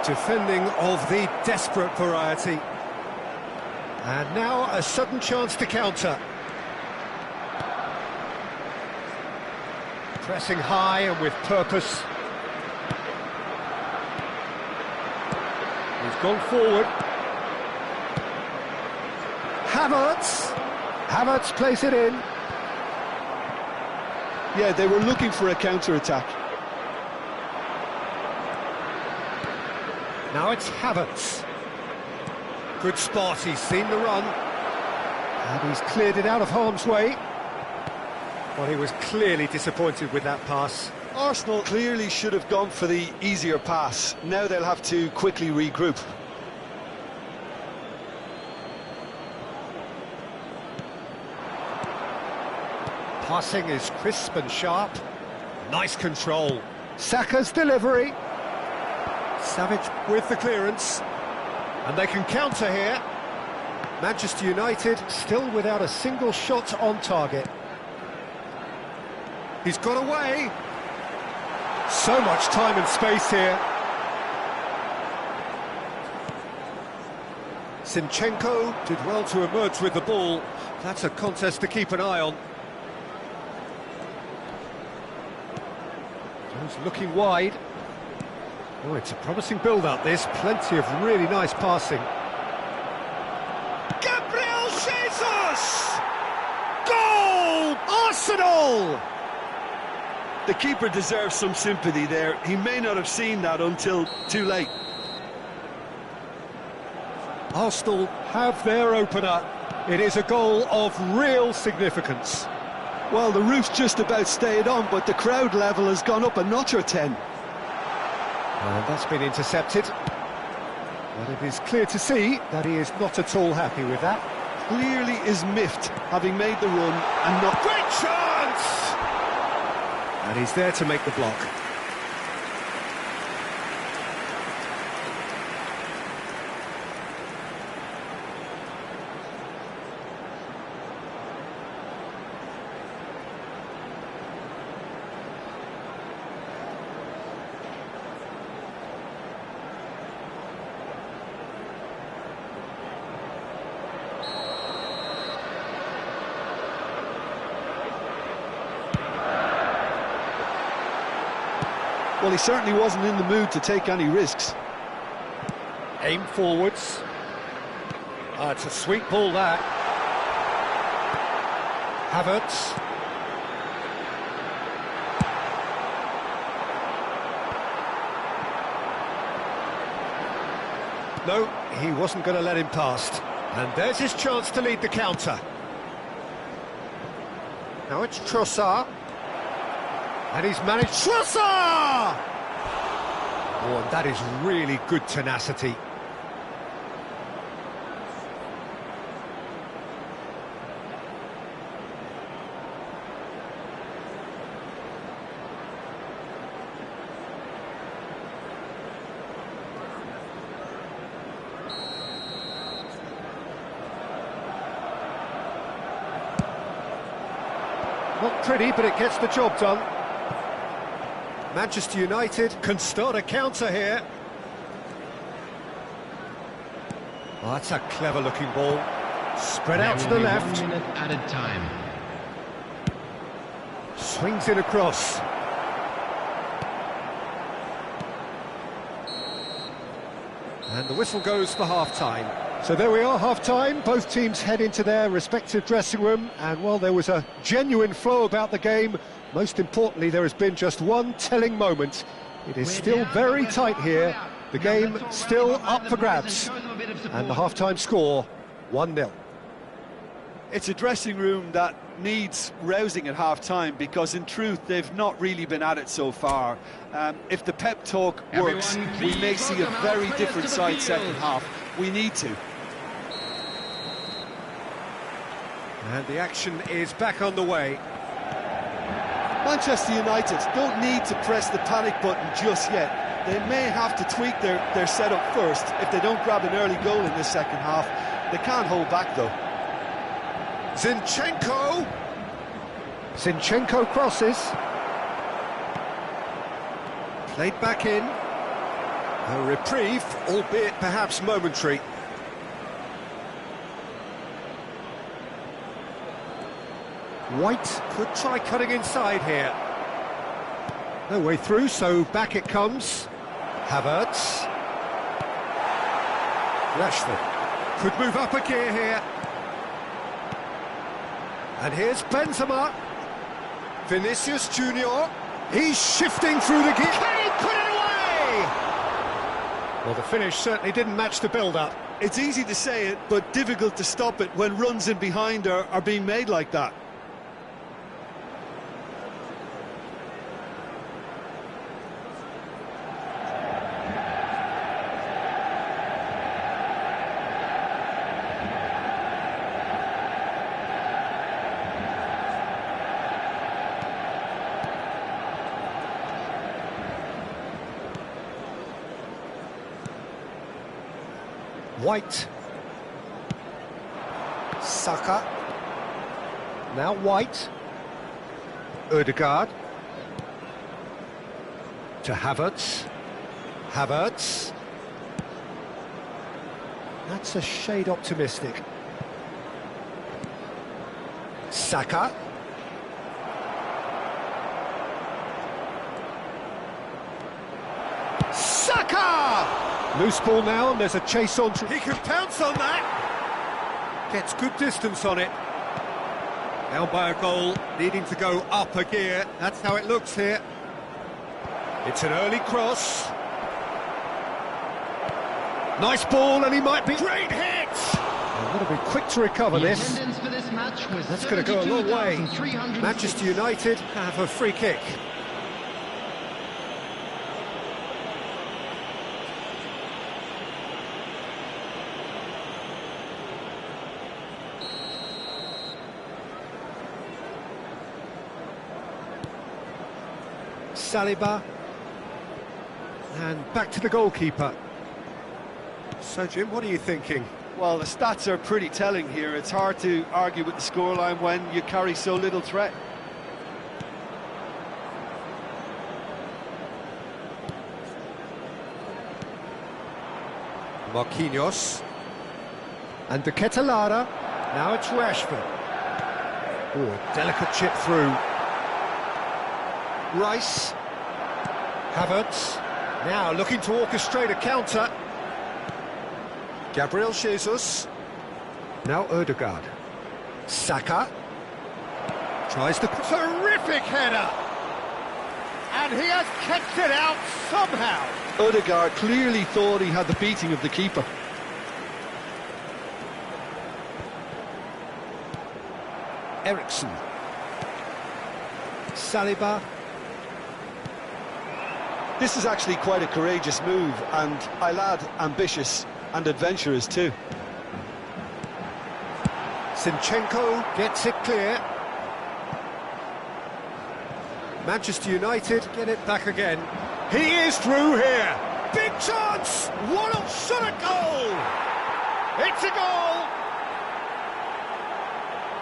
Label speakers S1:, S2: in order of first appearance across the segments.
S1: Defending of the desperate variety. And now a sudden chance to counter. Pressing high and with purpose. He's gone forward. Havertz plays it in.
S2: Yeah, they were looking for a counter-attack.
S1: Now it's Havertz. Good spot, he's seen the run. And he's cleared it out of harm's way. Well, he was clearly disappointed with that pass.
S2: Arsenal clearly should have gone for the easier pass. Now they'll have to quickly regroup.
S1: Passing is crisp and sharp. Nice control. Saka's delivery. Savage with the clearance. And they can counter here. Manchester United still without a single shot on target. He's got away. So much time and space here. Zinchenko did well to emerge with the ball. That's a contest to keep an eye on. He's looking wide. Oh, it's a promising build-up, this. Plenty of really nice passing. Gabriel Jesus! Goal! Arsenal!
S2: The keeper deserves some sympathy there. He may not have seen that until too late.
S1: Arsenal have their opener. It is a goal of real significance.
S2: Well, the roof's just about stayed on, but the crowd level has gone up a notch or 10.
S1: And that's been intercepted. But it is clear to see that he is not at all happy with that.
S2: Clearly is miffed, having made the run and not...
S1: Great chance! And he's there to make the block.
S2: Well, he certainly wasn't in the mood to take any risks.
S1: Aim forwards. It's a sweet ball, that. Havertz. No, he wasn't going to let him past. And there's his chance to lead the counter. Now it's Trossard. And he's managed... Trossard! Oh, and that is really good tenacity. Not pretty, but it gets the job done. Manchester United can start a counter here. Oh, that's a clever-looking ball. Spread out to the left.
S3: 1 minute added time.
S1: Swings in across. And the whistle goes for half-time. So there we are, half-time. Both teams head into their respective dressing room. And while there was a genuine flow about the game, most importantly, there has been just one telling moment. It is still very tight here. The game still up for grabs. And the half-time score, 1-0.
S2: It's a dressing room that needs rousing at half-time because, in truth, they've not really been at it so far. If the pep talk works, we may see a very different side second half. We need to.
S1: And the action is back on the way.
S2: Manchester United don't need to press the panic button just yet. They may have to tweak their setup first if they don't grab an early goal in this second half. They can't hold back, though.
S1: Zinchenko! Zinchenko crosses. Played back in. A reprieve, albeit perhaps momentary. White could try cutting inside here. No way through, so back it comes. Havertz. Rashford could move up a gear here. And here's Benzema. Vinicius Junior. He's shifting through the gear. Can he put it away? Well, the finish certainly didn't match the build-up.
S2: It's easy to say it, but difficult to stop it when runs in behind are being made like that.
S1: White. Saka. Now White. Ødegaard. To Havertz. Havertz. That's a shade optimistic. Saka. Saka! Loose ball now, and there's a chase on. He can pounce on that. Gets good distance on it. Down by a goal, needing to go up a gear. That's how it looks here. It's an early cross. Nice ball, and he might be... Great hit! I've got to be quick to recover this. That's going to go a long way. Manchester United have a free kick. Saliba, and back to the goalkeeper. So Jim, what are you thinking?
S2: Well, the stats are pretty telling here. It's hard to argue with the scoreline when you carry so little threat.
S1: Marquinhos, and De Ketelaere. Now it's Rashford. Oh, a delicate chip through. Rice. Havertz, now looking to orchestrate a counter. Gabriel Jesus. Now Ødegaard. Saka. Tries the... Terrific header! And he has kept it out somehow.
S2: Ødegaard clearly thought he had the beating of the keeper.
S1: Eriksen. Saliba.
S2: This is actually quite a courageous move, and I'll add ambitious and adventurous too.
S1: Zinchenko gets it clear. Manchester United get it back again. He is through here. Big chance! What a shot at goal! It's a goal!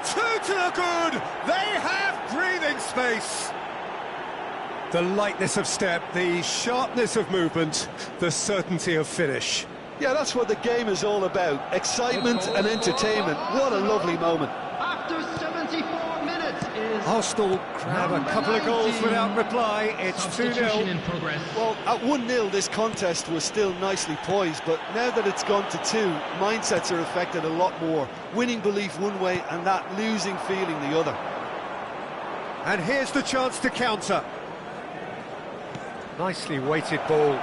S1: Two to the good! They have breathing space! The lightness of step, the sharpness of movement, the certainty of finish.
S2: Yeah, that's what the game is all about. Excitement and entertainment. What a lovely moment.
S3: After 74 minutes is...
S1: Arsenal grab a couple of goals without reply. It's 2-0.
S3: in progress.
S2: Well, at 1-0, this contest was still nicely poised, but now that it's gone to 2, mindsets are affected a lot more. Winning belief one way and that losing feeling the other.
S1: And here's the chance to counter. Nicely weighted ball.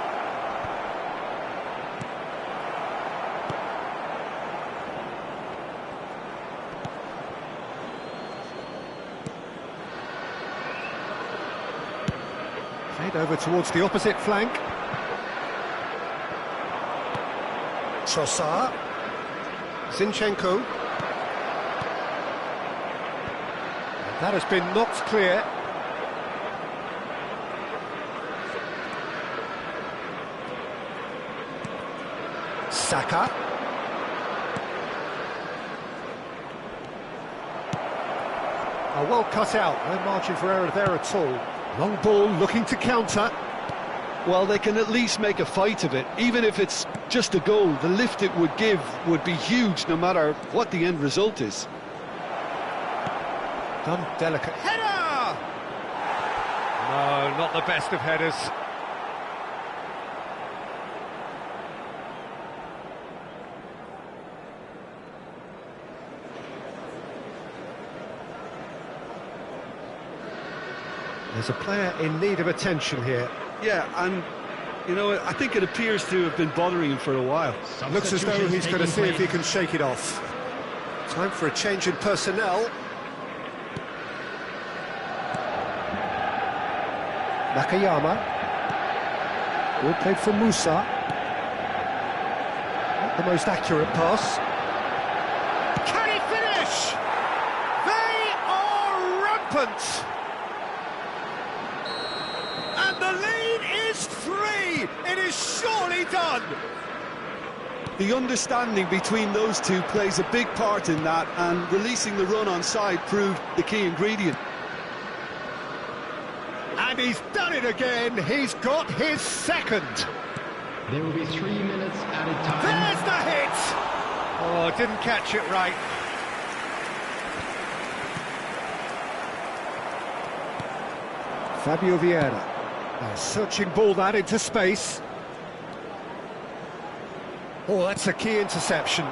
S1: Played over towards the opposite flank. Trossard. Zinchenko. That has been knocked clear. Saka. Well cut out, no margin for error there at all. Long ball looking to counter.
S2: well, they can at least make a fight of it. Even if it's just a goal, the lift it would give would be huge no matter what the end result is.
S1: Done delicate. Header! No, not the best of headers. There's a player in need of attention here.
S2: Yeah, and, you know, I think it appears to have been bothering him for a while.
S1: Looks as though he's going to see if he can shake it off. Time for a change in personnel. Nakayama. Ball played for Musa. Not the most accurate pass. Can he finish? They are rampant! And the lead is 3! It is surely done!
S2: The understanding between those two plays a big part in that, and releasing the run on side proved the key ingredient.
S1: And he's done it again. He's got his second.
S3: There will be 3 minutes added time.
S1: There's the hit! Oh, didn't catch it right. Fabio Vieira. A searching ball that into space. Oh, that's a key interception.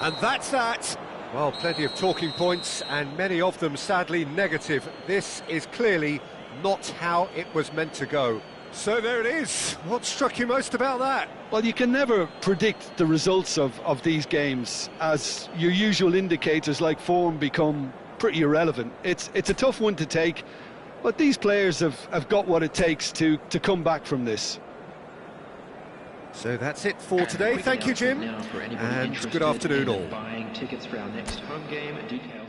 S1: And that's that. Well, plenty of talking points, and many of them sadly negative. This is clearly not how it was meant to go. So there it is. What struck you most about that?
S2: Well, you can never predict the results of these games, as your usual indicators like form become pretty irrelevant. It's a tough one to take, but these players have got what it takes to come back from this.
S1: So that's it for today. Thank you, Jim, and good afternoon all.
S3: Buying tickets for our next home game. Details.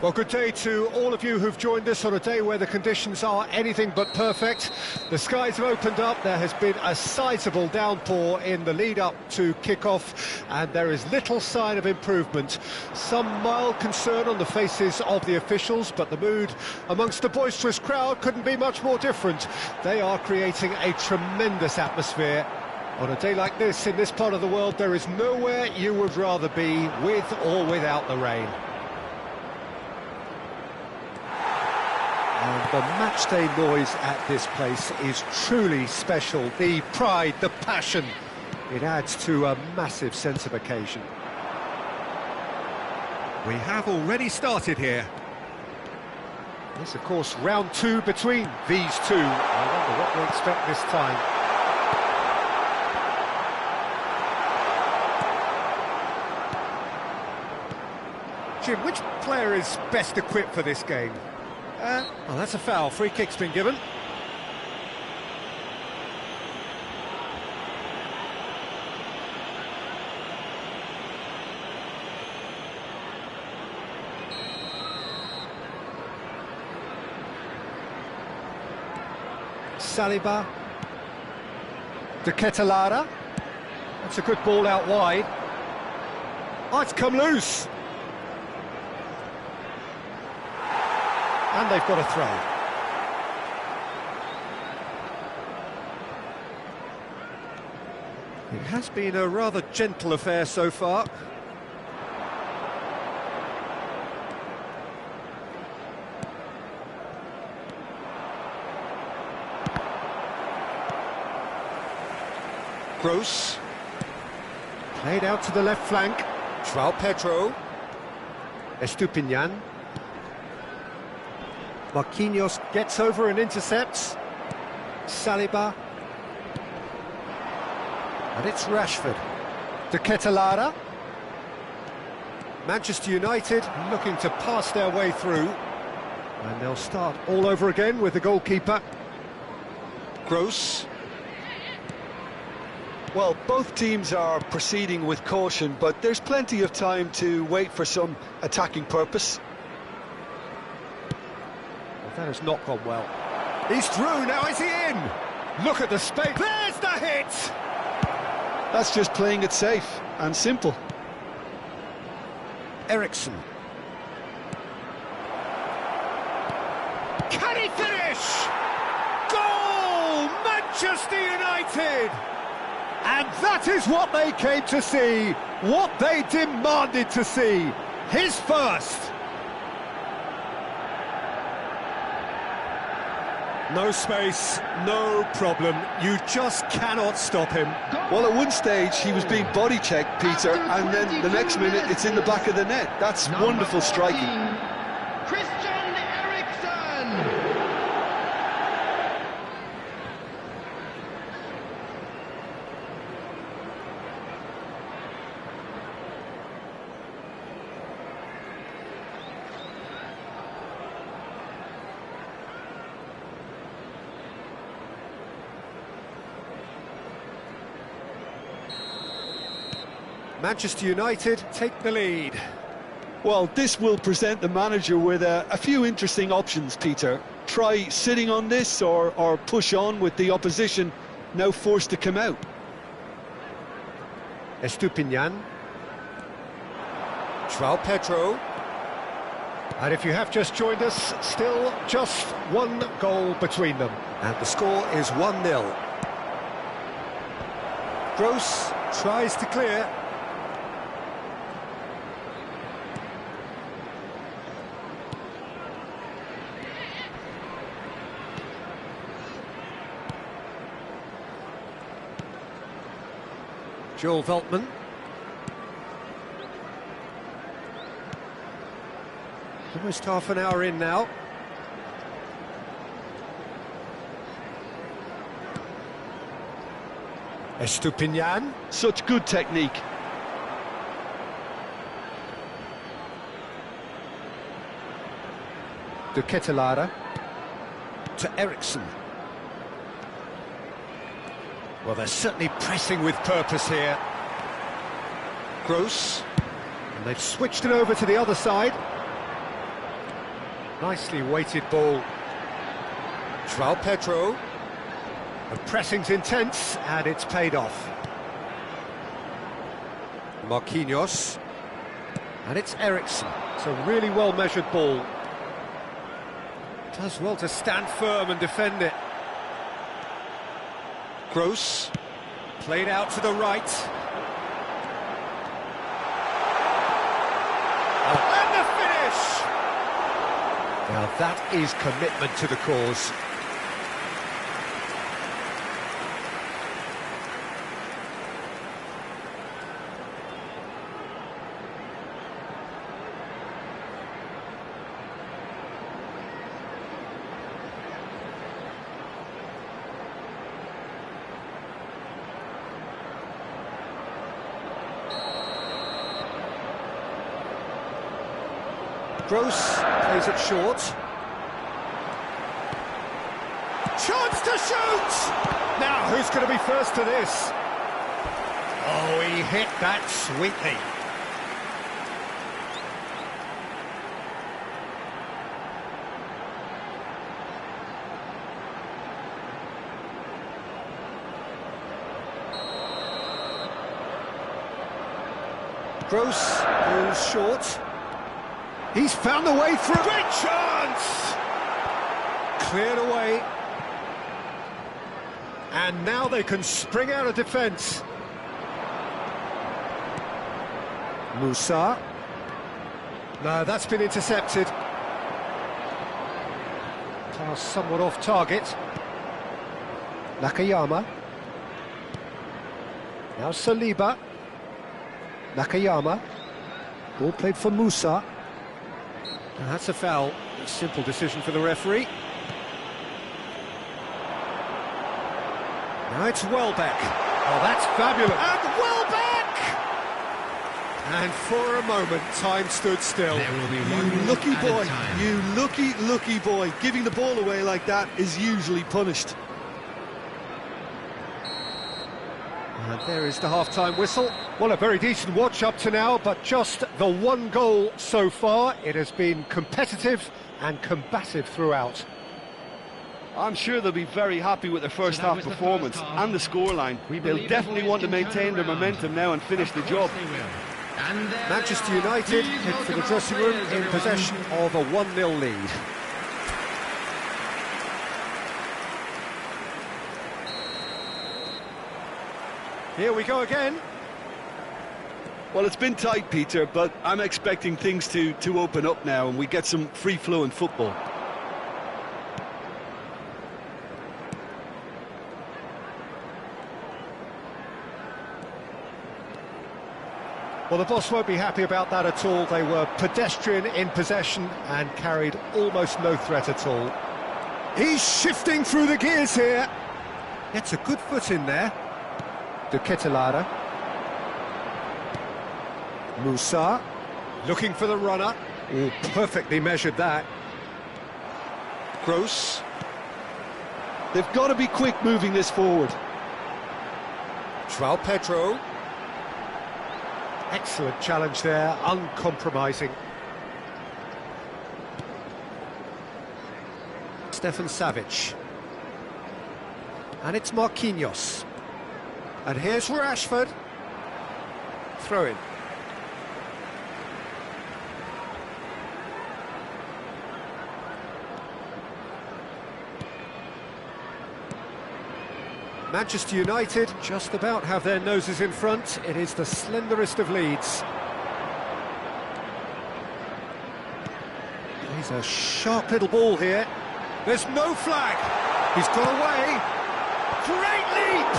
S1: Well, good day to all of you who've joined us on a day where the conditions are anything but perfect. The skies have opened up, there has been a sizable downpour in the lead-up to kick-off, and there is little sign of improvement. Some mild concern on the faces of the officials, but the mood amongst the boisterous crowd couldn't be much more different. They are creating a tremendous atmosphere. On a day like this, in this part of the world, there is nowhere you would rather be, with or without the rain. And the matchday noise at this place is truly special. The pride, the passion, it adds to a massive sense of occasion. We have already started here. This, of course, round 2 between these two. I wonder what we expect this time. Jim, which player is best equipped for this game? Well, that's a foul. Free kick's been given. Saliba. De Ketelada. That's a good ball out wide. Oh, it's come loose. And they've got a throw. It has been a rather gentle affair so far. Gross. Played out to the left flank. João Pedro. Estupinian. Marquinhos gets over and intercepts. Saliba. And it's Rashford. De Ketelada. Manchester United looking to pass their way through. And they'll start all over again with the goalkeeper. Gross.
S2: Well, both teams are proceeding with caution, but there's plenty of time to wait for some attacking purpose.
S1: Well, that has not gone well. He's through, now is he in? Look at the space, there's the hit!
S2: That's just playing it safe and simple.
S1: Ericsson. Can he finish? Goal! Manchester United! And that is what they came to see, what they demanded to see. His first. No space, no problem. You just cannot stop him.
S2: Well, at one stage he was being body checked, Peter, and then the next minute it's in the back of the net. That's wonderful striking.
S3: Christian Eriksen!
S1: Manchester United take the lead.
S2: Well, this will present the manager with a few interesting options, Peter. Try sitting on this or push on with the opposition now forced to come out.
S1: Estupinian. João Pedro. And if you have just joined us, still just one goal between them. And the score is 1-0. Gross tries to clear. Joel Veltman. Almost half an hour in now. Estupinian.
S2: Such good technique.
S1: De Ketelada. To Ericsson. Well, they're certainly pressing with purpose here. Gross. And they've switched it over to the other side. Nicely weighted ball. João Pedro. The pressing's intense, and it's paid off. Marquinhos. And it's Ericsson. It's a really well-measured ball. Does well to stand firm and defend it. Gross, played out to the right. Oh, and the finish! Now that is commitment to the cause. Gross plays it short. Chance to shoot! Now, who's going to be first to this? Oh, he hit that sweetly. Gross goes short. He's found the way through. Great chance! Cleared away. And now they can spring out of defence. Musa. No, that's been intercepted. Pass somewhat off target. Nakayama. Now Saliba. Nakayama. Ball played for Musa. And that's a foul. A simple decision for the referee. Now it's Welbeck. Oh, that's fabulous. And Welbeck! And for a moment, time stood still.
S3: There will be
S2: You
S3: one
S2: lucky boy,
S3: time.
S2: you lucky boy. Giving the ball away like that is usually punished.
S1: And there is the half-time whistle. Well, a very decent watch up to now, but just the one goal so far. It has been competitive and combative throughout.
S2: I'm sure they'll be very happy with their first
S3: So that
S2: half
S3: was the
S2: performance
S3: first half.
S2: and the scoreline.
S3: We
S2: They'll
S3: believe
S2: definitely
S3: the
S2: want to
S3: boys can
S2: maintain
S3: turn
S2: their
S3: around.
S2: momentum now and finish the job.
S3: Of course they will. And there
S1: Manchester
S3: they are.
S1: United
S3: Please
S1: head for the
S3: welcome our
S1: dressing room
S3: players,
S1: in
S3: everyone.
S1: possession of a 1-0 lead. Here we go again.
S2: Well, it's been tight, Peter, but I'm expecting things to open up now and we get some free-flowing football.
S1: Well, the boss won't be happy about that at all. They were pedestrian in possession and carried almost no threat at all. He's shifting through the gears here. Gets a good foot in there. De Ketelare. Musa, looking for the runner. Oh, perfectly measured that. Gross.
S2: They've got to be quick moving this forward.
S1: João Pedro. Excellent challenge there, uncompromising. Stefan Savic. And it's Marquinhos. And here's Rashford. Throw in. Manchester United just about have their noses in front. It is the slenderest of leads. He's a sharp little ball here. There's no flag. He's got away. Great leap!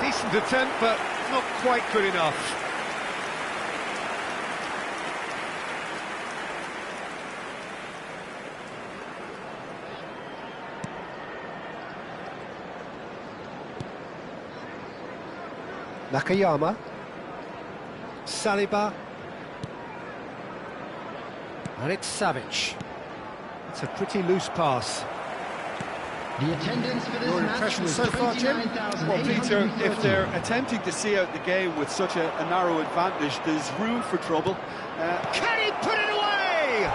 S1: Decent attempt, but not quite good enough. Nakayama, Saliba, and it's Savic. It's a pretty loose pass.
S3: The attendance for this
S1: Your
S3: match
S1: impression
S3: was
S1: so far, Jim?
S3: 29,813.
S2: Well, Peter, if they're attempting to see out the game with such a narrow advantage, there's room for trouble.
S1: Can he put it away?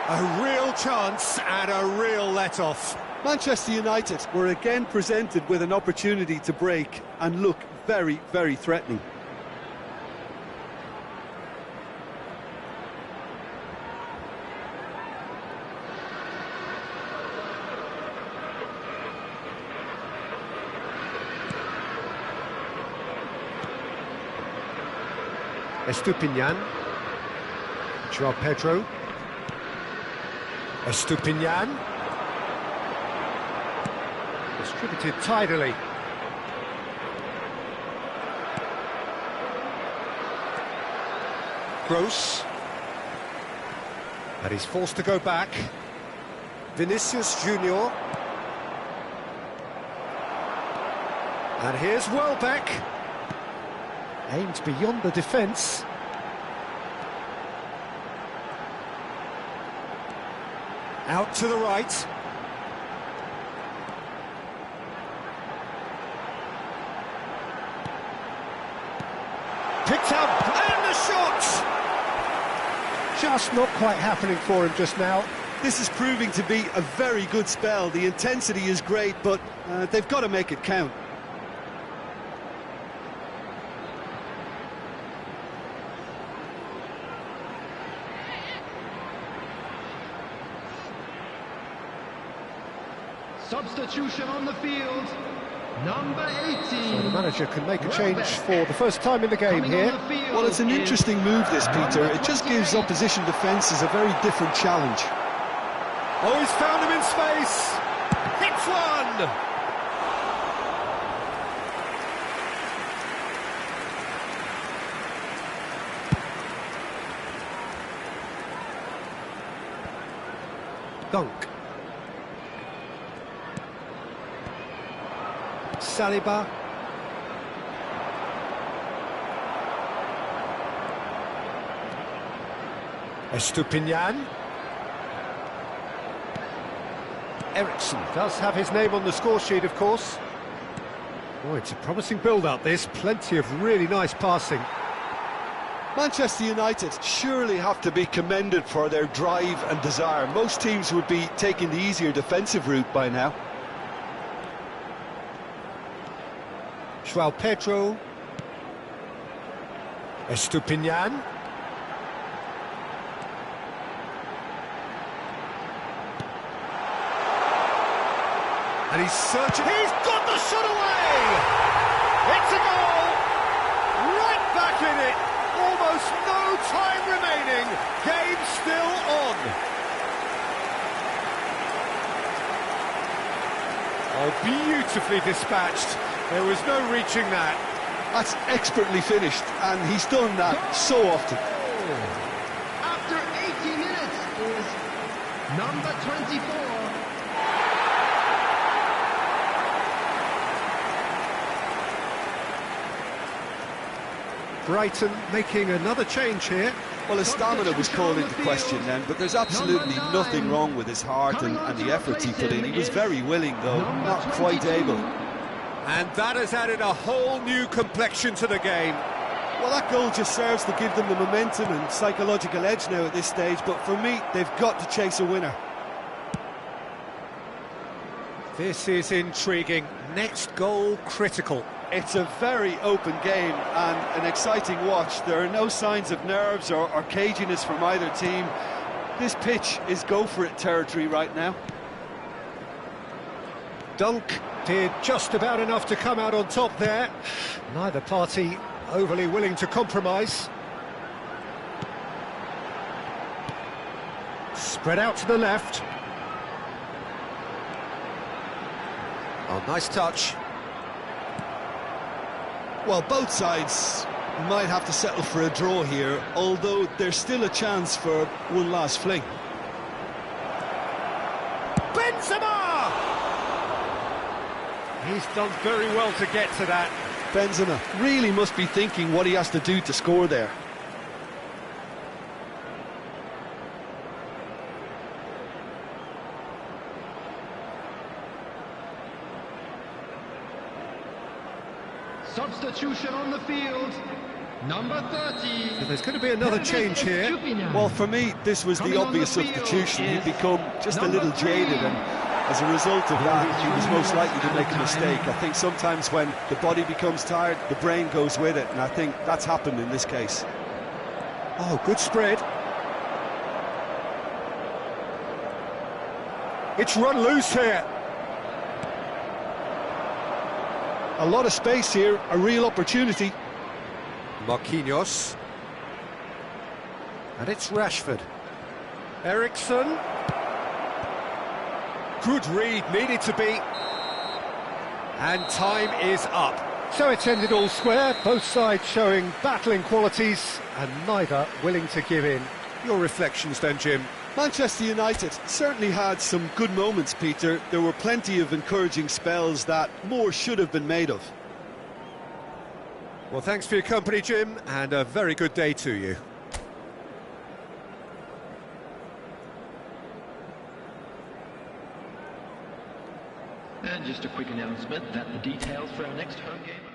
S1: A real chance and a real let-off.
S2: Manchester United were again presented with an opportunity to break and look very, very threatening.
S1: Estupinian. João Pedro. Estupinian. Distributed tidily. Gross. And he's forced to go back. Vinicius Junior. And here's Welbeck. Aimed beyond the defence. Out to the right. Picked up, and the shot! Just not quite happening for him just now.
S2: This is proving to be a very good spell. The intensity is great, but they've got to make it count.
S3: Substitution on the field, number 18.
S1: So the manager can make a change for the first time in the game
S3: Coming
S1: here.
S3: on the field
S2: Well, it's an
S3: is
S2: interesting move, this, Peter.
S3: number
S2: It just gives
S3: 28.
S2: opposition defences a very different challenge.
S1: Oh, he's found him in space. Hits one. Dunk. Saliba. Estupinian. Ericsson does have his name on the score sheet, of course. Oh, it's a promising build-up, this. Plenty of really nice passing.
S2: Manchester United surely have to be commended for their drive and desire. Most teams would be taking the easier defensive route by now.
S1: João Pedro. Estupinian. And he's searching. He's got the shot away! It's a goal! Right back in it! Almost no time remaining. Game still on. Oh, beautifully dispatched. There was no reaching that.
S2: That's expertly finished, and he's done that so often.
S3: After 80 minutes is number 24.
S1: Brighton making another change here.
S2: Well, his stamina was called into question then, but there's absolutely nothing wrong with his heart and the effort he put in. He was very willing, though, not quite able.
S1: And that has added a whole new complexion to the game.
S2: Well, that goal just serves to give them the momentum and psychological edge now at this stage, but for me, they've got to chase a winner.
S1: This is intriguing. Next goal critical.
S2: It's a very open game and an exciting watch. There are no signs of nerves or caginess from either team. This pitch is go-for-it territory right now.
S1: Dunk did just about enough to come out on top there. Neither party overly willing to compromise. Spread out to the left. Oh, nice touch.
S2: Well, both sides might have to settle for a draw here, although there's still a chance for one last fling.
S1: Benzema! He's done very well to get to that.
S2: Benzema really must be thinking what he has to do to score there.
S3: Substitution on the field. Number 30.
S1: So there's going to be another change here.
S2: Well, for me, this was the obvious substitution. He'd become just a little jaded, and as a result of that, he was most likely to make a mistake. I think sometimes when the body becomes tired, the brain goes with it, and I think that's happened in this case.
S1: Oh, good spread. It's run loose here.
S2: A lot of space here, a real opportunity.
S1: Marquinhos. And it's Rashford. Ericsson. Good read, needed to be. And time is up. So it's ended all square, both sides showing battling qualities and neither willing to give in. Your reflections then, Jim?
S2: Manchester United certainly had some good moments, Peter. There were plenty of encouraging spells that more should have been made of.
S1: Well, thanks for your company, Jim, and a very good day to you.
S4: And just a quick announcement that the details for our next home game are...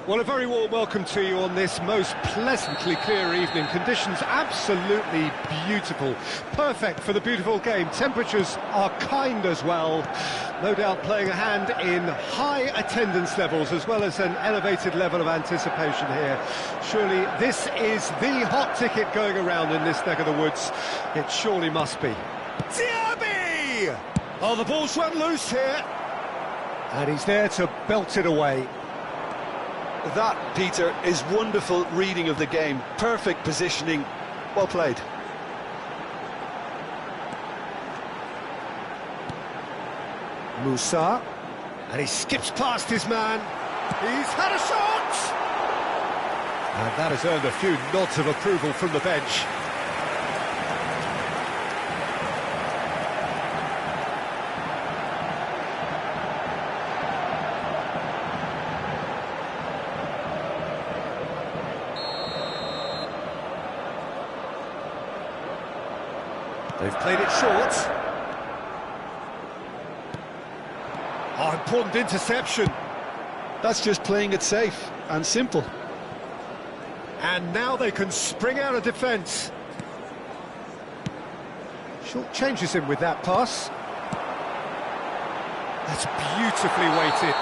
S1: Well, a very warm welcome to you on this most pleasantly clear evening. Conditions absolutely beautiful. Perfect for the beautiful game. Temperatures are kind as well. No doubt playing a hand in high attendance levels as well as an elevated level of anticipation here. Surely this is the hot ticket going around in this neck of the woods. It surely must be. Diaby! Oh, the ball's run loose here. And he's there to belt it away.
S2: That, Peter, is wonderful reading of the game. Perfect positioning. Well played.
S1: Musa, and he skips past his man. He's had a shot! And that has earned a few nods of approval from the bench. They've played it short. Oh, important interception.
S2: That's just playing it safe and simple.
S1: And now they can spring out of defence. Short changes him with that pass. That's beautifully weighted.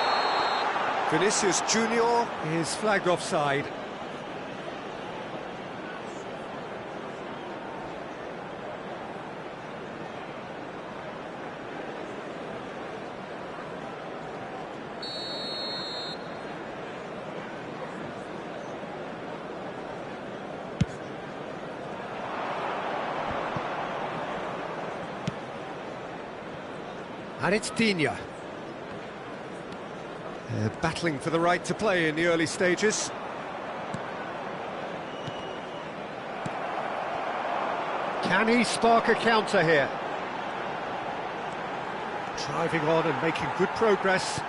S1: Vinicius Junior is flagged offside. And it's Digne. They're battling for the right to play in the early stages. Can he spark a counter here? Driving on and making good progress.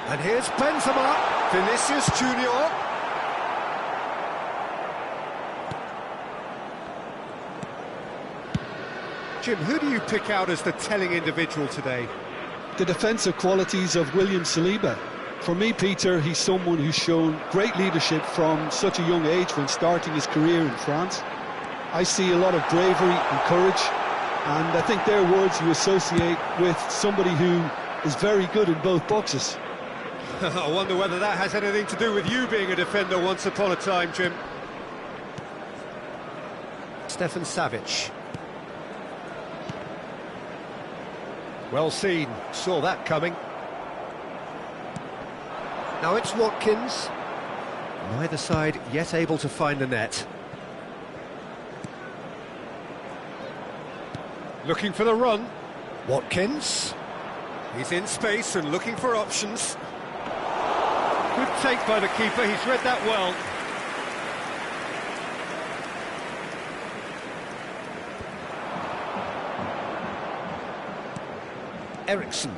S1: And here's Benzema. Vinicius Junior. Jim, who do you pick out as the telling individual today?
S2: The defensive qualities of William Saliba. For me, Peter, he's someone who's shown great leadership from such a young age when starting his career in France. I see a lot of bravery and courage, and I think they're words you associate with somebody who is very good in both boxes.
S1: I wonder whether that has anything to do with you being a defender once upon a time, Jim. Stefan Savic. Well seen, saw that coming. Now it's Watkins. Neither side yet able to find the net. Looking for the run. Watkins. He's in space and looking for options. Good take by the keeper, he's read that well. Eriksson.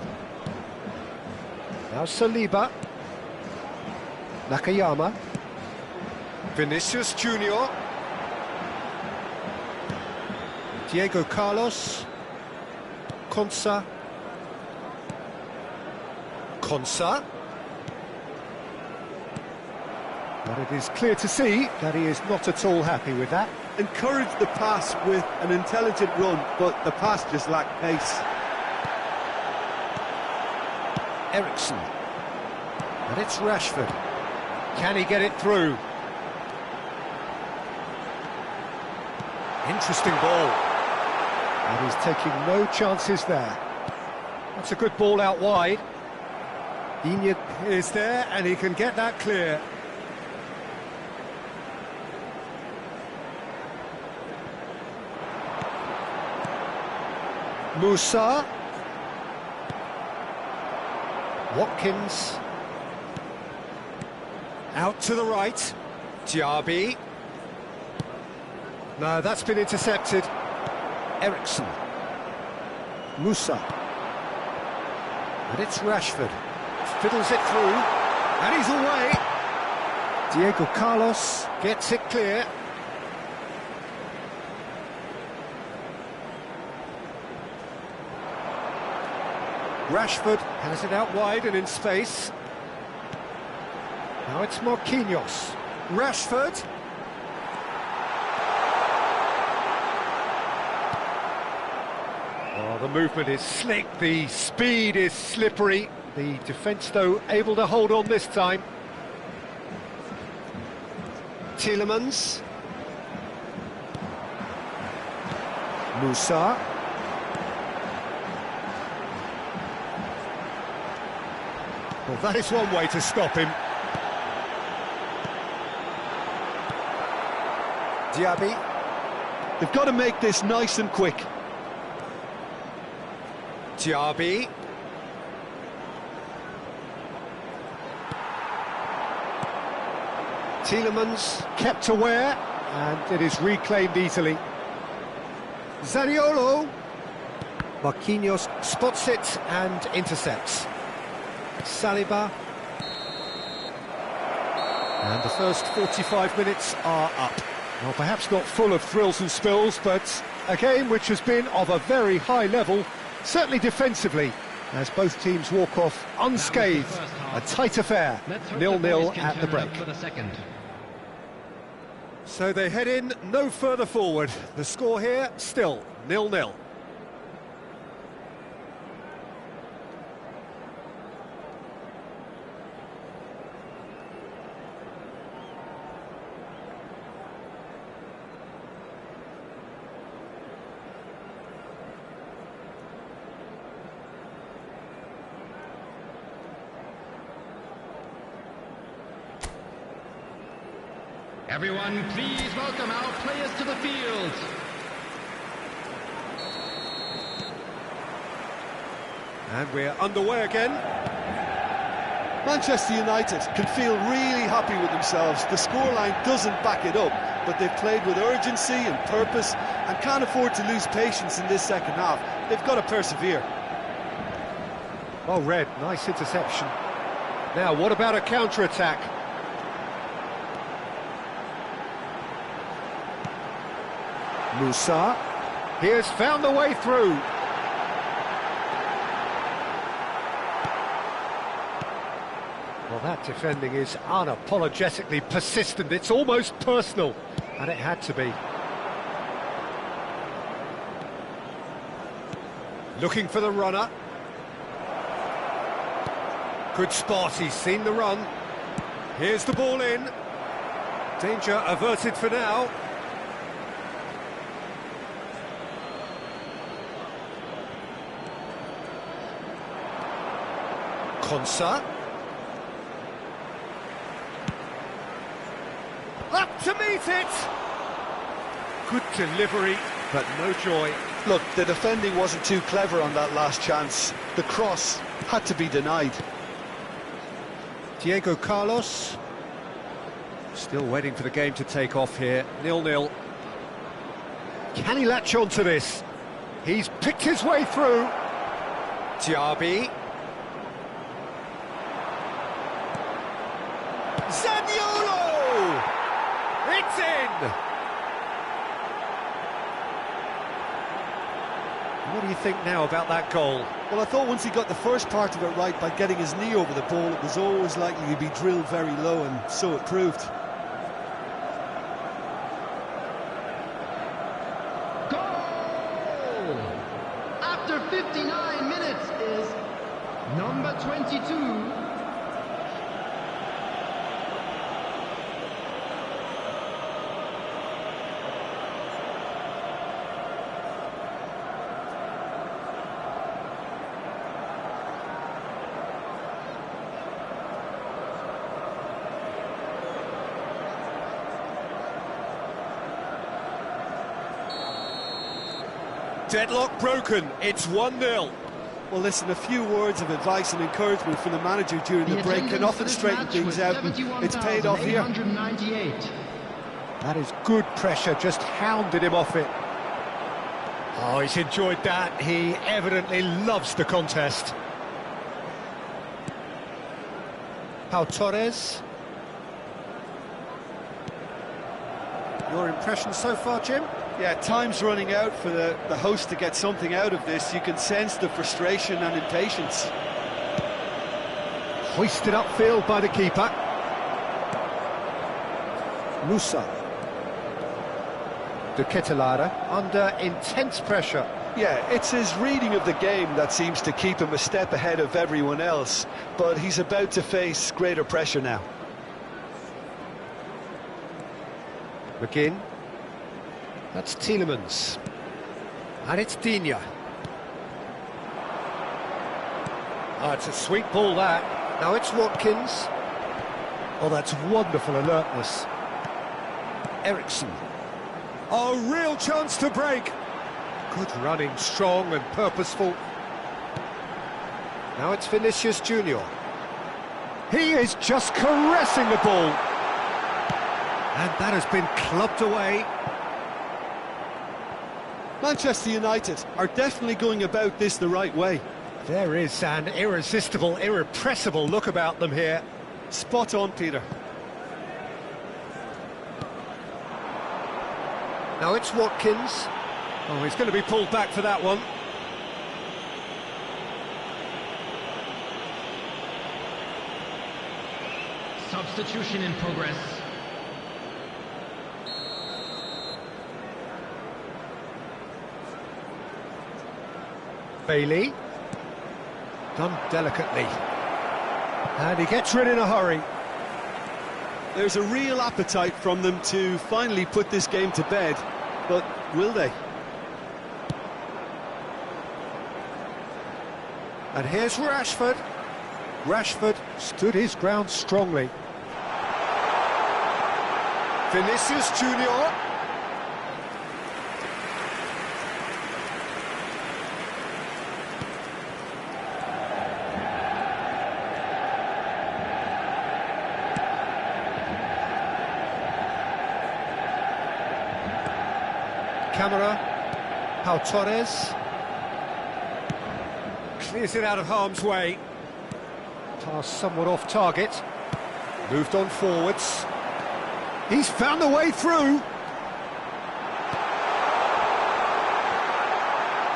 S1: Now Saliba. Nakayama. Vinicius Junior. Diego Carlos. Konsa. Konsa. But it is clear to see that he is not at all happy with that.
S2: Encouraged the pass with an intelligent run, but the pass just lacked pace.
S1: Eriksson. And it's Rashford. Can he get it through? Interesting ball. And he's taking no chances there. That's a good ball out wide. Digne is there and he can get that clear. Musa. Watkins. Out to the right. Diaby. No, that's been intercepted. Eriksson. Musa. And it's Rashford. Fiddles it through. And he's away. Diego Carlos gets it clear. Rashford has it out wide and in space. Now it's Marquinhos. Rashford. Oh, the movement is slick, the speed is slippery. The defence, though, able to hold on this time. Tielemans. Musa. Well, that is one way to stop him. Diaby.
S2: They've got to make this nice and quick.
S1: Diaby. Tielemans kept aware, and it is reclaimed easily. Zaniolo. Marquinhos spots it and intercepts. Saliba. And the first 45 minutes are up. Well, perhaps not full of thrills and spills, but a game which has been of a very high level, certainly defensively, as both teams walk off unscathed. A tight affair, 0-0 at the break. So they head in no further forward. The score here, still 0-0.
S3: Everyone, please welcome our players to the field.
S1: And we're underway again.
S2: Manchester United can feel really happy with themselves. The scoreline doesn't back it up, but they've played with urgency and purpose and can't afford to lose patience in this second half. They've got to persevere.
S1: Well read, nice interception. Now, what about a counter-attack? Musa, he has found the way through. Well, that defending is unapologetically persistent. It's almost personal, and it had to be. Looking for the runner. Good spot, he's seen the run. Here's the ball in. Danger averted for now. Konsa. Up to meet it! Good delivery, but no joy.
S2: Look, the defending wasn't too clever on that last chance. The cross had to be denied.
S1: Diego Carlos. Still waiting for the game to take off here. 0-0. Can he latch on to this? He's picked his way through. Diaby. Zaniolo! It's in! What do you think now about that goal?
S2: Well, I thought once he got the first part of it right by getting his knee over the ball, it was always likely to be drilled very low, and so it proved.
S3: Goal! After 59 minutes is number 22.
S1: Deadlock broken, it's 1-0.
S2: Well, listen, a few words of advice and encouragement from the manager during the break can often straighten things out, and it's paid off here.
S1: That is good pressure, just hounded him off it. Oh, he's enjoyed that. He evidently loves the contest. Pau Torres. Your impression so far, Jim?
S2: Yeah, time's running out for the host to get something out of this. You can sense the frustration and impatience.
S1: Hoisted upfield by the keeper. Musa. De Ketelaere under intense pressure.
S2: Yeah, it's his reading of the game that seems to keep him a step ahead of everyone else, but he's about to face greater pressure now.
S1: McGinn. That's Tielemans. And it's Digne. Oh, it's a sweet ball, that. Now it's Watkins. Oh, that's wonderful alertness. Ericsson. Oh, real chance to break. Good running, strong and purposeful. Now it's Vinicius Junior. He is just caressing the ball. And that has been clubbed away.
S2: Manchester United are definitely going about this the right way.
S1: There is an irresistible, irrepressible look about them here.
S2: Spot on, Peter.
S1: Now it's Watkins. Oh, he's going to be pulled back for that one.
S3: Substitution in progress.
S1: Bailey. Done delicately. And he gets rid in a hurry.
S2: There's a real appetite from them to finally put this game to bed, but will they?
S1: And here's Rashford. Rashford stood his ground strongly. Vinicius Junior. Camera. Pau Torres. Clears it out of harm's way. Pass somewhat off target. Moved on forwards. He's found a way through.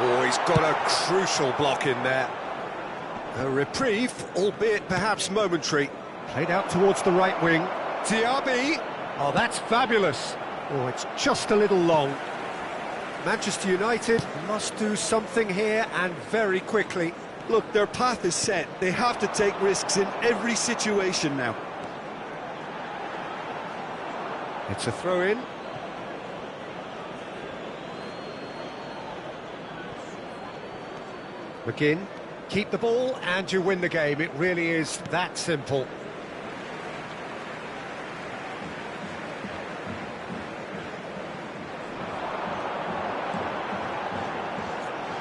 S1: Oh, he's got a crucial block in there. A reprieve, albeit perhaps momentary. Played out towards the right wing. Diaby. Oh, that's fabulous. Oh, it's just a little long. Manchester United must do something here, and very quickly.
S2: Look, their path is set. They have to take risks in every situation now.
S1: It's a throw-in. McGinn, keep the ball and you win the game. It really is that simple.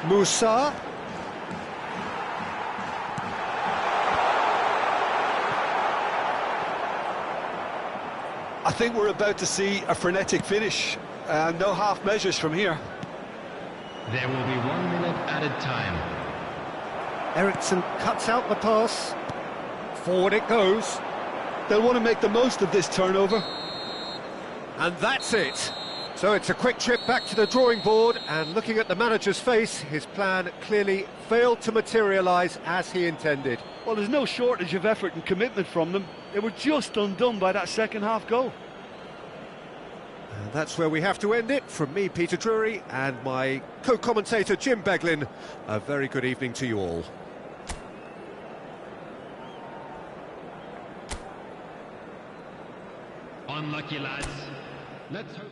S1: Musa.
S2: I think we're about to see a frenetic finish. No half measures from here.
S3: There will be 1 minute added time.
S1: Ericsson cuts out the pass. Forward it goes.
S2: They'll want to make the most of this turnover.
S1: And that's it. So it's a quick trip back to the drawing board, and looking at the manager's face, his plan clearly failed to materialise as he intended.
S2: Well, there's no shortage of effort and commitment from them. They were just undone by that second half goal.
S1: And that's where we have to end it. From me, Peter Drury, and my co-commentator, Jim Beglin, a very good evening to you all.
S3: Unlucky lads. Let's hope.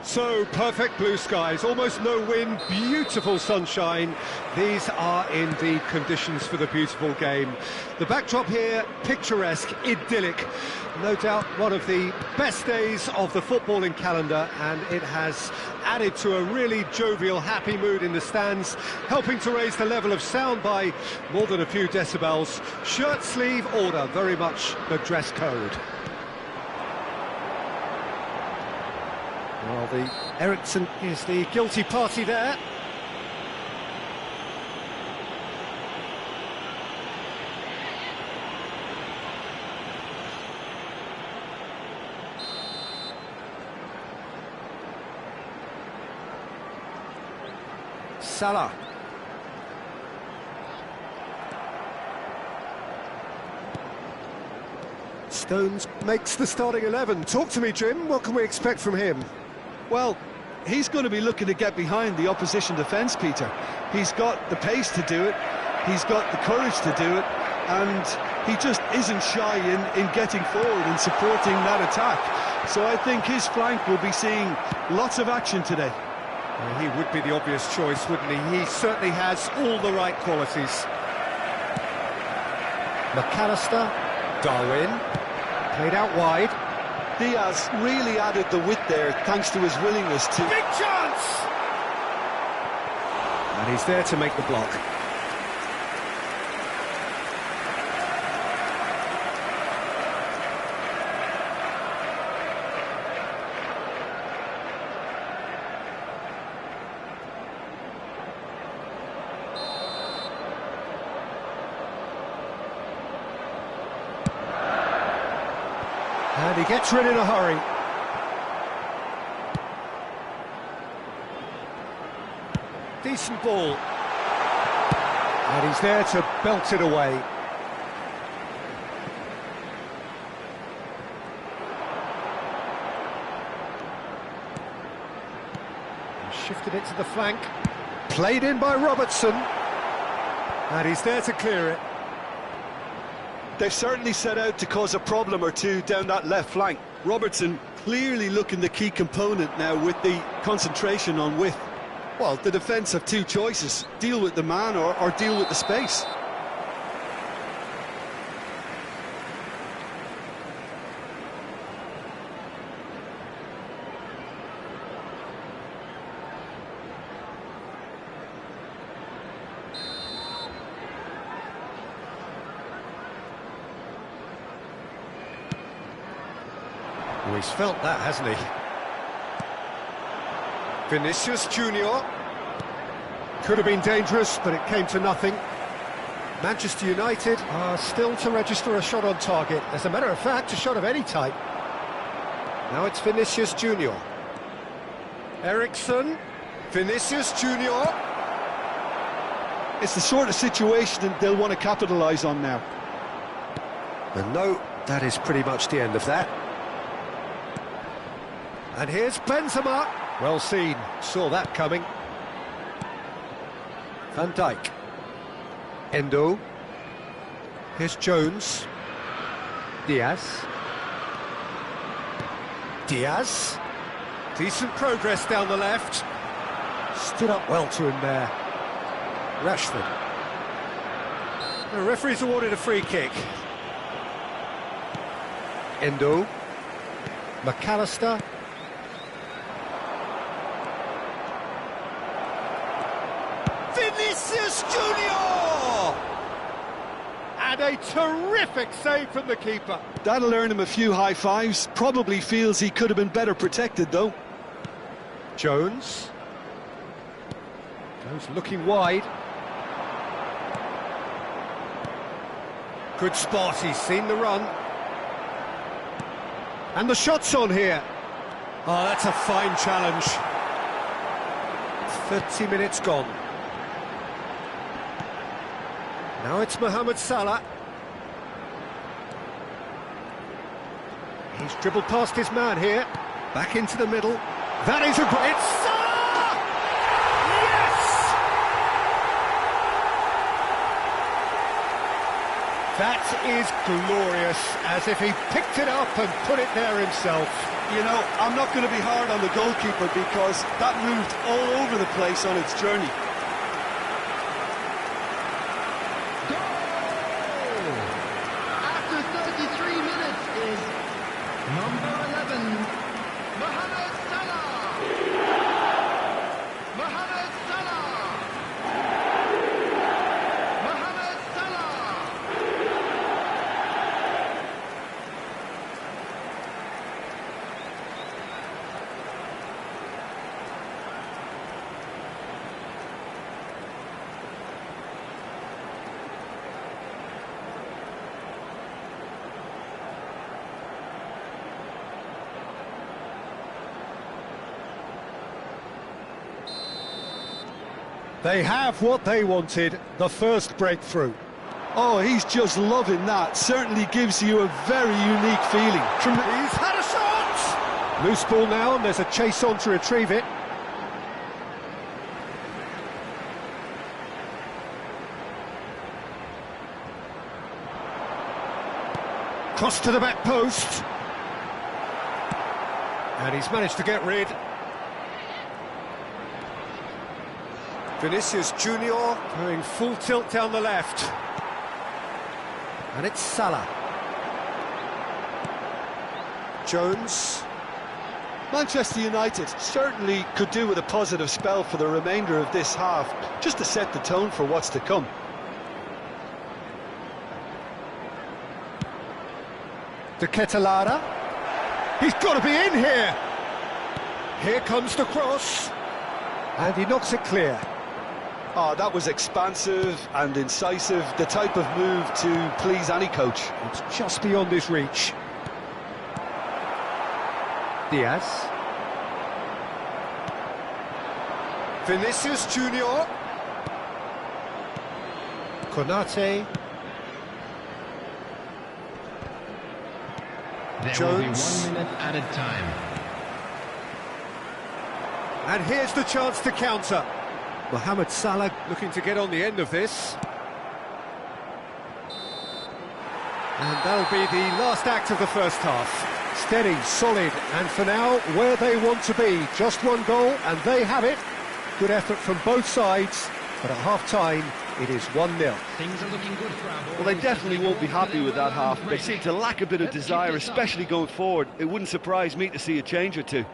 S1: So, perfect blue skies, almost no wind, beautiful sunshine. These are indeed conditions for the beautiful game. The backdrop here, picturesque, idyllic. No doubt one of the best days of the footballing calendar, and it has added to a really jovial, happy mood in the stands, helping to raise the level of sound by more than a few decibels. Shirt sleeve order, very much the dress code. Well, the Eriksson is the guilty party there. Salah. Stones makes the starting 11. Talk to me, Jim. What can we expect from him?
S2: Well, he's going to be looking to get behind the opposition defence, Peter. He's got the pace to do it, he's got the courage to do it, and he just isn't shy in getting forward and supporting that attack. So I think his flank will be seeing lots of action today.
S1: He would be the obvious choice, wouldn't he? He certainly has all the right qualities. McAllister, Darwin, played out wide.
S2: Diaz really added the width there thanks to his willingness to...
S1: Big chance! And he's there to make the block. And he gets rid in a hurry. Decent ball. And he's there to belt it away. And shifted it to the flank. Played in by Robertson. And he's there to clear it.
S2: They've certainly set out to cause a problem or two down that left flank. Robertson clearly looking the key component now with the concentration on width. Well, the defence have two choices: deal with the man or deal with the space.
S1: Oh, he's felt that, hasn't he? Vinicius Junior. Could have been dangerous, but it came to nothing. Manchester United are still to register a shot on target. As a matter of fact, a shot of any type. Now it's Vinicius Junior. Eriksson. Vinicius Junior.
S2: It's the sort of situation that they'll want to capitalise on now.
S1: And no, that is pretty much the end of that. And here's Benzema. Well seen, saw that coming. Van Dijk. Endo. Here's Jones. Diaz. Diaz. Decent progress down the left. Stood up well to him there. Rashford. The referee's awarded a free kick. Endo. McAllister. Vinicius Junior! And a terrific save from the keeper.
S2: That'll earn him a few high fives. Probably feels he could have been better protected, though.
S1: Jones. Goes looking wide. Good spot, he's seen the run. And the shot's on here. Oh, that's a fine challenge. 30 minutes gone. Now it's Mohamed Salah. He's dribbled past his man here. Back into the middle. That is a great... It's Salah! Yes! That is glorious, as if he picked it up and put it there himself.
S2: You know, I'm not going to be hard on the goalkeeper because that moved all over the place on its journey.
S3: After 33 minutes is number 11, Mohamed Salah. Mohamed Salah. Mohamed Salah.
S1: They have what they wanted, the first breakthrough.
S2: Oh, he's just loving that. Certainly gives you a very unique feeling.
S1: He's had a shot! Loose ball now, and there's a chase on to retrieve it. Cross to the back post. And he's managed to get rid. Vinicius Junior going full tilt down the left. And it's Salah. Jones.
S2: Manchester United certainly could do with a positive spell for the remainder of this half, just to set the tone for what's to come.
S1: De Ketelaere. He's got to be in here. Here comes the cross. And he knocks it clear.
S2: Oh, that was expansive and incisive, the type of move to please any coach.
S1: It's just beyond his reach. Diaz. Vinicius Junior. Konate.
S5: There
S1: Jones.
S5: will be 1 minute added time.
S1: And here's the chance to counter. Mohamed Salah looking to get on the end of this. And that'll be the last act of the first half. Steady, solid, and for now, where they want to be. Just one goal, and they have it. Good effort from both sides, but at half-time, it is 1-0.
S5: Things are looking good for our boys.
S2: Well, they definitely won't be happy with that half. They seem to lack a bit of desire, especially going forward. It wouldn't surprise me to see a change or two.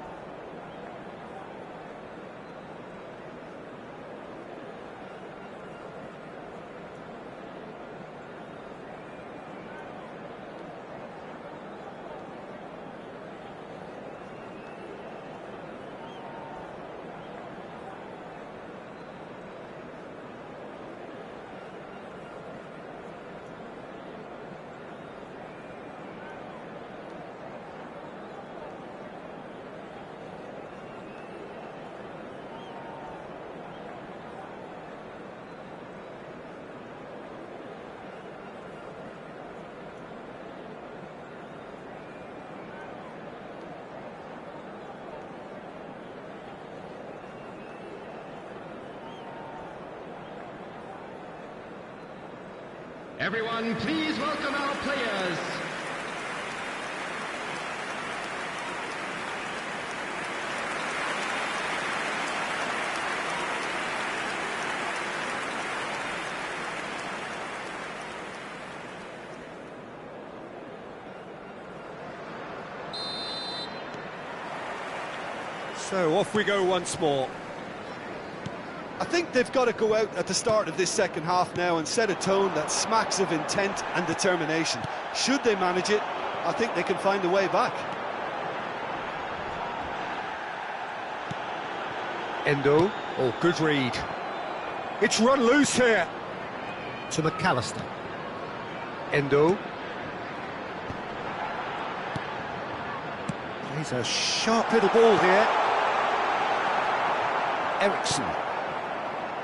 S5: Everyone, please welcome our players.
S1: So off we go once more.
S2: I think they've got to go out at the start of this second half now and set a tone that smacks of intent and determination. Should they manage it, I think they can find a way back.
S1: Endo. Oh, good read. It's run loose here. To McAllister. Endo. He's a sharp little ball here. Eriksson.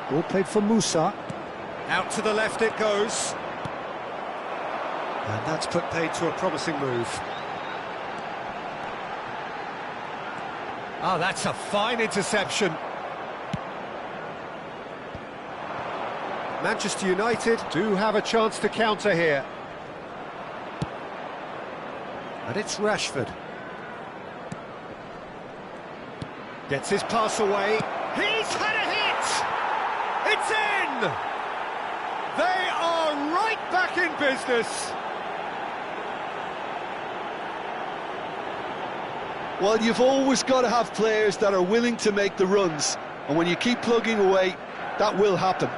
S1: Ball played for Musa. Out to the left it goes. And that's put paid to a promising move. Oh, that's a fine interception. Manchester United do have a chance to counter here. And it's Rashford. Gets his pass away. He's had a hit! It's in! They are right back in business.
S2: Well, you've always got to have players that are willing to make the runs, and when you keep plugging away, that will happen.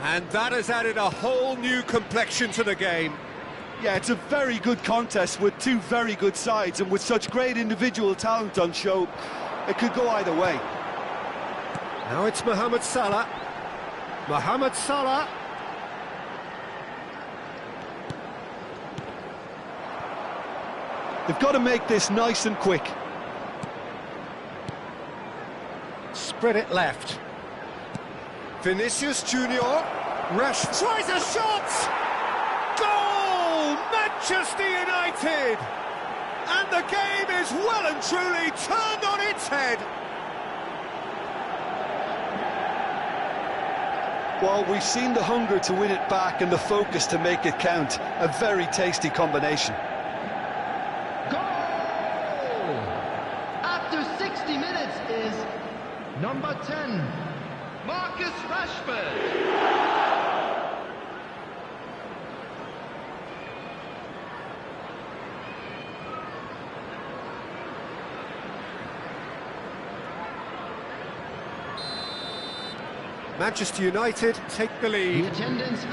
S1: And that has added a whole new complexion to the game.
S2: Yeah, it's a very good contest with two very good sides, and with such great individual talent on show, it could go either way.
S1: Now it's Mohamed Salah. Mohamed Salah.
S2: They've got to make this nice and quick.
S1: Spread it left. Vinicius Junior. Rashford tries a shot! Goal! Manchester United! And the game is well and truly turned on its head.
S2: Well, we've seen the hunger to win it back and the focus to make it count. A very tasty combination.
S3: Goal! After 60 minutes is number 10, Marcus Rashford.
S1: Manchester United take the lead.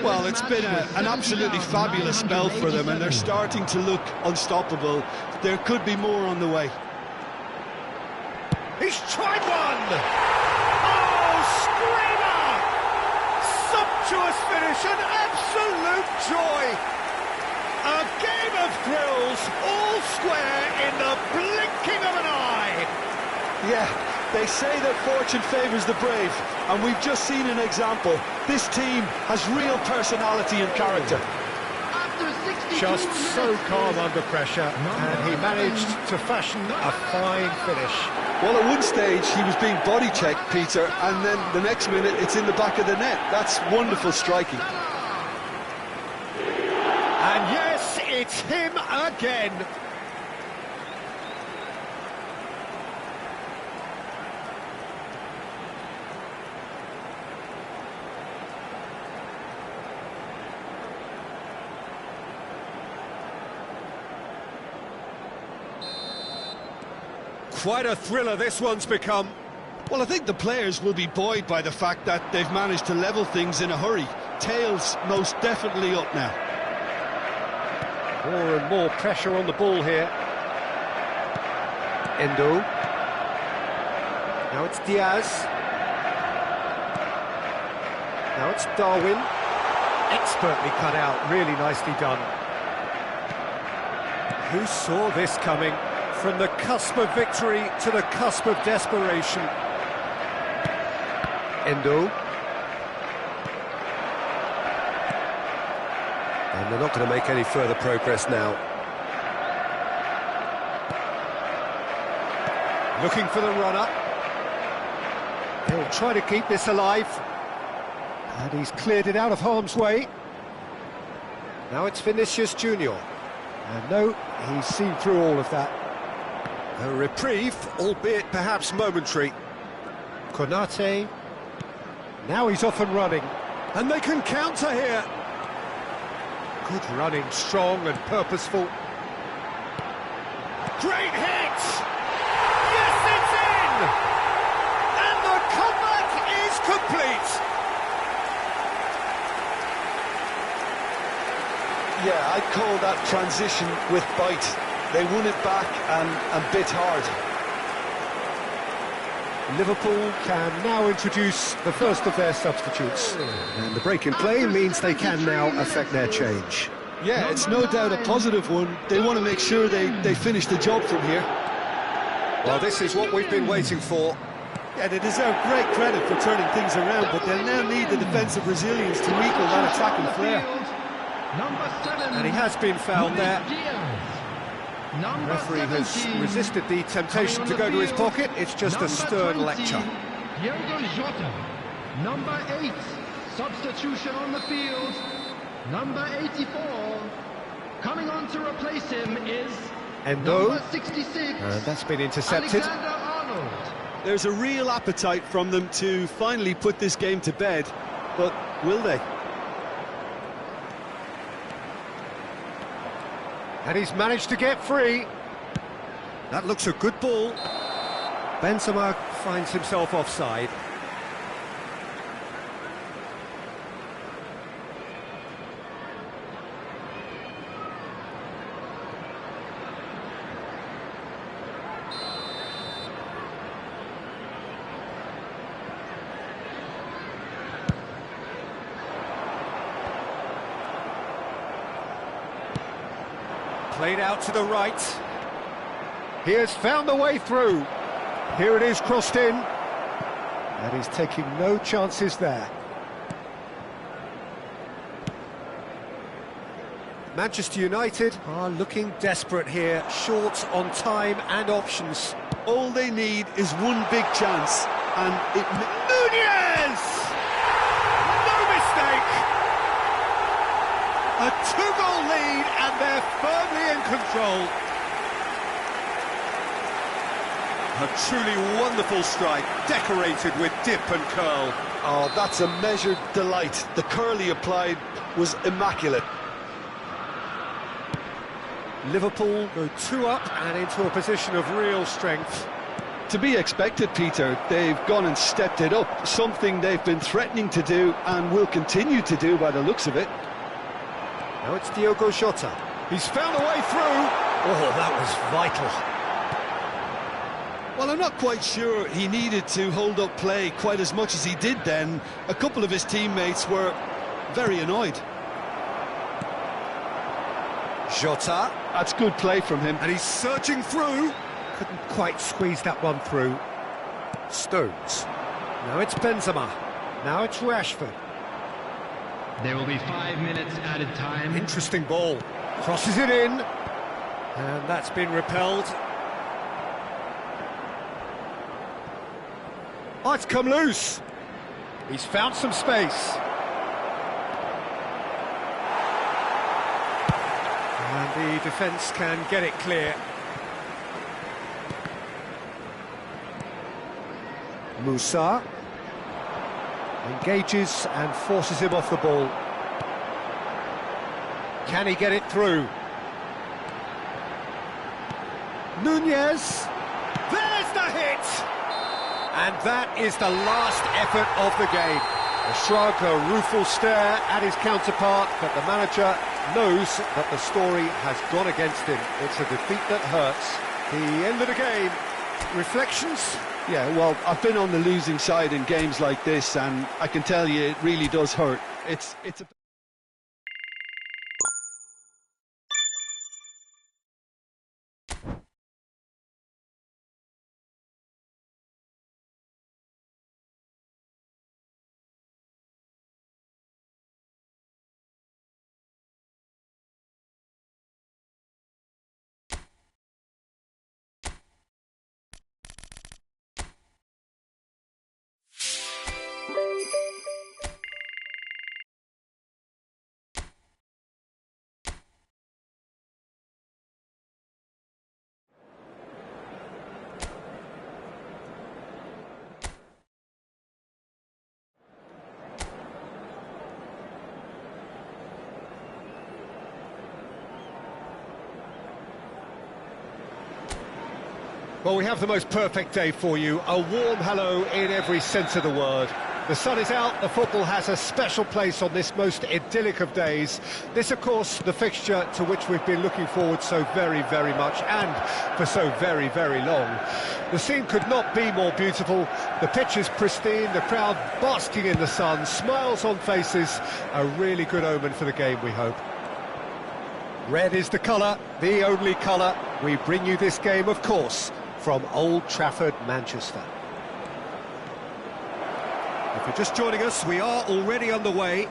S2: Well, it's been an absolutely fabulous spell for them, and they're starting to look unstoppable. There could be more on the way.
S1: He's tried one! Oh, screamer! Sumptuous finish, an absolute joy! A game of thrills, all square in the blinking of an eye!
S2: Yeah, they say that fortune favours the brave, and we've just seen an example. This team has real personality and character.
S1: Just so calm under pressure, and he managed to fashion a fine finish.
S2: Well, at one stage he was being body checked, Peter, and then the next minute it's in the back of the net. That's wonderful striking.
S1: And yes, it's him again. Quite a thriller this one's become.
S2: Well, I think the players will be buoyed by the fact that they've managed to level things in a hurry. Tails most definitely up now.
S1: More and more pressure on the ball here. Endo. Now it's Diaz. Now it's Darwin. Expertly cut out, really nicely done. Who saw this coming? From the cusp of victory to the cusp of desperation. Endo. And they're not going to make any further progress now. Looking for the runner. He'll try to keep this alive. And he's cleared it out of harm's way. Now it's Vinicius Junior. And no, he's seen through all of that. A reprieve, albeit perhaps momentary. Konate. Now he's off and running. And they can counter here. Good running, strong and purposeful. Great hit! Yes, And the comeback is complete!
S2: Yeah, I'd call that transition with bite. They won it back and bit hard.
S1: Liverpool can now introduce the first of their substitutes. And the break in play means they can now affect their change.
S2: Yeah, it's no doubt a positive one. They want to make sure they finish the job from here.
S1: Well, this is what we've been waiting for.
S2: Yeah, they deserve great credit for turning things around, but they'll now need the defensive resilience to equal that attacking flair.
S3: Number 7.
S1: And he has been fouled there. The
S3: Number
S1: referee has
S3: 17.
S1: resisted the temptation to go to his pocket. It's just a stern lecture.
S3: Diogo Jota. Number 8. Substitution on the field. Number 84. Coming on to replace him is
S1: Endo.
S3: number 66.
S1: And that's been intercepted.
S3: Alexander-Arnold.
S2: There's a real appetite from them to finally put this game to bed, but will they?
S1: And he's managed to get free. That looks a good ball. Benzema finds himself offside. Played out to the right. He has found the way through. Here it is, crossed in. And he's taking no chances there. Manchester United are looking desperate here, short on time and options.
S2: All they need is one big chance, and it...
S1: Nunez! No mistake! A two-goal lead, and they're firmly in control. A truly wonderful strike, decorated with dip and curl.
S2: Oh, that's a measured delight. The curl he applied was immaculate.
S1: Liverpool go 2 up and into a position of real strength.
S2: To be expected, Peter. They've gone and stepped it up, something they've been threatening to do and will continue to do by the looks of it.
S1: Now it's Diogo Jota. He's found a way through. Oh, that was vital.
S2: Well, I'm not quite sure he needed to hold up play quite as much as he did then. A couple of his teammates were very annoyed.
S1: Jota.
S2: That's good play from him.
S1: And he's surging through. Couldn't quite squeeze that one through. Stones. Now it's Benzema. Now it's Rashford.
S5: There will be 5 minutes added time.
S1: Interesting ball. Crosses it in. And that's been repelled. Oh, it's come loose. He's found some space. And the defence can get it clear. Musa engages and forces him off the ball. Can he get it through? Nunez. There's the hit! And that is the last effort of the game. A shrug, a rueful stare at his counterpart, but the manager knows that the story has gone against him. It's a defeat that hurts. The end of the game. Reflections?
S2: Yeah, well, I've been on the losing side in games like this, and I can tell you it really does hurt. It's a
S1: Well, we have the most perfect day for you. A warm hello in every sense of the word. The sun is out, the football has a special place on this most idyllic of days. This, of course, the fixture to which we've been looking forward so very, very much, and for so very, very long. The scene could not be more beautiful. The pitch is pristine, the crowd basking in the sun, smiles on faces. A really good omen for the game, we hope. Red is the colour, the only colour. We bring you this game, of course, from Old Trafford, Manchester. If you're just joining us, we are already underway.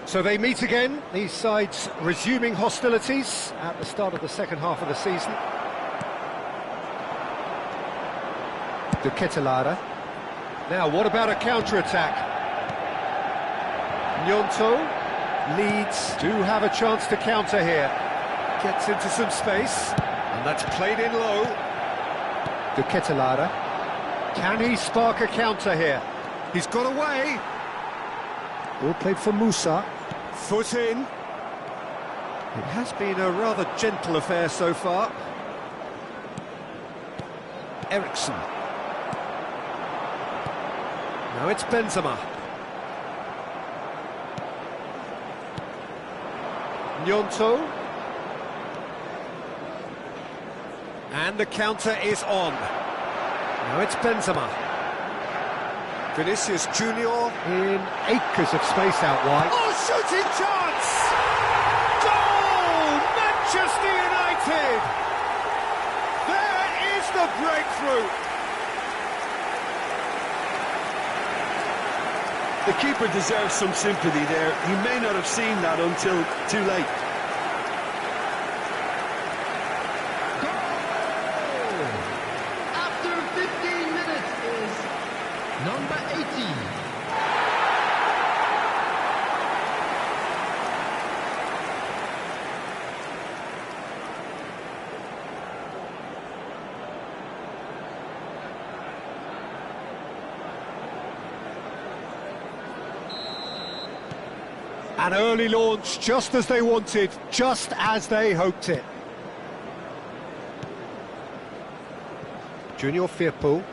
S1: So they meet again, these sides resuming hostilities at the start of the second half of the season. De Ketelaere. Now, what about a counter-attack? Gnonto. Leeds do have a chance to counter here. Gets into some space, and that's played in low. De Ketelaere. Can he spark a counter here? He's got away. Ball played for Musa. Foot in. It has been a rather gentle affair so far. Eriksson. Now it's Benzema. Gnonto. And the counter is on. Now it's Benzema. Vinicius Junior in acres of space out wide. Oh, shooting chance! Goal! Manchester United! There is the breakthrough!
S2: The keeper deserves some sympathy there. He may not have seen that until too late.
S3: After 15 minutes is number 18.
S1: An early launch, just as they wanted, just as they hoped it. Junior Firpo.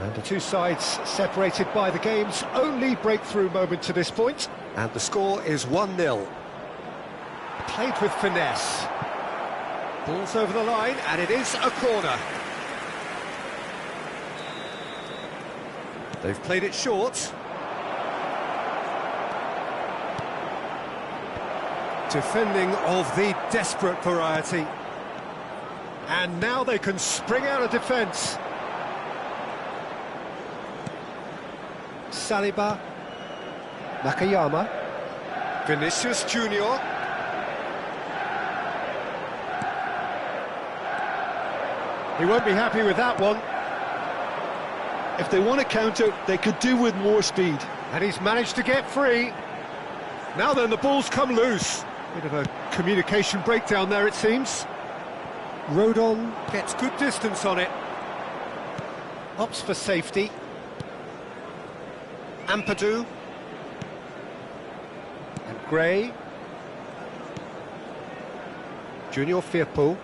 S1: And the two sides separated by the game's only breakthrough moment to this point. And the score is 1-0. Played with finesse. Ball's over the line, and it is a corner. They've played it short. Defending of the desperate variety. And now they can spring out of defence. Saliba. Nakayama. Vinicius Junior. He won't be happy with that one.
S2: If they want to counter, they could do with more speed.
S1: And he's managed to get free. Now then, the ball's come loose. Bit of a communication breakdown there, it seems. Rodon gets good distance on it. Opts for safety. Ampadu. And Gray. Junior Firpo.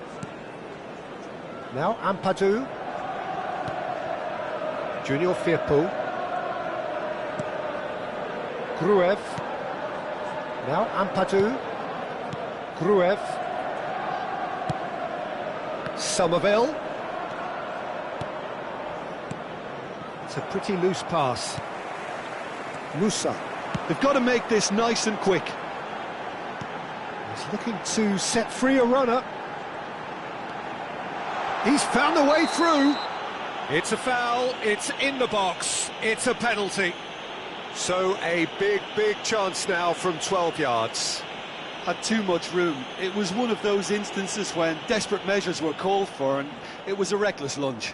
S1: Now Ampadu. Junior Firpo. Gruev. Now Ampadu. Gruev. Somerville. It's a pretty loose pass. Musa.
S2: They've got to make this nice and quick.
S1: He's looking to set free a runner. He's found the way through. It's a foul, it's in the box, it's a penalty. So a big, big chance now from 12 yards.
S2: Had too much room. It was one of those instances when desperate measures were called for, and it was a reckless lunge.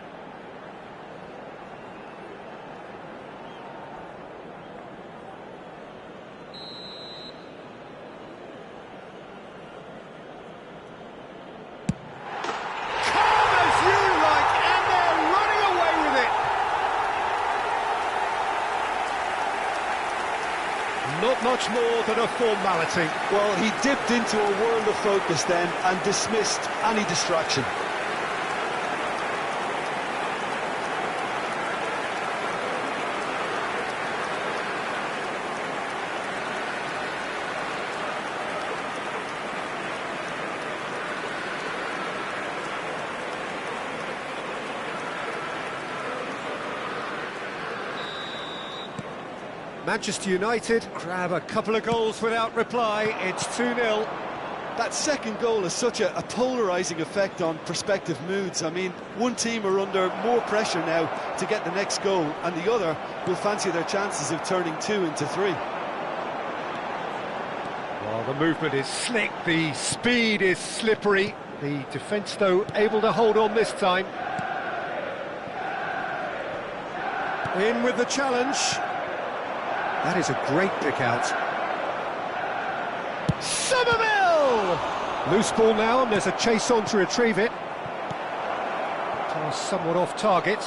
S1: Calm as you like, and they're running away with it. not much more than a formality.
S2: Well, he dipped into a world of focus then and dismissed any distraction.
S1: Manchester United grab a couple of goals without reply. It's 2-0.
S2: That second goal has such a polarising effect on prospective moods. I mean, one team are under more pressure now to get the next goal, and the other will fancy their chances of turning 2 into 3.
S1: Well, the movement is slick, the speed is slippery. The defence, though, able to hold on this time. In with the challenge. That is a great pick out. Somerville! Loose ball now, and there's a chase on to retrieve it. Pass somewhat off target.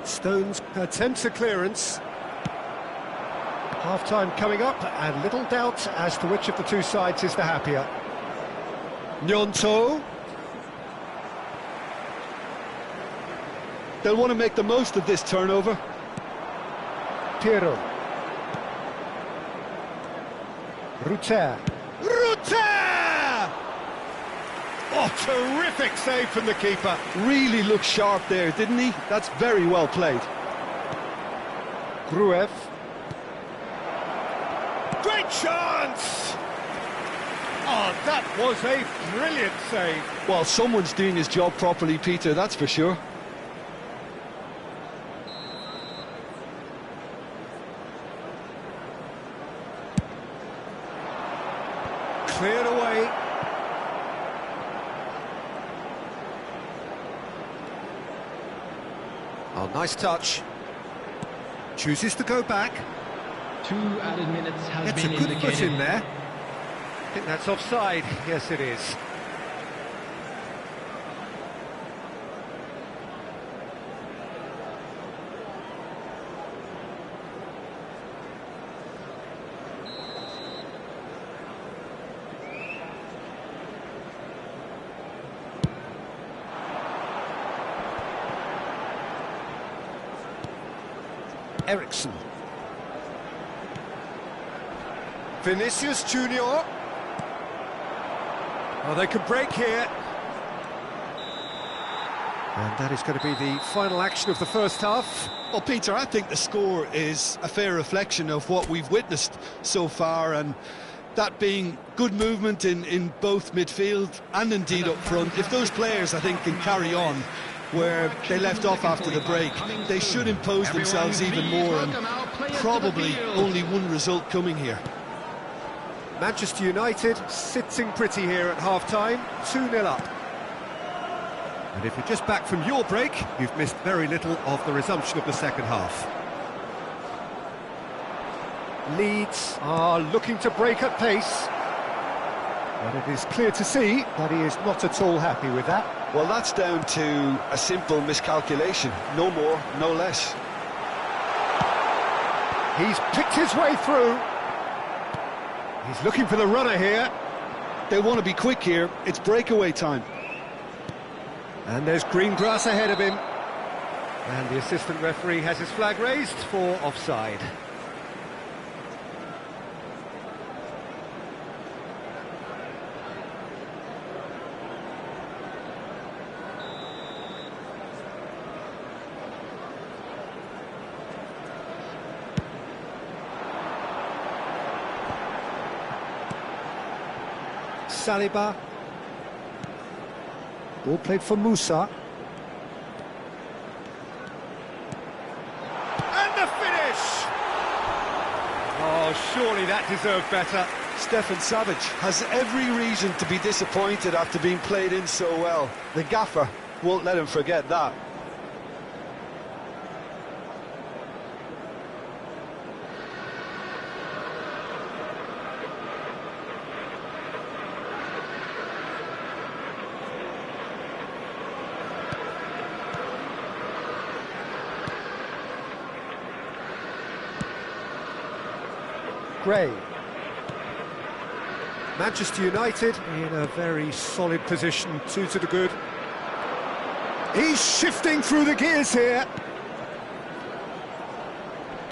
S1: Stones attempts a clearance. Half-time coming up, and little doubt as to which of the two sides is the happier. Gnonto.
S2: They'll want to make the most of this turnover.
S1: Piero. Rutter. Rutter! Oh, terrific save from the keeper.
S2: Really looked sharp there, didn't he? That's very well played.
S1: Gruev. Great chance! Oh, that was a brilliant save.
S2: Well, someone's doing his job properly, Peter, that's for sure.
S1: Cleared away. Oh, nice touch. Chooses to go back.
S5: 2 added minutes has
S1: Gets
S5: been
S1: a good
S5: indicated.
S1: foot in there. I think that's offside. Yes, it is. Ericsson. Vinicius Junior. Oh, they could break here. And that is going to be the final action of the first half.
S2: Well, Peter, I think the score is a fair reflection of what we've witnessed so far, and that being good movement in both midfield and indeed up front. If those players, I think, can carry on where they left off after the break, they should impose themselves even more, and probably only one result coming here.
S1: Manchester United sitting pretty here at half-time, 2-0 up. And if you're just back from your break, you've missed very little of the resumption of the second half. Leeds are looking to break at pace, but it is clear to see that he is not at all happy with that.
S2: Well, that's down to a simple miscalculation, no more, no less.
S1: He's picked his way through. He's looking for the runner here.
S2: They want to be quick here, it's breakaway time.
S1: And there's green grass ahead of him. And the assistant referee has his flag raised for offside. Saliba. Ball played for Musa. And the finish! Oh, surely that deserved better.
S2: Stefan Savic has every reason to be disappointed after being played in so well. The gaffer won't let him forget that.
S1: Gray. Manchester United in a very solid position, 2 to the good. He's shifting through the gears here.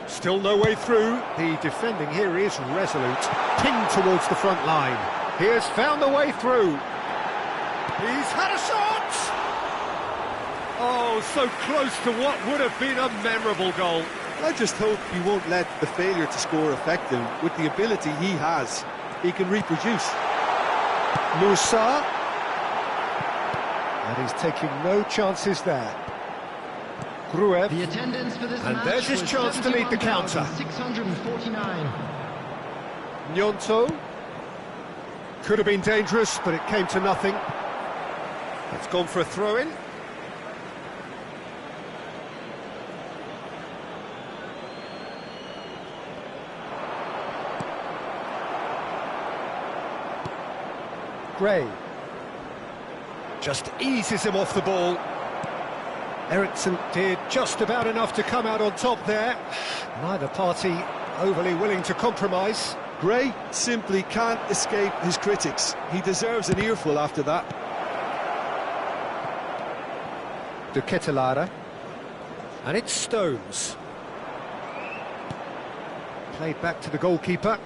S1: Still no way through. The defending here is resolute. Pinged towards the front line. He has found the way through. He's had a shot! Oh, so close to what would have been a memorable goal.
S2: I just hope he won't let the failure to score affect him. With the ability he has, he can reproduce.
S1: Musa. And he's taking no chances there. Gruev.
S3: The attendance for this
S1: And
S3: match
S1: there's his
S3: was
S1: chance to lead the counter.
S3: 649.
S1: Gnonto. Could have been dangerous, but it came to nothing. It's gone for a throw-in. Gray. Just eases him off the ball. Eriksson did just about enough to come out on top there. Neither party overly willing to compromise.
S2: Gray simply can't escape his critics. He deserves an earful after that.
S1: De Ketelaere. And it's Stones. Played back to the goalkeeper.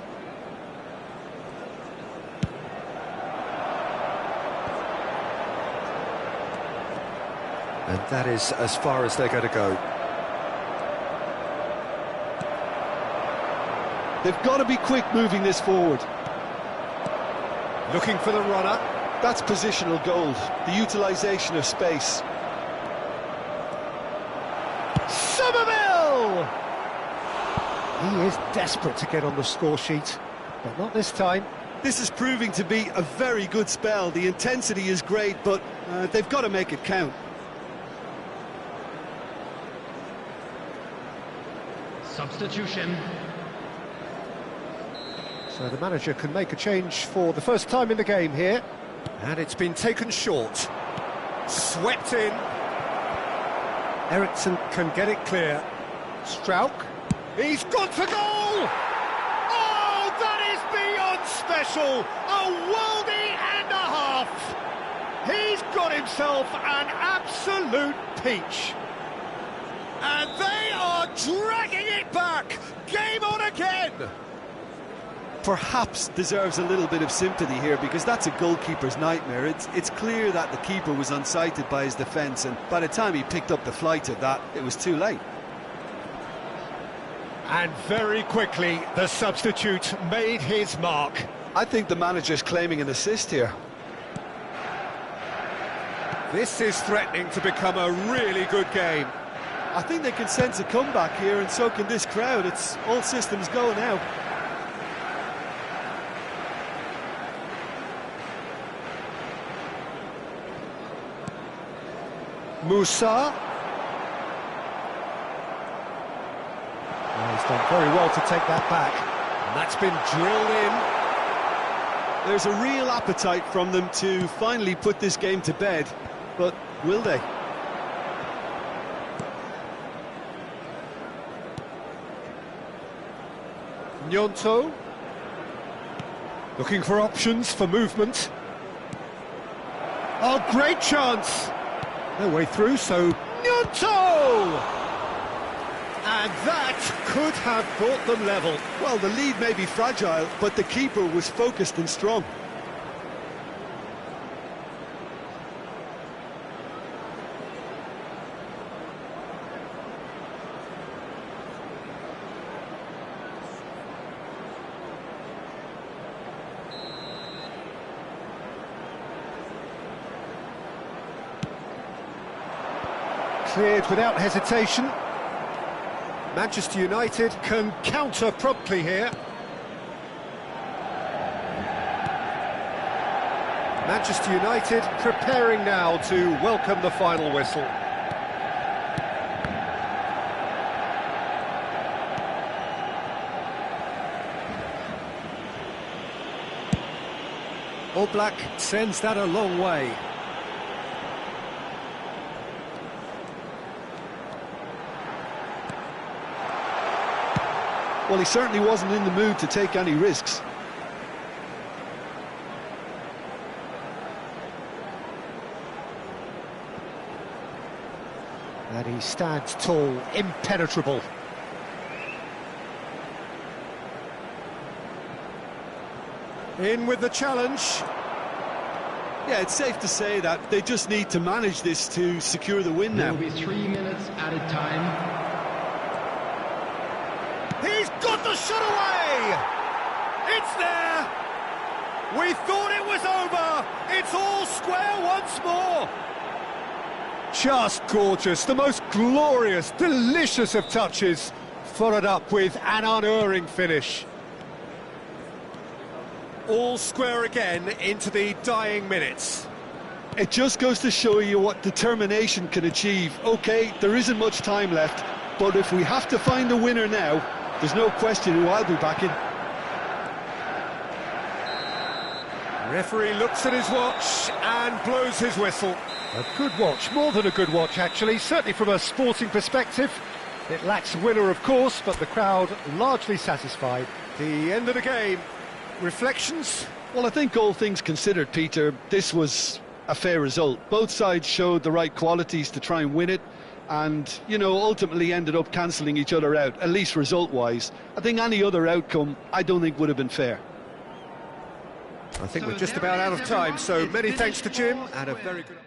S1: And that is as far as they're going to go.
S2: They've got to be quick moving this forward.
S1: Looking for the runner.
S2: That's positional gold, the utilisation of space.
S1: Somerville! He is desperate to get on the score sheet, but not this time.
S2: This is proving to be a very good spell. The intensity is great, but they've got to make it count.
S5: Substitution.
S1: So the manager can make a change for the first time in the game here. And it's been taken short. Swept in. Eriksson can get it clear. Strauch. He's gone for goal! Oh, that is beyond special! A worldie and a half! He's got himself an absolute peach. And they are dragging it back! Game on again!
S2: Perhaps deserves a little bit of sympathy here, because that's a goalkeeper's nightmare. It's clear that the keeper was unsighted by his defence, and by the time he picked up the flight of that, it was too late.
S1: And very quickly, the substitute made his mark.
S2: I think the manager's claiming an assist here.
S1: This is threatening to become a really good game.
S2: I think they can sense a comeback here, and so can this crowd. It's all systems go now.
S1: Musa. Well, he's done very well to take that back. And that's been drilled in.
S2: There's a real appetite from them to finally put this game to bed, but will they?
S1: Gnonto. Looking for options for movement. Oh, great chance! No way through, so Gnonto! And that could have brought them level.
S2: Well, the lead may be fragile, but the keeper was focused and strong.
S1: Cleared without hesitation. Manchester United can counter promptly here. Manchester United preparing now to welcome the final whistle. Oblak sends that a long way.
S2: Well, he certainly wasn't in the mood to take any risks.
S1: And he stands tall, impenetrable. In with the challenge.
S2: Yeah, it's safe to say that they just need to manage this to secure the win
S5: There
S2: now.
S5: will be 3 minutes added time.
S1: He's got the shot away! It's there! We thought it was over! It's all square once more! Just gorgeous, the most glorious, delicious of touches, followed up with an unerring finish. All square again into the dying minutes.
S2: It just goes to show you what determination can achieve. OK, there isn't much time left, but if we have to find a winner now, there's no question who I'll be backing.
S1: Referee looks at his watch and blows his whistle. A good watch, more than a good watch actually, certainly from a sporting perspective. It lacks a winner of course, but the crowd largely satisfied. The end of the game. Reflections?
S2: Well, I think all things considered, Peter, this was a fair result. Both sides showed the right qualities to try and win it, and, you know, ultimately ended up cancelling each other out, at least result-wise. I think any other outcome, I don't think would have been fair.
S1: I think we're just about out of time, so many thanks to Jim, and a very good...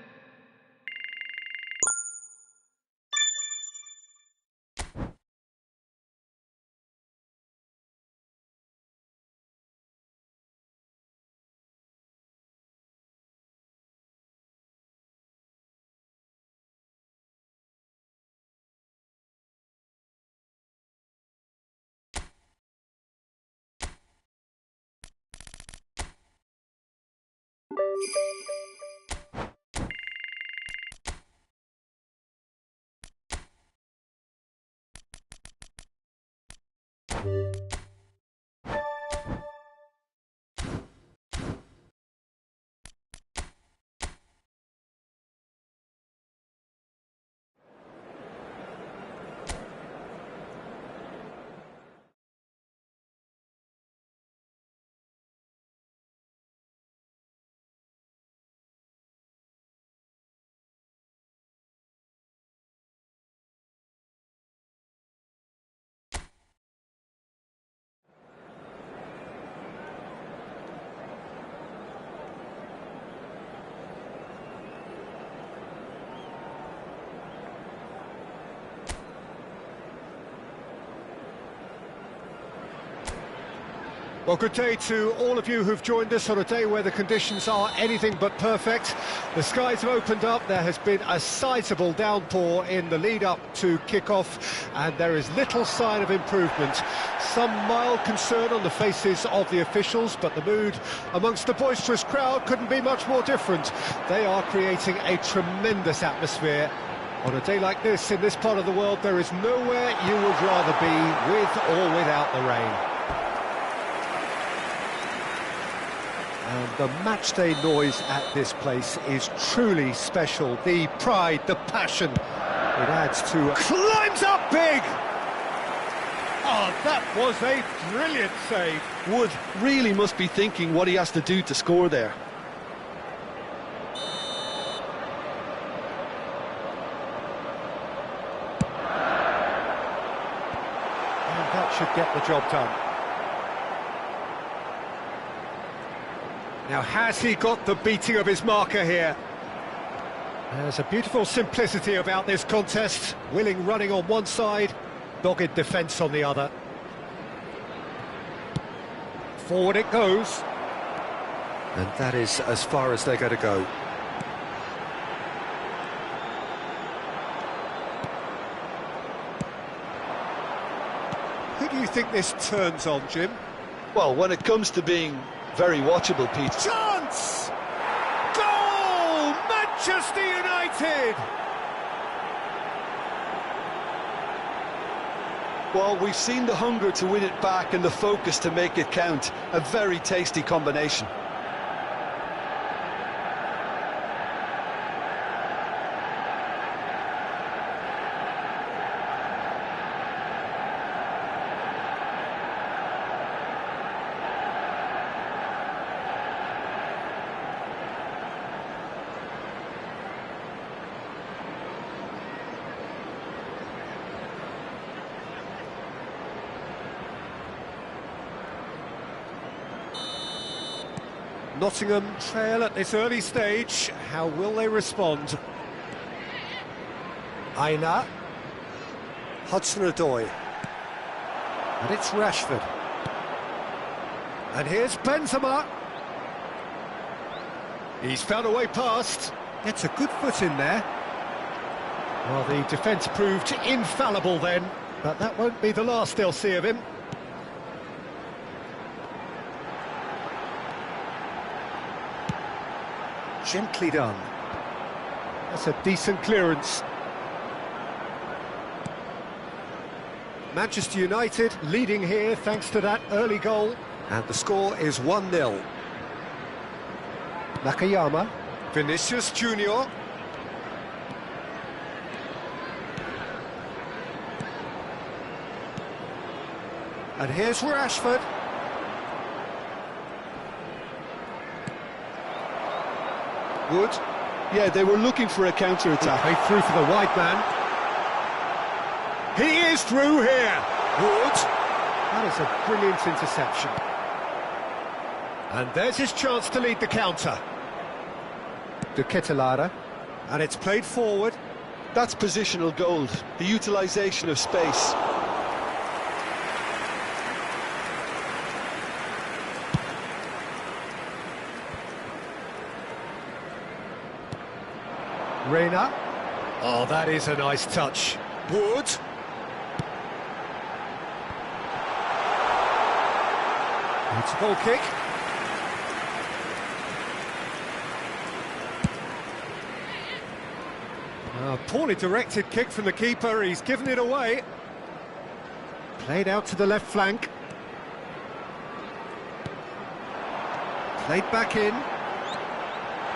S1: Well, good day to all of you who've joined us on a day where the conditions are anything but perfect. The skies have opened up, there has been a sizable downpour in the lead-up to kick-off, and there is little sign of improvement. Some mild concern on the faces of the officials, but the mood amongst the boisterous crowd couldn't be much more different. They are creating a tremendous atmosphere. On a day like this, in this part of the world, there is nowhere you would rather be, with or without the rain. And the matchday noise at this place is truly special. The pride, the passion, it adds to... Climbs up big! Oh, that was a brilliant save.
S2: Wood really must be thinking what he has to do to score there.
S1: And that should get the job done. Now, has he got the beating of his marker here? There's a beautiful simplicity about this contest. Willing running on one side, dogged defence on the other. Forward it goes. And that is as far as they're going to go. Who do you think this turns on, Jim?
S2: Well, when it comes to being very watchable, Pete.
S1: Chance! Goal! Manchester United!
S2: Well, we've seen the hunger to win it back and the focus to make it count. A very tasty combination.
S1: Nottingham trail at this early stage. How will they respond? Aina. Hudson-Odoi. And it's Rashford. And here's Benzema. He's found a way past. Gets a good foot in there. Well, the defence proved infallible then, but that won't be the last they'll see of him. Gently done. That's a decent clearance. Manchester United leading here thanks to that early goal. And the score is 1-0. Nakayama. Vinicius Junior. And here's Rashford. Wood.
S2: Yeah, they were looking for a counter-attack.
S1: Played through for the wide man. He is through here. Wood. That is a brilliant interception. And there's his chance to lead the counter. De Ketelaere. And it's played forward.
S2: That's positional gold, the utilisation of space.
S1: Reina. Oh, that is a nice touch. Wood. It's a goal kick. Poorly directed kick from the keeper, he's given it away. Played out to the left flank. Played back in.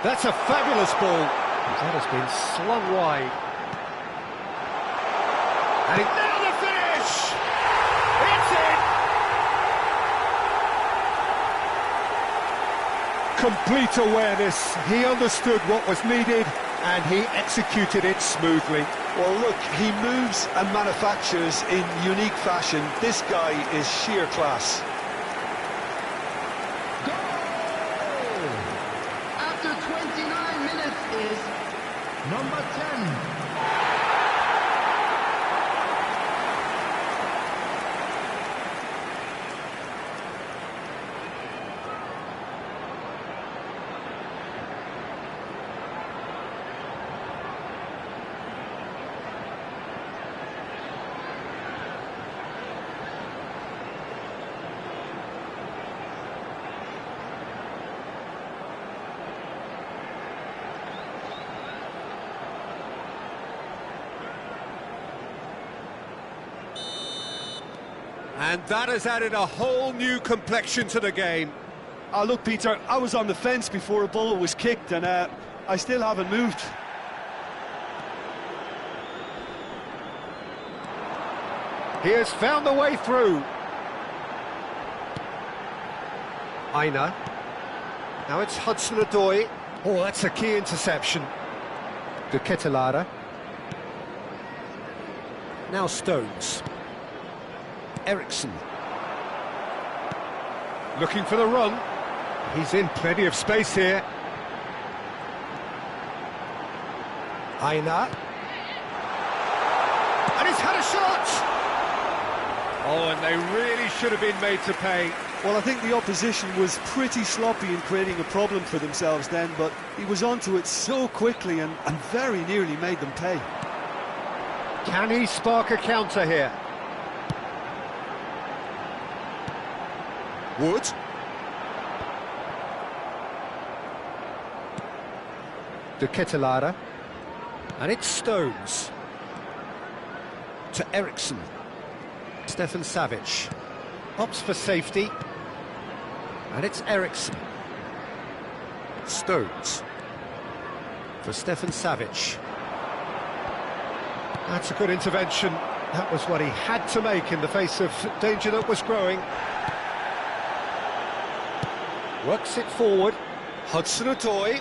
S1: That's a fabulous ball. That has been slung wide. And now the finish! It's in! Complete awareness. He understood what was needed and he executed it smoothly.
S2: Well, look, he moves and manufactures in unique fashion. This guy is sheer class.
S3: Goal! After 29 minutes is number 10.
S1: And that has added a whole new complexion to the game.
S2: Oh, look, Peter, I was on the fence before a ball was kicked, and I still haven't moved.
S1: He has found the way through. Aina. Now it's Hudson-Odoi. Oh, that's a key interception. De Ketelaere. Now Stones. Eriksson. Looking for the run. He's in plenty of space here. Aina. And he's had a shot! Oh, and they really should have been made to pay.
S2: Well, I think the opposition was pretty sloppy in creating a problem for themselves then, but he was onto it so quickly and very nearly made them pay.
S1: Can he spark a counter here? Wood. De Ketelaere. And it's Stones. To Eriksson. Stefan Savic. Opts for safety. And it's Eriksson. Stones. For Stefan Savic. That's a good intervention. That was what he had to make in the face of danger that was growing. Works it forward. Hudson-Odoi.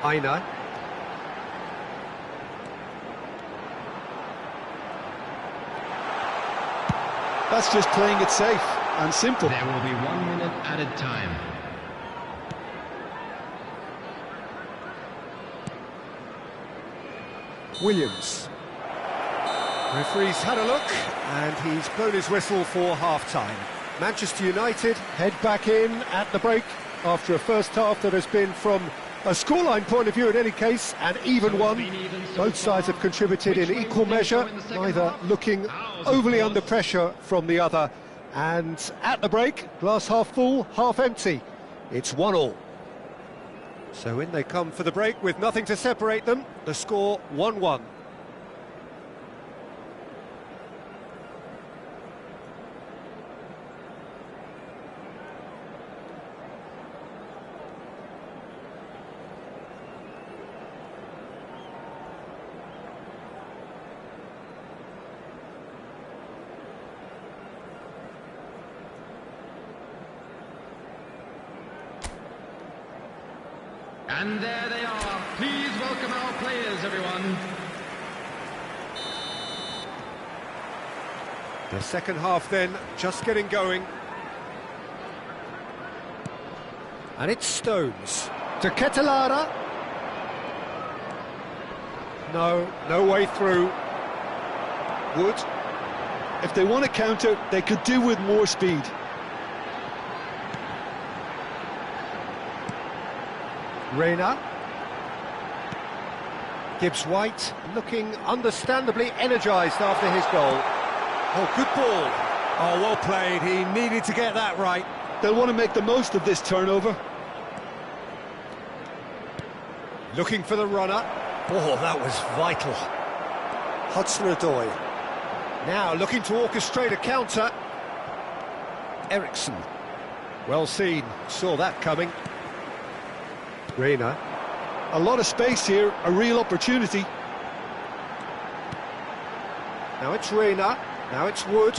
S1: Aina.
S2: That's just playing it safe. and simple.
S5: There will be 1 minute added time.
S1: Williams. Referee's had a look, and he's blown his whistle for half-time. Manchester United head back in at the break after a first half that has been, from a scoreline point of view in any case, an even one. Both sides have contributed in equal measure, neither looking overly under pressure from the other. And at the break, glass half full, half empty. It's 1-1. So in they come for the break with nothing to separate them. The score 1-1.
S5: And there they are. Please welcome our players, everyone.
S1: The second half then, just getting going. And it's Stones. To Ketelara. No way through. Wood.
S2: If they want to counter, they could do with more speed.
S1: Reina. Gibbs-White looking understandably energised after his goal. Oh, good ball. Oh, well played. He needed to get that right.
S2: They'll want to make the most of this turnover.
S1: Looking for the runner. Oh, that was vital. Hudson-Odoi. Now looking to orchestrate a counter. Eriksson. Well seen. Saw that coming. Reina.
S2: A lot of space here, a real opportunity.
S1: Now it's Reina, now it's Wood.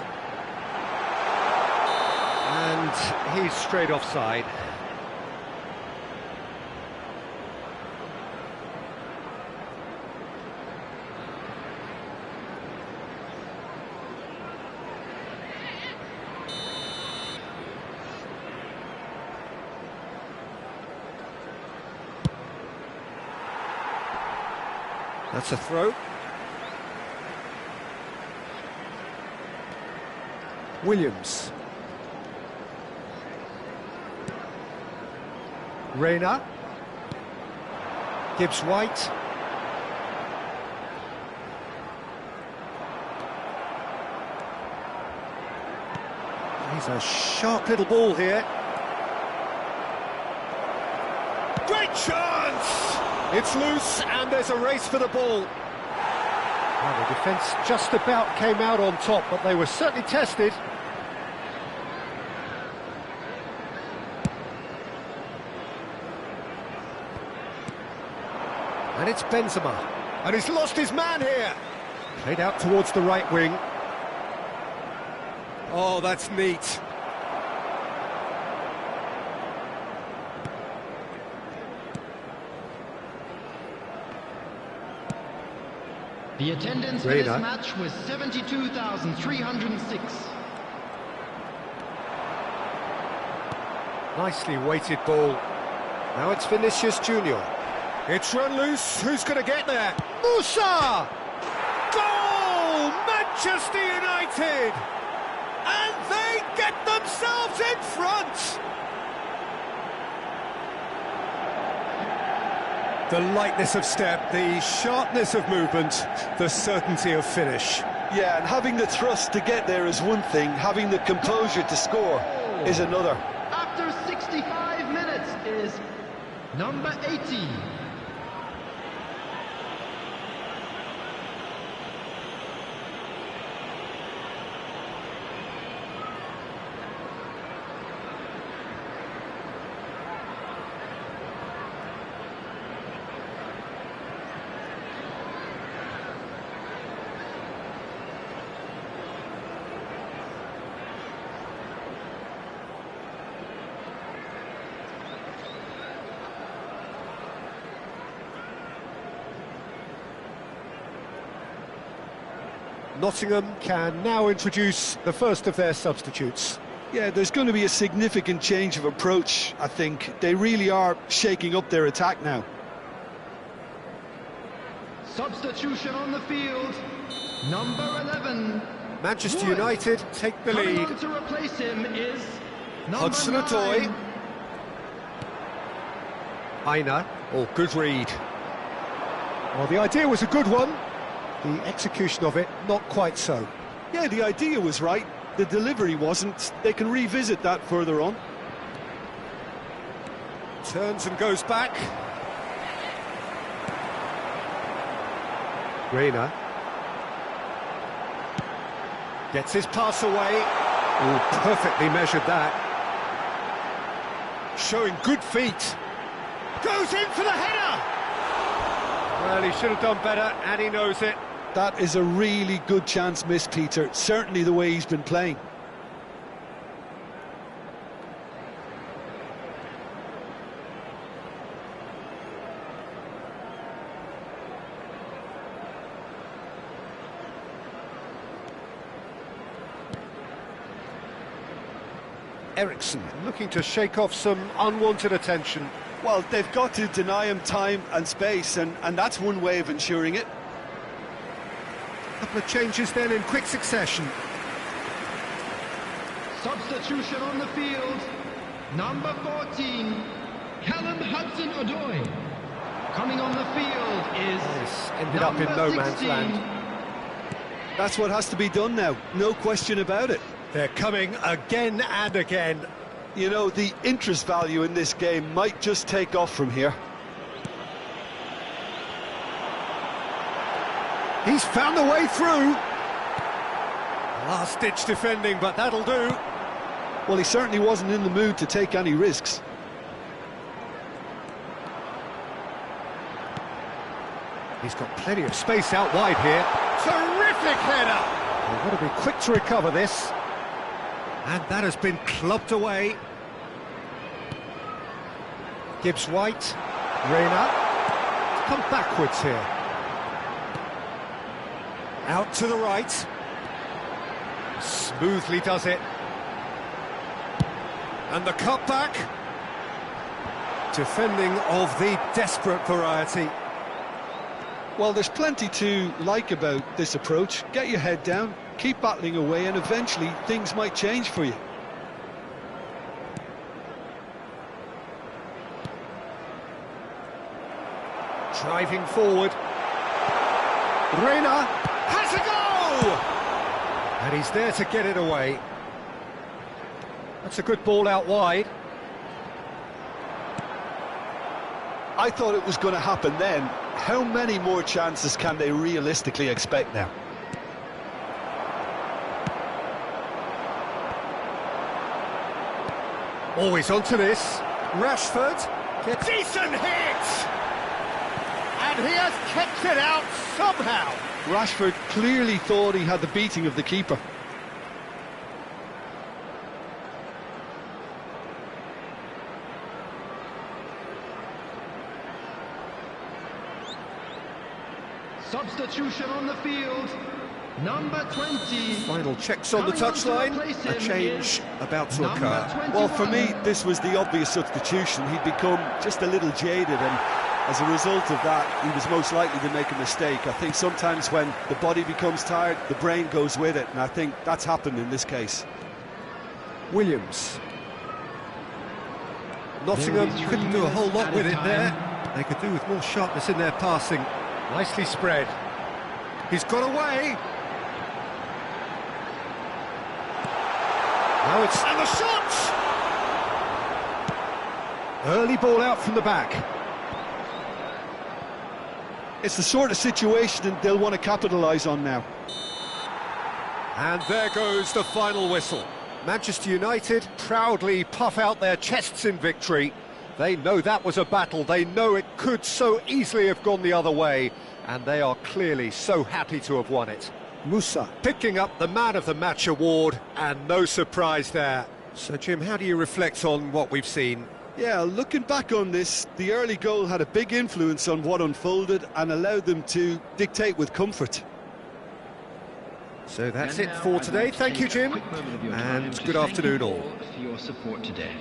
S1: And he's straight offside. That's a throw. Williams. Reina. Gibbs-White. He's a sharp little ball here. Great chance! It's loose, and there's a race for the ball. Well, the defence just about came out on top, but they were certainly tested. And it's Benzema. And he's lost his man here. Played out towards the right wing. Oh, that's neat.
S3: The attendance for this match was 72,306.
S1: Nicely weighted ball. Now it's Vinicius Junior. It's run loose. Who's going to get there? Musa! Goal! Manchester United! And they get themselves in front! The lightness of step, the sharpness of movement, the certainty of finish.
S2: Yeah, and having the thrust to get there is one thing, having the composure to score is another.
S3: After 65 minutes is number 80.
S1: Nottingham can now introduce the first of their substitutes.
S2: Yeah, there's going to be a significant change of approach, I think. They really are shaking up their attack now.
S3: Substitution on the field, number 11.
S1: Manchester United take the
S3: Coming
S1: lead.
S3: on to replace him is number
S1: Hudson-Odoi.
S3: 9.
S1: Aina, or good read. Well, the idea was a good one. The execution of it, not quite so.
S2: Yeah, the idea was right. The delivery wasn't. They can revisit that further on.
S1: Turns and goes back. Reina. Gets his pass away. Oh, perfectly measured that. Showing good feet. Goes in for the header! Well, he should have done better, and he knows it.
S2: That is a really good chance missed, Peter. Certainly the way he's been playing.
S1: Ericsson looking to shake off some unwanted attention.
S2: Well, they've got to deny him time and space, and that's one way of ensuring it.
S1: A couple of changes then in quick succession.
S3: Substitution on the field, number 14, Callum Hudson-Odoi. Coming on the field is
S1: Yes, ended up in no man's
S3: 16.
S1: land.
S2: That's what has to be done now, no question about it.
S1: They're coming again and again.
S2: You know, the interest value in this game might just take off from here.
S1: He's found the way through. Last-ditch defending, but that'll do.
S2: Well, he certainly wasn't in the mood to take any risks.
S1: He's got plenty of space out wide here. Terrific header! They've got to be quick to recover this. And that has been clubbed away. Gibbs-White. Reina. Come backwards here. Out to the right. Smoothly does it. And the cutback. Defending of the desperate variety.
S2: Well, there's plenty to like about this approach. Get your head down, keep battling away, and eventually things might change for you.
S1: Driving forward. Reina has a go! And he's there to get it away. That's a good ball out wide.
S2: I thought it was going to happen then. How many more chances can they realistically expect now?
S1: Always onto this. Rashford gets decent hit! And he has kept it out somehow.
S2: Rashford clearly thought he had the beating of the keeper.
S3: Substitution on the field, number 20.
S1: Final checks on the touchline. A change about to occur.
S2: Well, for me, this was the obvious substitution. He'd become just a little jaded, and as a result of that, he was most likely to make a mistake. I think sometimes when the body becomes tired, the brain goes with it, and I think that's happened in this case.
S1: Williams. Nottingham couldn't do a whole lot with it there. They could do with more sharpness in their passing. Nicely spread. He's got away. Now it's... And the shot! Early ball out from the back.
S2: It's the sort of situation they'll want to capitalise on now.
S1: And there goes the final whistle. Manchester United proudly puff out their chests in victory. They know that was a battle. They know it could so easily have gone the other way. And they are clearly so happy to have won it. Musa picking up the Man of the Match award, and no surprise there. So, Jim, how do you reflect on what we've seen?
S2: Yeah, looking back on this, the early goal had a big influence on what unfolded and allowed them to dictate with comfort.
S1: So that's it for today. Thank you, Jim, and good afternoon all.
S4: For your support today.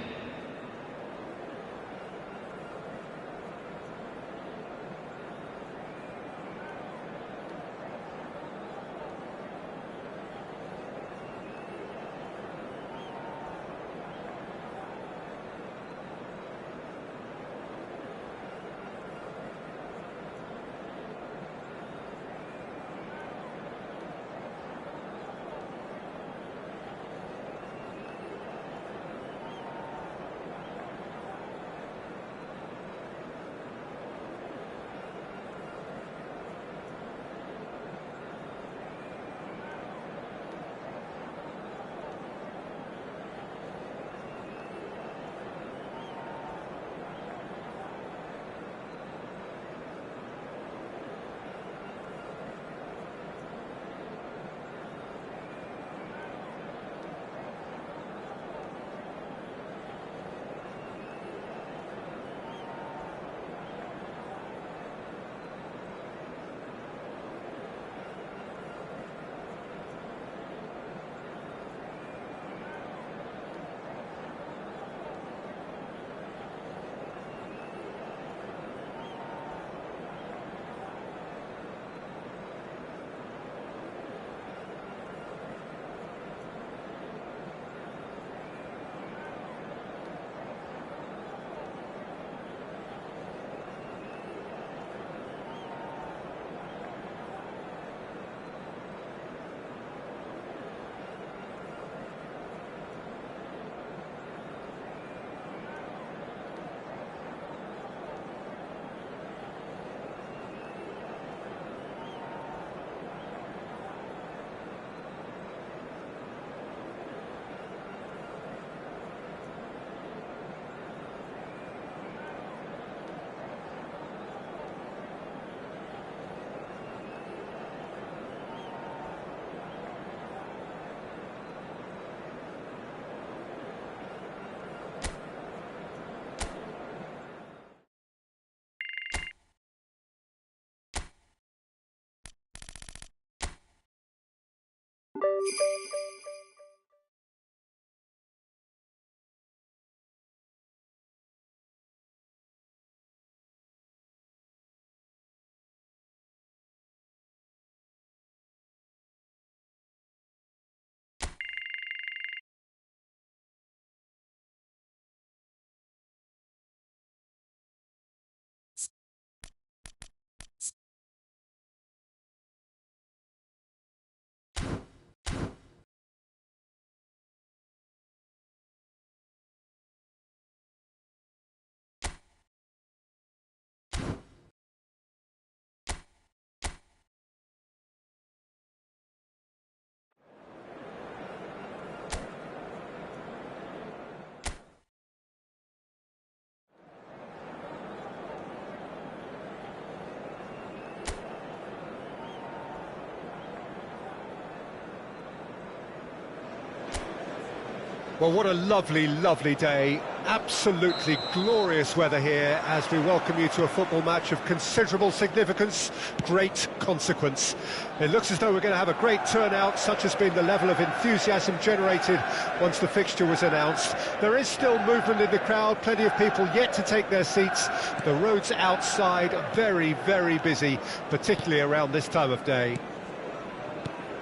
S1: Well, what a lovely, lovely day. Absolutely glorious weather here as we welcome you to a football match of considerable significance, great consequence. It looks as though we're going to have a great turnout, such has been the level of enthusiasm generated once the fixture was announced. There is still movement in the crowd, plenty of people yet to take their seats. The roads outside very, very busy, particularly around this time of day.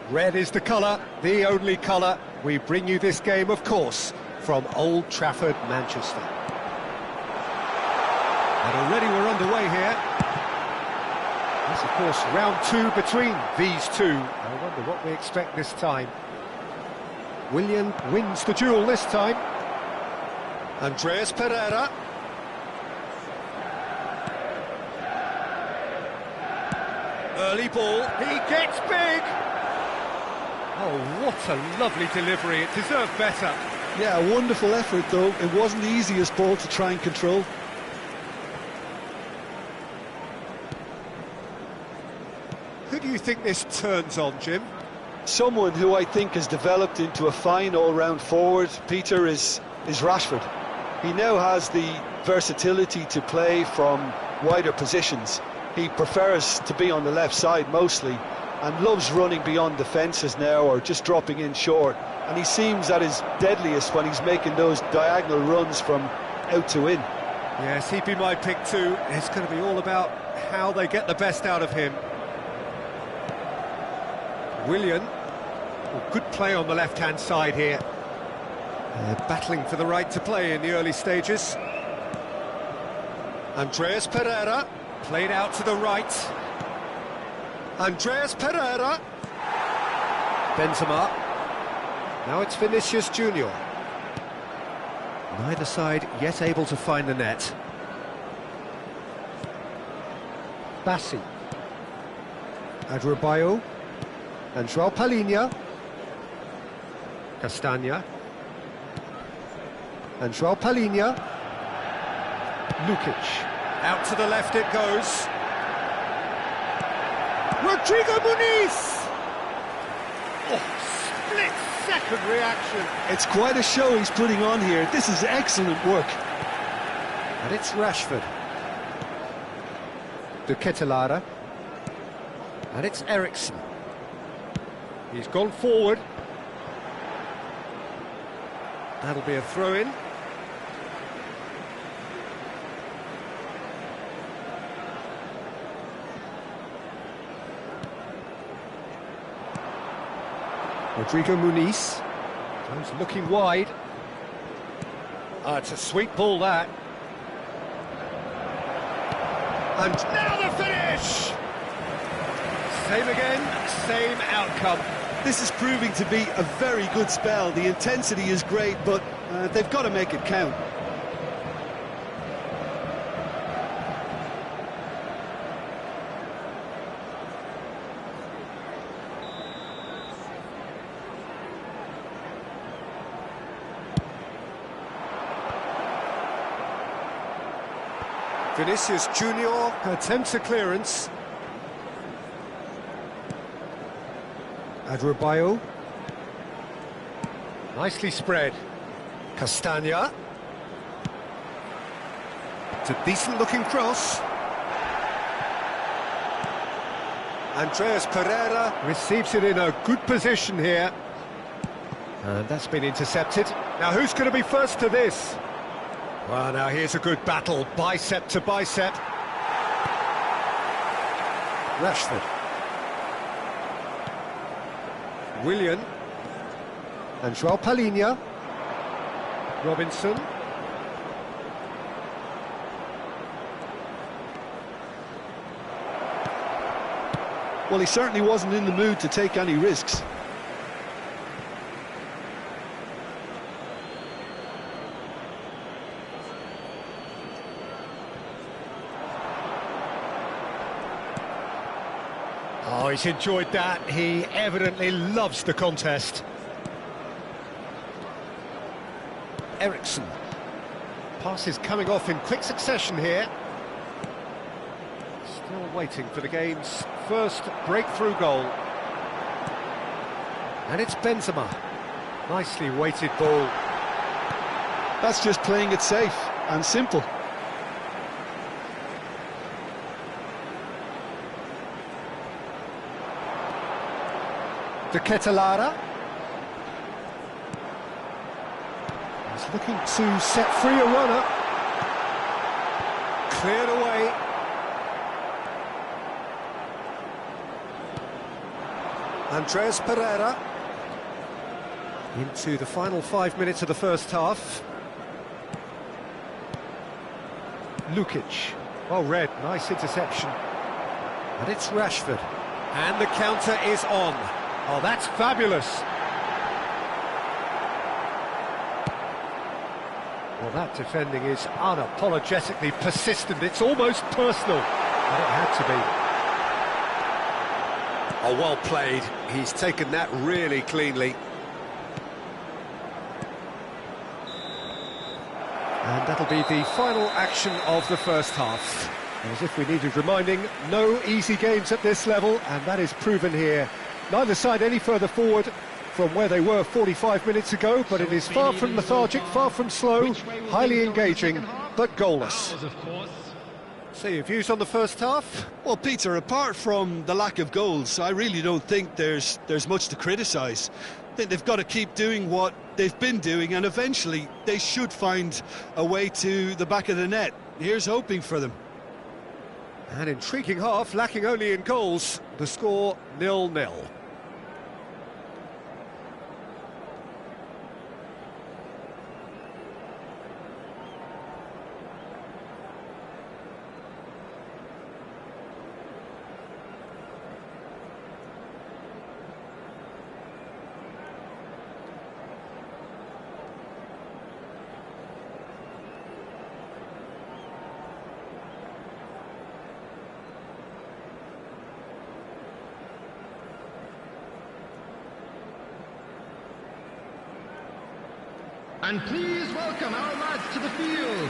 S1: Red is the colour, the only colour. We bring you this game, of course, from Old Trafford, Manchester. And already we're underway here. This, of course, round two between these two. I wonder what we expect this time. Willian wins the duel this time. Andreas Pereira. Early ball, he gets big! Oh, what a lovely delivery, it deserved better.
S2: Yeah, a wonderful effort though, it wasn't the easiest ball to try and control.
S1: Who do you think this turns on, Jim?
S2: Someone who I think has developed into a fine all-round forward, Peter, is Rashford. He now has the versatility to play from wider positions. He prefers to be on the left side mostly, and loves running beyond defences now, or just dropping in short. And he seems at his deadliest when he's making those diagonal runs from out to in.
S1: Yes, he'd be my pick too. It's going to be all about how they get the best out of him. Willian, good play on the left-hand side here. Battling for the right to play in the early stages. Andreas Pereira, played out to the right. Andreas Pereira. Benzema. Now it's Vinicius Junior. Neither side yet able to find the net. Bassi. Adrabayo. And João Palhinha. Castagna. And João Palhinha. Lukic. Out to the left it goes. Rodrigo Muniz! Oh, split-second reaction.
S2: It's quite a show he's putting on here. This is excellent work.
S1: And it's Rashford. De Ketelaere. And it's Eriksen. He's gone forward. That'll be a throw-in. Rodrigo Muniz. He's looking wide. It's a sweet ball, that. And now the finish! Same again, same outcome.
S2: This is proving to be a very good spell. The intensity is great, but they've got to make it count.
S1: Vinicius Junior attempts a clearance. Adrabayo. Nicely spread. Castagna. It's a decent looking cross. Andreas Pereira receives it in a good position here. And that's been intercepted. Now who's going to be first to this? Well, now here's a good battle, bicep to bicep. Rashford. Willian. And João Palhinha. Robinson.
S2: Well, he certainly wasn't in the mood to take any risks.
S1: Oh, he's enjoyed that. He evidently loves the contest. Eriksen. Passes coming off in quick succession here. Still waiting for the game's first breakthrough goal. And it's Benzema. Nicely weighted ball.
S2: That's just playing it safe and simple.
S1: De Ketelaere. He's looking to set free a runner. Cleared away. Andreas Pereira. Into the final 5 minutes of the first half. Lukic. Well read, nice interception. And it's Rashford. And the counter is on. Oh, that's fabulous. Well, that defending is unapologetically persistent. It's almost personal. But it had to be. Oh, well played. He's taken that really cleanly. And that'll be the final action of the first half. As if we needed reminding, no easy games at this level, and that is proven here. Neither side any further forward from where they were 45 minutes ago, but it is far from lethargic, far from slow, highly engaging, but goalless. So your views on the first half?
S2: Well, Peter, apart from the lack of goals, I really don't think there's much to criticise. I think they've got to keep doing what they've been doing, and eventually they should find a way to the back of the net. Here's hoping for them.
S1: An intriguing half, lacking only in goals. The score 0-0.
S3: And please welcome our lads to the field.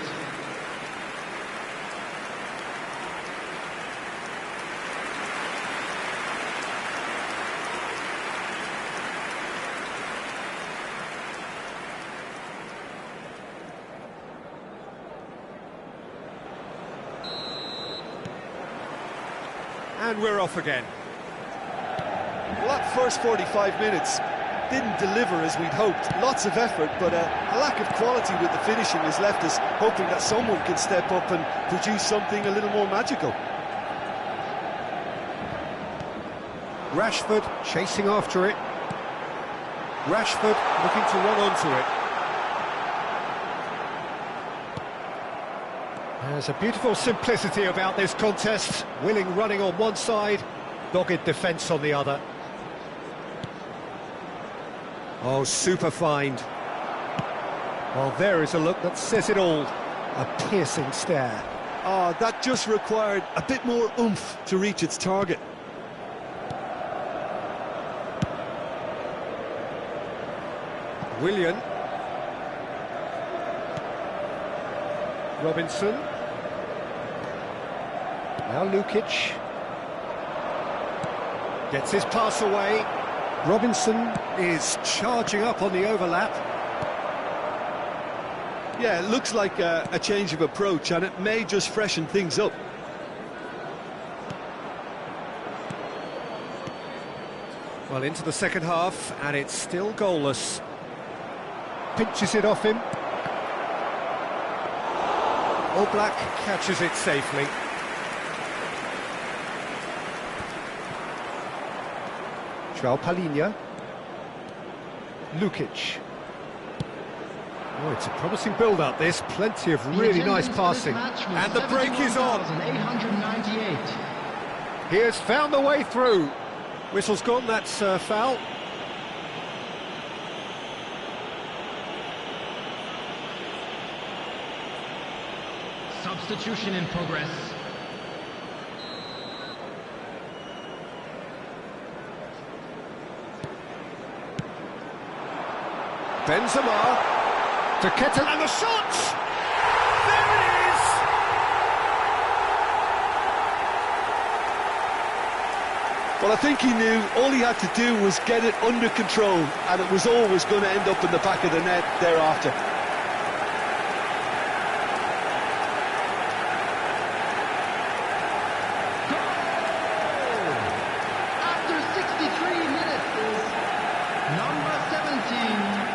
S1: And we're off again.
S2: Well, that first 45 minutes didn't deliver as we'd hoped. Lots of effort, but a lack of quality with the finishing has left us hoping that someone can step up and produce something a little more magical.
S1: Rashford chasing after it. Rashford looking to run onto it. There's a beautiful simplicity about this contest. Willing running on one side, dogged defence on the other. Oh, super find. Well, there is a look that says it all. A piercing stare.
S2: Ah, that just required a bit more oomph to reach its target.
S1: Willian. Robinson. Now Lukic. Gets his pass away. Robinson is charging up on the overlap.
S2: Yeah, it looks like a change of approach, and it may just freshen things up.
S1: Well, into the second half, and it's still goalless. Pinches it off him. Oblak catches it safely. João Palhinha. Lukic. Oh, it's a promising build-up, this. Plenty of really nice passing. And the break is on. He has found the way through. Whistle's gone, that's foul.
S5: Substitution in progress.
S1: Benzema to Kettle, and the shot! There it is!
S2: Well, I think he knew all he had to do was get it under control, and it was always going to end up in the back of the net thereafter.
S3: After 63 minutes is number 17.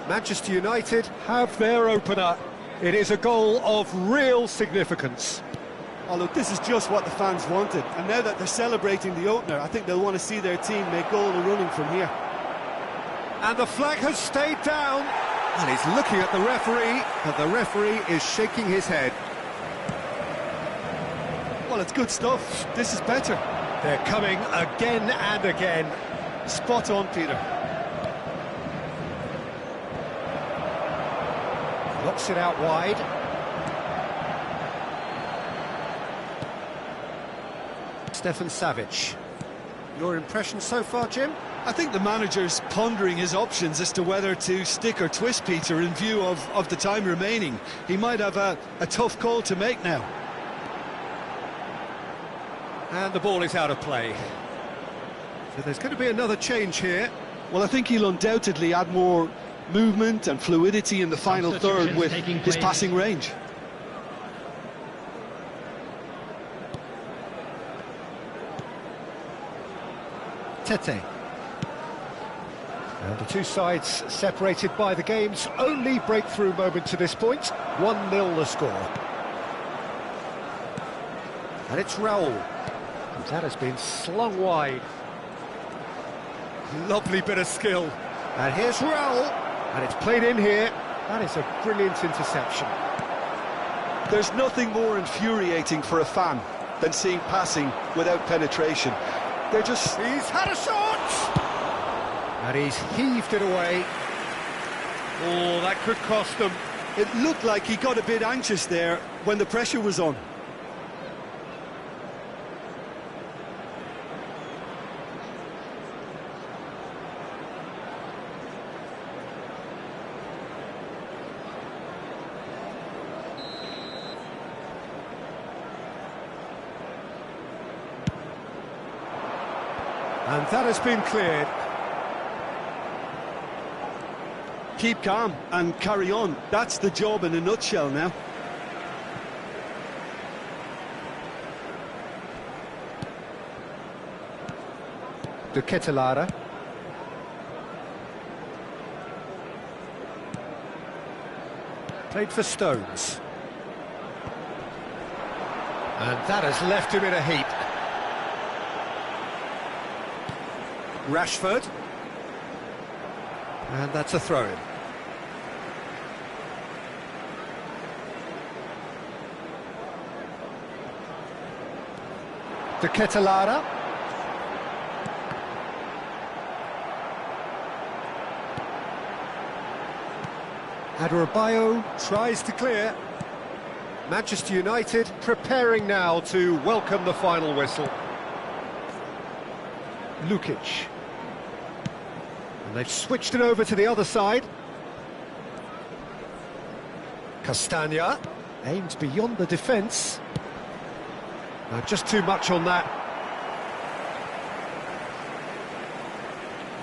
S1: Manchester United have their opener. It is a goal of real significance.
S2: Oh, look, this is just what the fans wanted. And now that they're celebrating the opener, I think they'll want to see their team make all the running from here.
S1: And the flag has stayed down. And he's looking at the referee, but the referee is shaking his head.
S2: Well, it's good stuff. This is better.
S1: They're coming again and again.
S2: Spot on, Peter.
S1: Knocks it out wide. Stefan Savic. Your impression so far, Jim?
S2: I think the manager's pondering his options as to whether to stick or twist Peter in view of the time remaining. He might have a tough call to make now.
S1: And the ball is out of play. So there's going to be another change here.
S2: Well, I think he'll undoubtedly add more movement and fluidity in the final third with his passing range.
S1: Tete. And the two sides separated by the game's only breakthrough moment to this point. 1-0 the score. And it's Raul. And that has been slung wide. Lovely bit of skill. And here's Raul. And it's played in here. That is a brilliant interception.
S2: There's nothing more infuriating for a fan than seeing passing without penetration. They're just...
S1: He's had a shot! And he's heaved it away. Oh, that could cost them.
S2: It looked like he got a bit anxious there when the pressure was on.
S1: And that has been cleared.
S2: Keep calm and carry on. That's the job in a nutshell now.
S1: De Ketelaere. Played for Stones. And that has left him in a heap. Rashford. And that's a throw-in. De Ketelaere. Adebayo tries to clear. Manchester United preparing now to welcome the final whistle. Lukic. And they've switched it over to the other side. Castagna aims beyond the defence. Just too much on that.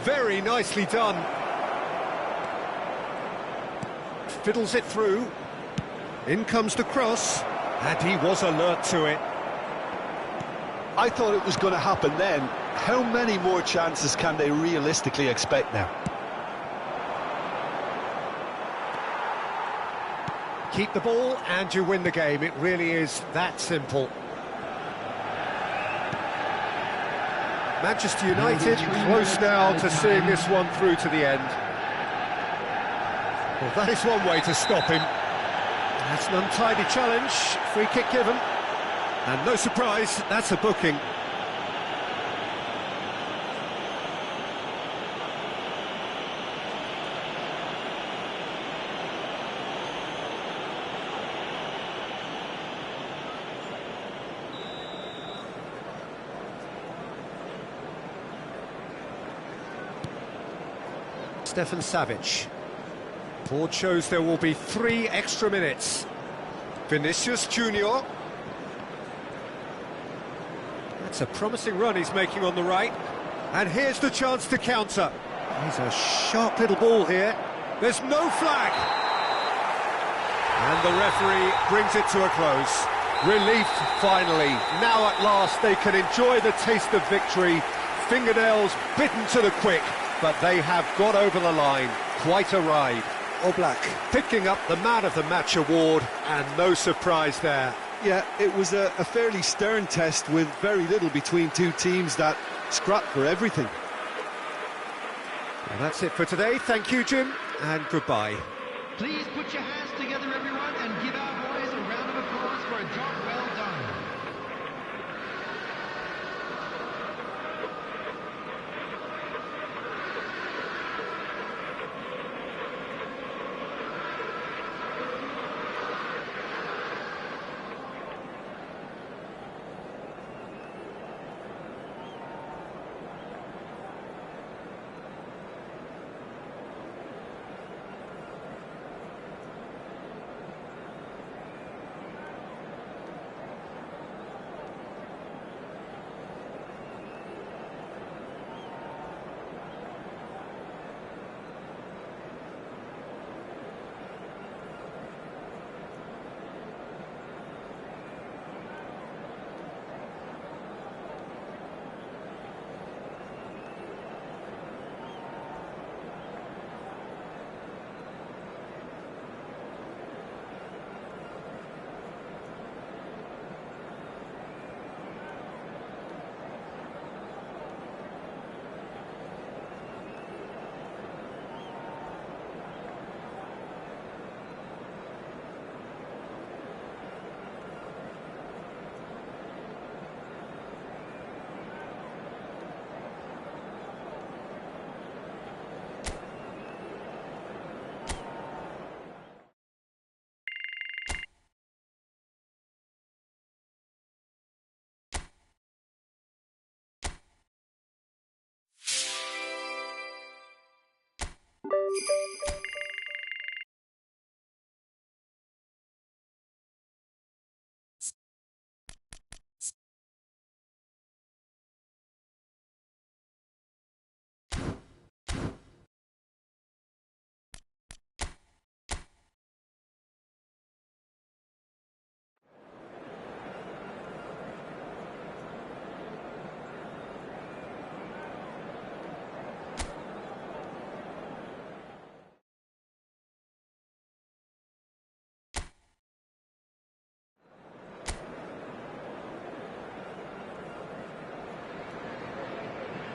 S1: Very nicely done. Fiddles it through. In comes the cross. And he was alert to it.
S2: I thought it was going to happen then. How many more chances can they realistically expect now?
S1: Keep the ball and you win the game. It really is that simple. Manchester United close now to seeing this one through to the end. Well, that is one way to stop him. That's an untidy challenge. Free kick given. And no surprise, that's a booking. Stefan Savic. Board shows there will be 3 extra minutes. Vinicius Junior. That's a promising run he's making on the right. And here's the chance to counter. He's a sharp little ball here. There's no flag. And the referee brings it to a close. Relief, finally. Now at last they can enjoy the taste of victory. Fingernails bitten to the quick, but they have got over the line. Quite a ride. Oblak picking up the Man of the Match award, and no surprise there.
S2: Yeah, it was a fairly stern test with very little between two teams that scrapped for everything.
S1: Well, that's it for today. Thank you, Jim, and goodbye.
S3: Please put your hands together, everyone, and give our boys a round of applause for a job well done.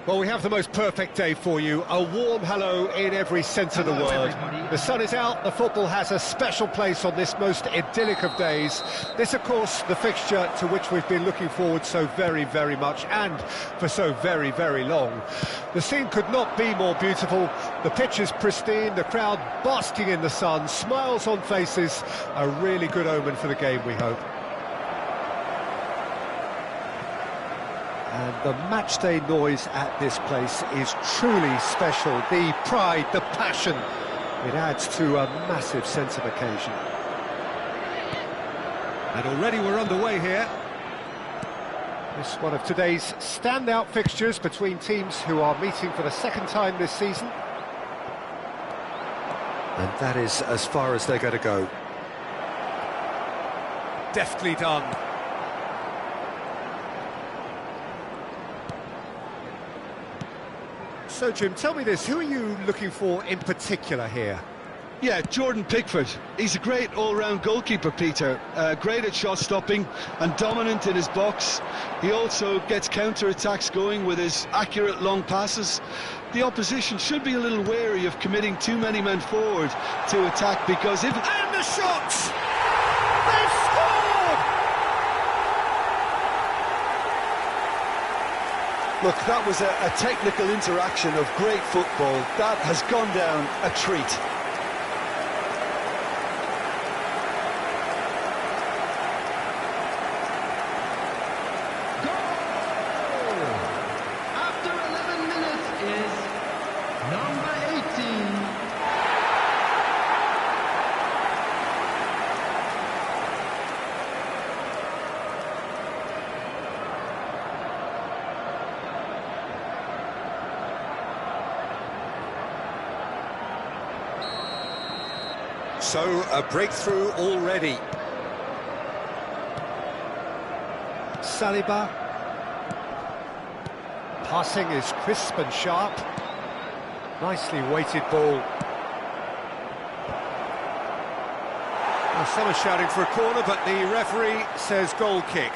S1: Well, we have the most perfect day for you. A warm hello in every sense of the word.
S5: everybody.
S1: The sun is out, the football has a special place on this most idyllic of days. This, of course, the fixture to which we've been looking forward so very, very much, and for so very, very long. The scene could not be more beautiful. The pitch is pristine, the crowd basking in the sun, smiles on faces. A really good omen for the game, we hope. And the matchday noise at this place is truly special. The pride, the passion, it adds to a massive sense of occasion. And already we're underway here. This is one of today's standout fixtures between teams who are meeting for the second time this season. And that is as far as they're going to go. Deftly done. So, Jim, tell me this, who are you looking for in particular here?
S2: Yeah, Jordan Pickford. He's a great all-round goalkeeper, Peter. Great at shot stopping and dominant in his box. He also gets counter-attacks going with his accurate long passes. The opposition should be a little wary of committing too many men forward to attack, because if...
S1: And the shots! They've scored!
S2: Look, that was a technical interaction of great football. That has gone down a treat.
S3: After 11 minutes is number 18.
S1: So, a breakthrough already. Saliba. Passing is crisp and sharp. Nicely weighted ball. Well, some are shouting for a corner, but the referee says goal kick.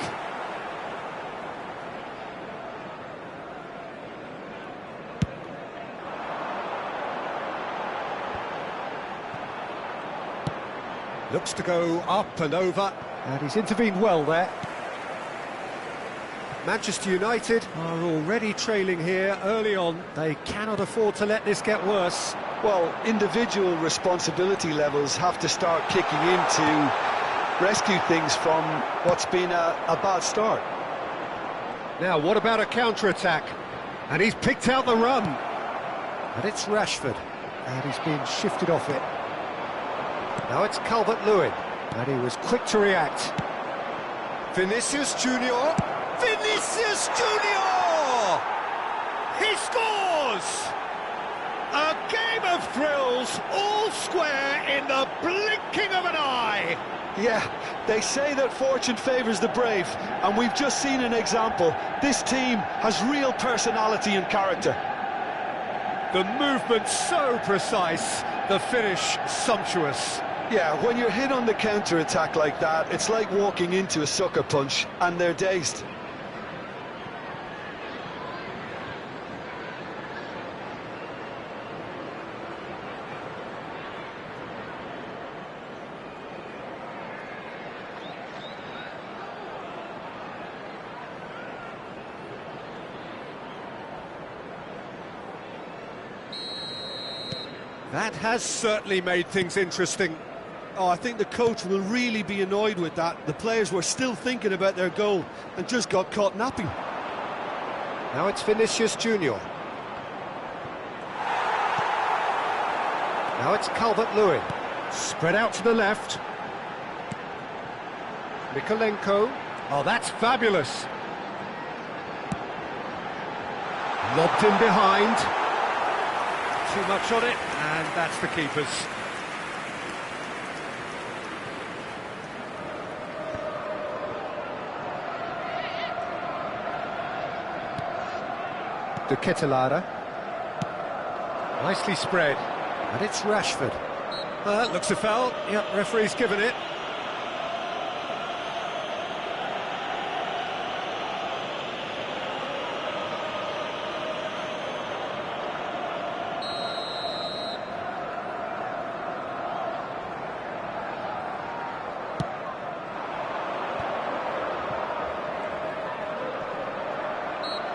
S1: Looks to go up and over, and he's intervened well there. Manchester United are already trailing here early on. They cannot afford to let this get worse.
S2: Well, individual responsibility levels have to start kicking in to rescue things from what's been a bad start.
S1: Now, what about a counter-attack? And he's picked out the run. And it's Rashford, and he's been shifted off it. Now it's Calvert-Lewin, and he was quick to react. Vinicius Junior. Vinicius Junior! He scores! A game of thrills, all square in the blinking of an eye.
S2: Yeah, they say that fortune favours the brave, and we've just seen an example. This team has real personality and character.
S1: The movement so precise, the finish sumptuous.
S2: Yeah, when you're hit on the counter-attack like that, it's like walking into a sucker punch, and they're dazed.
S1: That has certainly made things interesting.
S2: Oh, I think the coach will really be annoyed with that. The players were still thinking about their goal and just got caught napping.
S1: Now it's Vinicius Junior. Now it's Calvert-Lewin. Spread out to the left. Mikolenko. Oh, that's fabulous. Lobbed in behind. Too much on it, and that's the keeper's. De Ketelaere. Nicely spread. And it's Rashford. That looks a foul. Yep, referee's given it.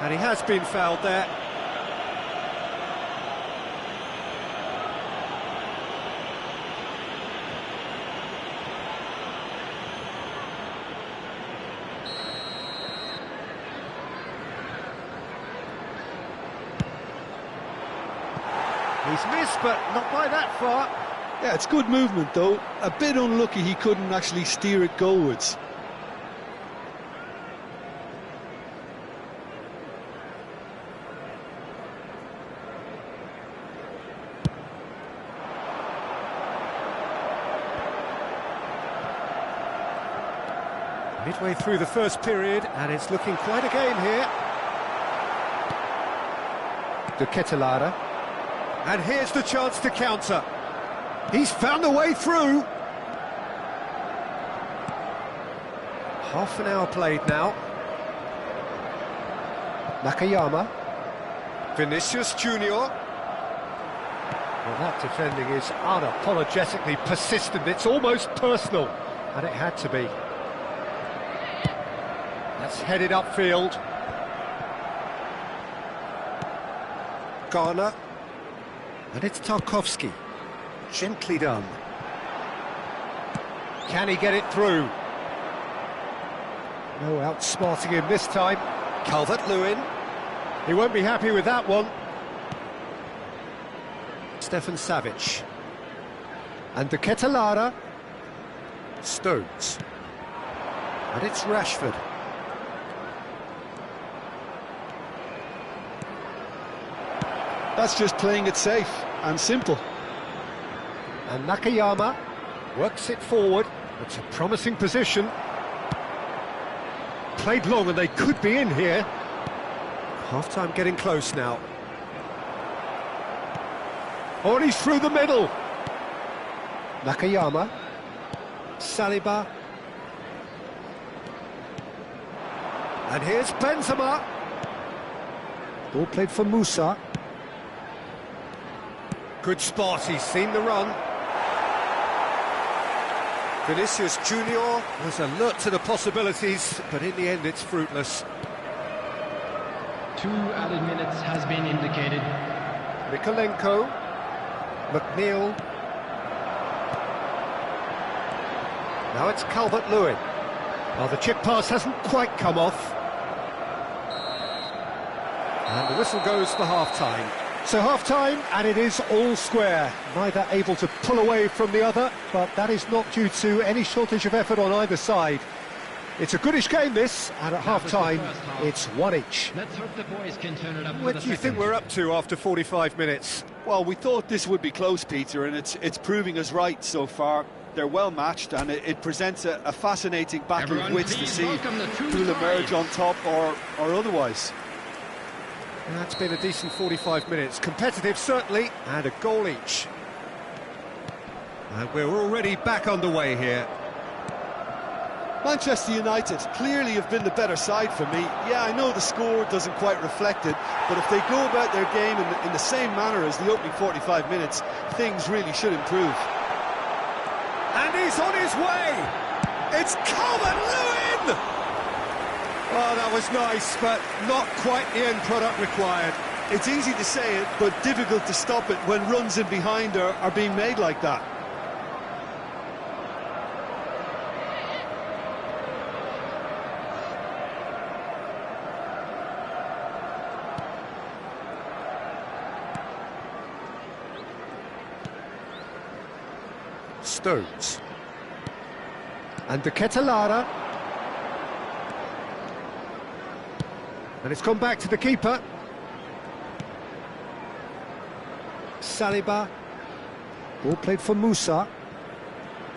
S1: And he has been fouled there. He's missed, but not by that far.
S2: Yeah, it's good movement, though. A bit unlucky he couldn't actually steer it goalwards.
S1: Midway through the first period, and it's looking quite a game here. De Ketelaere. And here's the chance to counter. He's found a way through. Half an hour played now. Nakayama. Vinicius Junior. Well, that defending is unapologetically persistent. It's almost personal, and it had to be. That's headed upfield. Garner. And it's Tarkowski. Gently done. Can he get it through? No outsmarting him this time. Calvert-Lewin. He won't be happy with that one. Stefan Savic. And De Ketelaere. Stones. And it's Rashford.
S2: That's just playing it safe and simple.
S1: And Nakayama works it forward. It's a promising position. Played long and they could be in here. Half-time getting close now. Oh, and he's through the middle. Nakayama. Saliba. And here's Benzema. Ball played for Musa. Good spot, he's seen the run. Vinicius Junior was alert to the possibilities, but in the end it's fruitless.
S5: 2 added minutes has been indicated.
S1: Mikolenko. McNeil. Now it's Calvert-Lewin. Well, the chip pass hasn't quite come off. And the whistle goes for half-time. So half-time, and it is all square. Neither able to pull away from the other, but that is not due to any shortage of effort on either side. It's a goodish game, this, and at half-time, it's one each.
S5: Let's hope the boys can turn it up.
S1: What do you think we're up to after 45 minutes?
S2: Well, we thought this would be close, Peter, and it's proving us right so far. They're well matched, and it presents a fascinating battle of wits to see who'll emerge on top or otherwise.
S1: And that's been a decent 45 minutes. Competitive, certainly, and a goal each. And we're already back underway here.
S2: Manchester United clearly have been the better side for me. Yeah, I know the score doesn't quite reflect it, but if they go about their game in the same manner as the opening 45 minutes, things really should improve.
S1: And he's on his way! It's Calvert-Lewin! Oh, that was nice, but not quite the end product required.
S2: It's easy to say it, but difficult to stop it when runs in behind are being made like that.
S1: Stones. And De Ketelaere. And it's gone back to the keeper. Saliba. Ball played for Musa.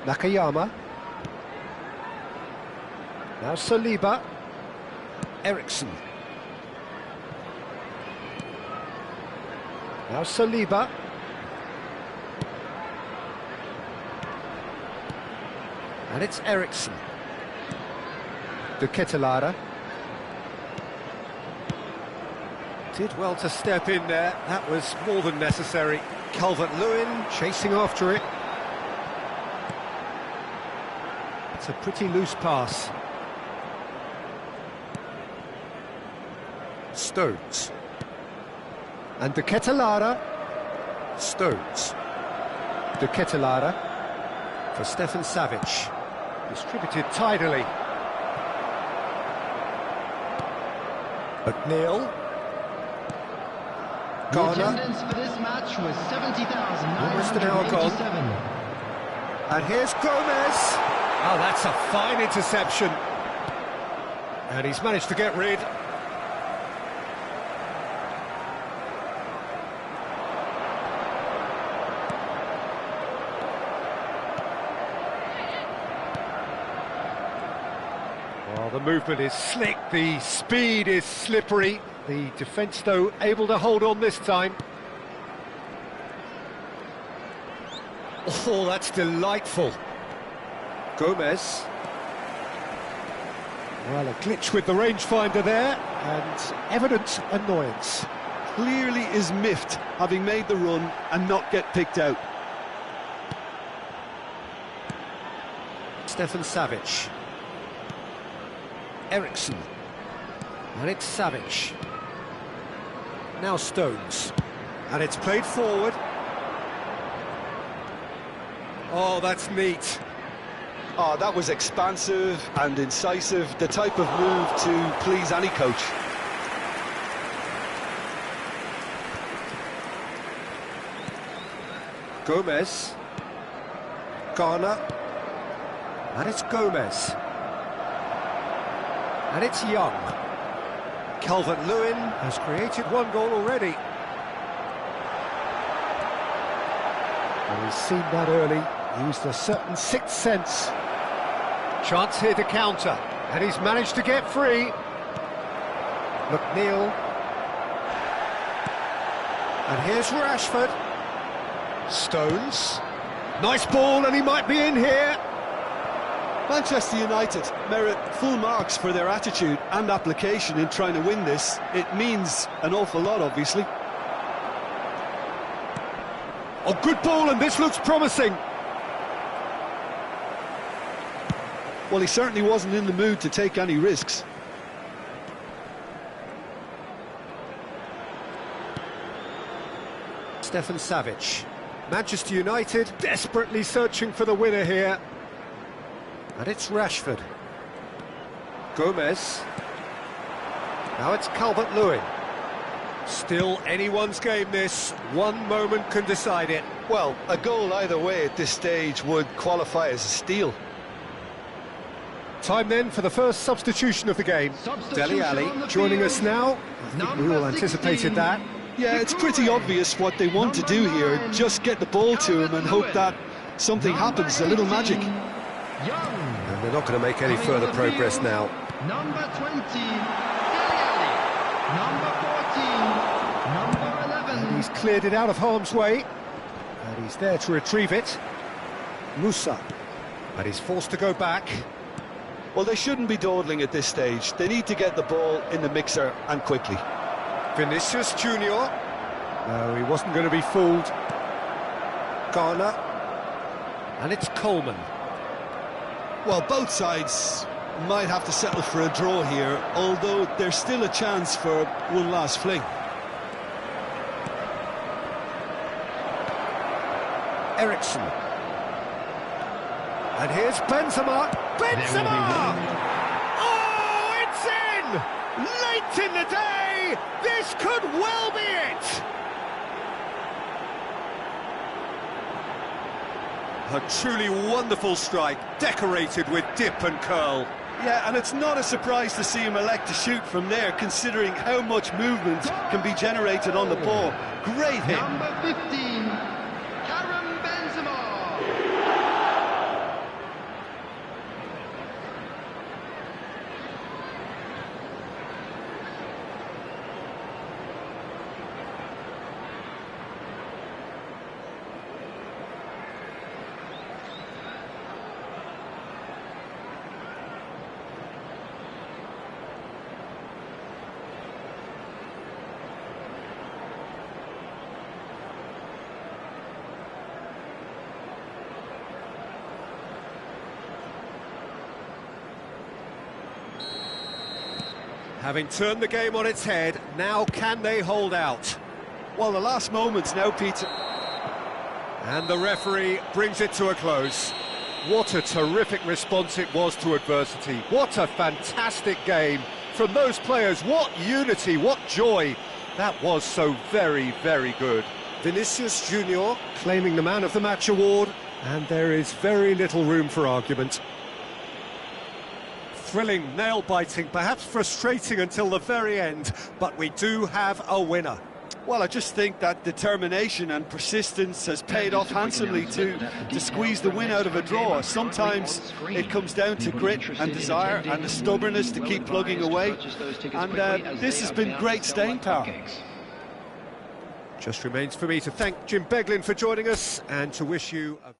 S1: Nakayama. Now Saliba. Eriksson. Now Saliba. And it's Eriksson. De Ketelaere. Did well to step in there. That was more than necessary. Calvert-Lewin chasing after it. It's a pretty loose pass. Stones. And De Ketelaere. Stones. De Ketelaere for Stefan Savic. Distributed tidily. McNeil.
S3: The
S1: Garner.
S3: attendance for this match was 70,987.
S1: Almost an hour gone. And here's Gomez. Oh, that's a fine interception. And he's managed to get rid. Well, the movement is slick, the speed is slippery. The defence, though, able to hold on this time. Oh, that's delightful. Gomez. Well, a glitch with the rangefinder there, and evident annoyance.
S2: Clearly is miffed, having made the run and not get picked out.
S1: Stefan Savic. Eriksson. And it's Savic. Now Stones. And it's played forward. Oh, that's neat.
S2: Oh, that was expansive and incisive, the type of move to please any coach.
S1: Gomez. Garner. And it's Gomez. And it's Young. Calvert-Lewin has created one goal already. Well, he's seen that early, used a certain sixth sense. Chance here to counter, and he's managed to get free. McNeil. And here's Rashford. Stones. Nice ball, and he might be in here.
S2: Manchester United merit full marks for their attitude and application in trying to win this. It means an awful lot, obviously.
S1: Oh, good ball, and this looks promising.
S2: Well, he certainly wasn't in the mood to take any risks.
S1: Stefan Savic. Manchester United desperately searching for the winner here. And it's Rashford. Gomez. Now it's Calvert-Lewin. Still anyone's game this. One moment can decide it.
S2: Well, a goal either way at this stage would qualify as a steal.
S1: Time then for the first substitution of the game. Dele Alli joining us now. I think we all anticipated that.
S2: Yeah, it's pretty obvious what they want to do here. Just get the ball to him and hope that something happens, a little magic.
S1: And they're not going to make any further progress now.
S3: Number 20, Dele Alli. Number 14, number 11.
S1: And he's cleared it out of harm's way. And he's there to retrieve it. Musa. And he's forced to go back.
S2: Well, they shouldn't be dawdling at this stage. They need to get the ball in the mixer and quickly.
S1: Vinicius Junior. No, he wasn't going to be fooled. Garner. And it's Coleman.
S2: Well, both sides might have to settle for a draw here, although there's still a chance for one last fling.
S1: Eriksson. And here's Benzema. Benzema! Oh, it's in! Late in the day! This could well be it! A truly wonderful strike, decorated with dip and curl.
S2: Yeah, and it's not a surprise to see him elect to shoot from there, considering how much movement can be generated on the ball. Great hit.
S3: Number 15, Karim Benzema.
S1: Having turned the game on its head, now can they hold out?
S2: Well, the last moments now, Peter.
S1: And the referee brings it to a close. What a terrific response it was to adversity. What a fantastic game from those players. What unity, what joy. That was so very, very good. Vinicius Junior claiming the Man of the Match award, and there is very little room for argument. Thrilling, nail-biting, perhaps frustrating until the very end, but we do have a winner.
S2: Well, I just think that determination and persistence has paid off handsomely to squeeze the win out of a draw. Sometimes it comes down to grit and desire and the stubbornness to keep plugging away, and this has been great staying power.
S1: Just remains for me to thank Jim Beglin for joining us and to wish you a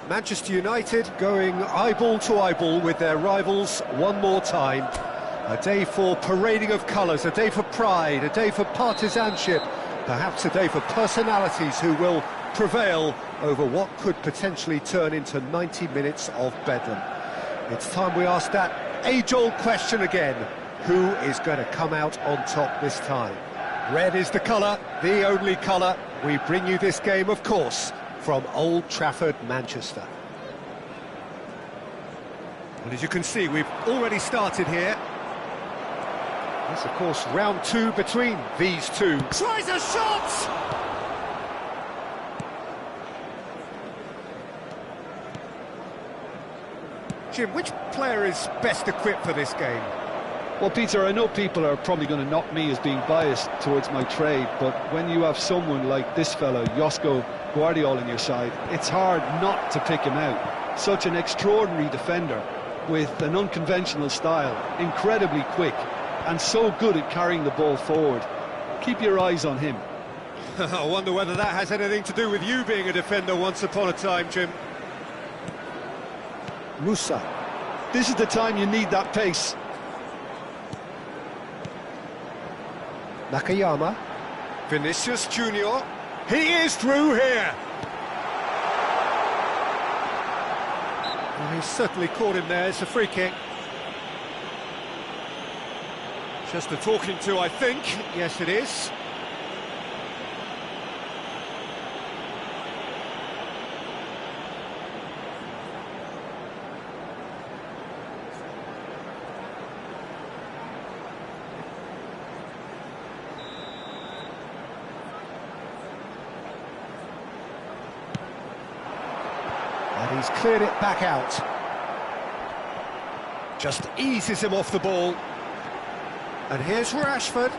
S1: Manchester United going eyeball to eyeball with their rivals one more time. A day for parading of colours, a day for pride, a day for partisanship, perhaps a day for personalities who will prevail over what could potentially turn into 90 minutes of bedlam. It's time we ask that age-old question again. Who is going to come out on top this time? Red is the colour, the only colour. We bring you this game, of course, from Old Trafford, Manchester. And as you can see, we've already started here. It's, of course, round two between these two. Tries a shot! Jim, which player is best equipped for this game?
S2: Well, Peter, I know people are probably going to knock me as being biased towards my trade, but when you have someone like this fella, Josko Guardiola, on your side, it's hard not to pick him out. Such an extraordinary defender with an unconventional style, incredibly quick, and so good at carrying the ball forward. Keep your eyes on him.
S1: I wonder whether that has anything to do with you being a defender once upon a time, Jim. Musa.
S2: This is the time you need that pace.
S1: Nakayama. Vinicius Junior. He is through here. Well, he's certainly caught him there. It's a free kick. Just a talking to, I think. Yes, it is. And he's cleared it back out. Just eases him off the ball. And here's Rashford.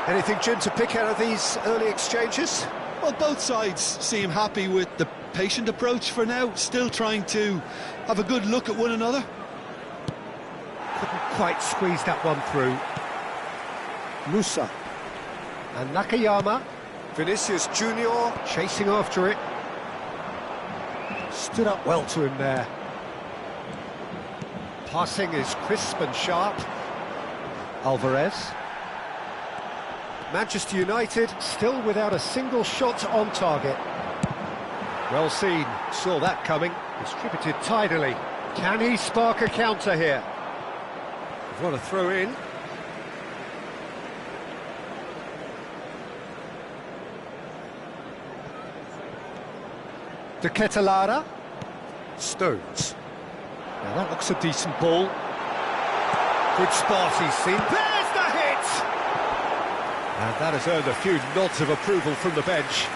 S1: Anything, Jim, to pick out of these early exchanges?
S2: Well, both sides seem happy with the patient approach for now, still trying to have a good look at one another.
S1: Couldn't quite squeeze that one through. Musa. And Nakayama. Vinicius Junior chasing after it. Stood up well to him there. Passing is crisp and sharp. Alvarez. Manchester United still without a single shot on target. Well seen, saw that coming. Distributed tidily. Can he spark a counter here? What a throw in. De Ketelaere. Stones. Now that looks a decent ball. Good spot he's seen. There's the hit! And that has earned a few nods of approval from the bench.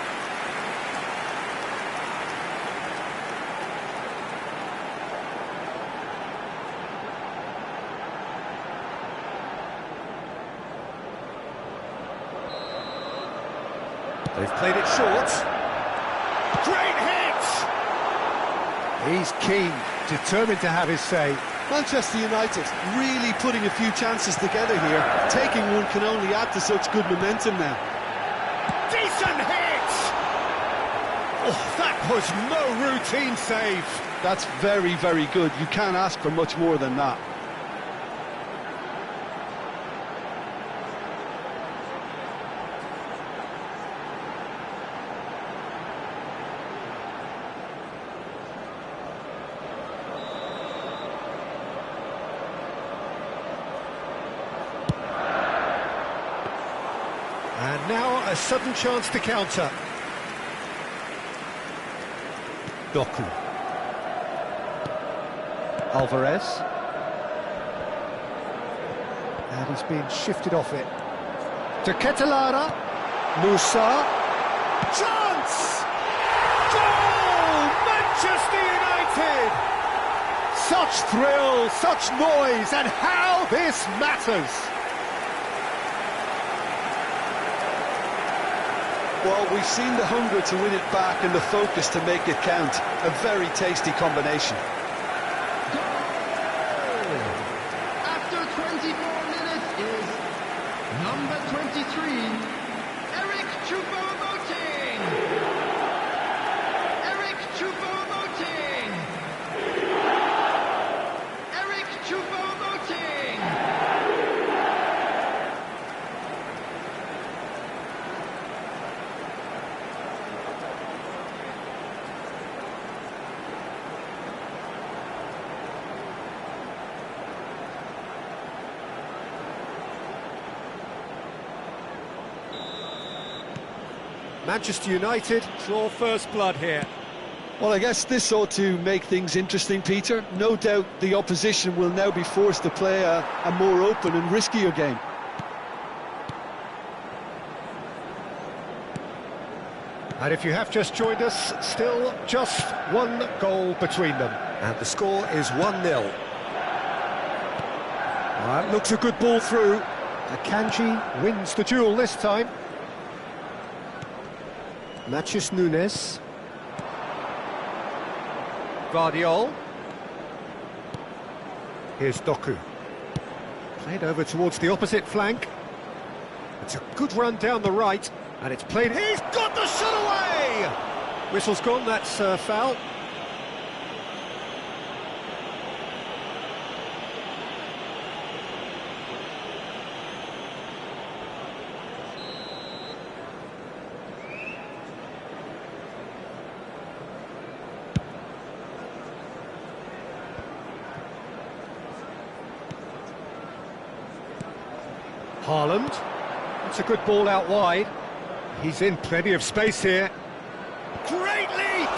S1: They've played it short. Great hit! He's keen, determined to have his say.
S2: Manchester United really putting a few chances together here. Taking one can only add to such good momentum now.
S1: Decent hit! Oh, that was no routine save.
S2: That's very, very good. You can't ask for much more than that.
S1: And now a sudden chance to counter. Doku. Alvarez. And he's been shifted off it. To Ketelara. Musa. Chance! Goal! Manchester United! Such thrill, such noise, and how this matters!
S2: Well, we've seen the hunger to win it back and the focus to make it count. A very tasty combination.
S3: After 24 minutes is number 23, Eric Choupo-Moting. Eric Choupo-Moting. Eric Choupo-Moting.
S1: Manchester United draw first blood here.
S2: Well, I guess this ought to make things interesting, Peter. No doubt the opposition will now be forced to play a more open and riskier game.
S1: And if you have just joined us, still just one goal between them. And the score is 1-0. Well, looks a good ball through. Akanji wins the duel this time. Matheus Nunes. Guardiol. Here's Doku. Played over towards the opposite flank. It's a good run down the right, and it's played... He's got the shot away! Whistle's gone, that's foul. Haaland. That's a good ball out wide. He's in plenty of space here. Great leap!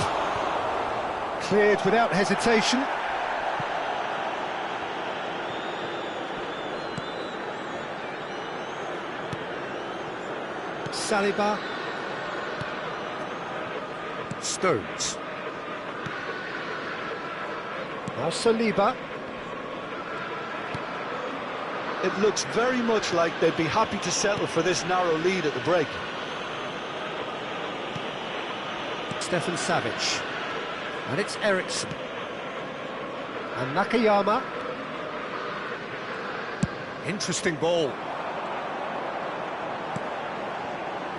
S1: Cleared without hesitation. Saliba. Stones. Now Saliba.
S2: It looks very much like they'd be happy to settle for this narrow lead at the break.
S1: Stefan Savic. And it's Eriksson. And Nakayama. Interesting ball.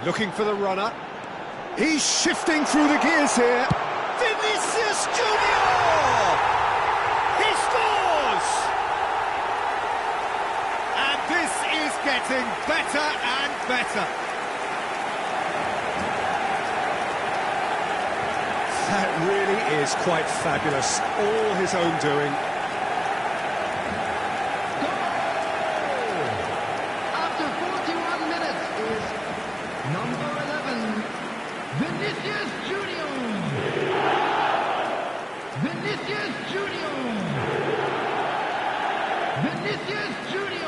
S1: Looking for the runner. He's shifting through the gears here. Vinicius Junior! He scores! And this is getting better and better. That really is quite fabulous. All his own doing.
S3: After 41 minutes is number 11, Vinicius Junior. Vinicius Junior. Vinicius Junior.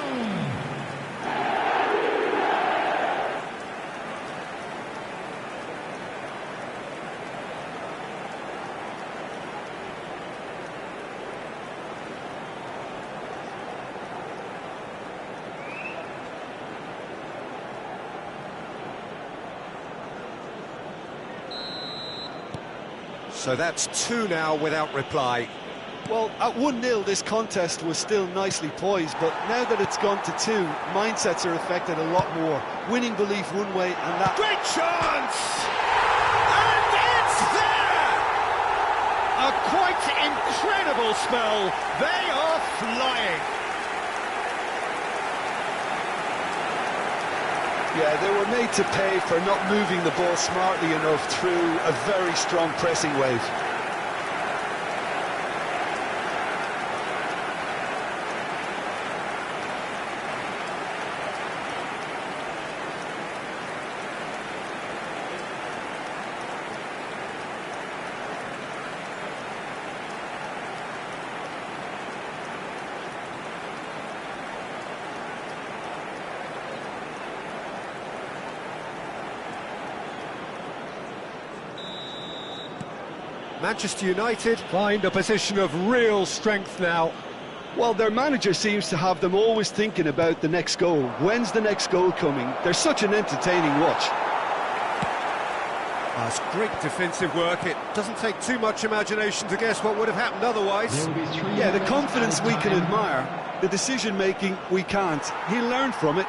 S1: So that's two now without reply.
S2: Well, at 1-0 this contest was still nicely poised, but now that it's gone to 2, mindsets are affected a lot more. Winning belief one way and that...
S1: Great chance! And it's there! A quite incredible spell. They are flying.
S2: Yeah, they were made to pay for not moving the ball smartly enough through a very strong pressing wave.
S1: Manchester United find a position of real strength now.
S2: Well, their manager seems to have them always thinking about the next goal. When's the next goal coming? They're such an entertaining watch.
S1: That's great defensive work. It doesn't take too much imagination to guess what would have happened otherwise.
S2: Yeah, the confidence we can admire, the decision-making we can't. He'll learn from it.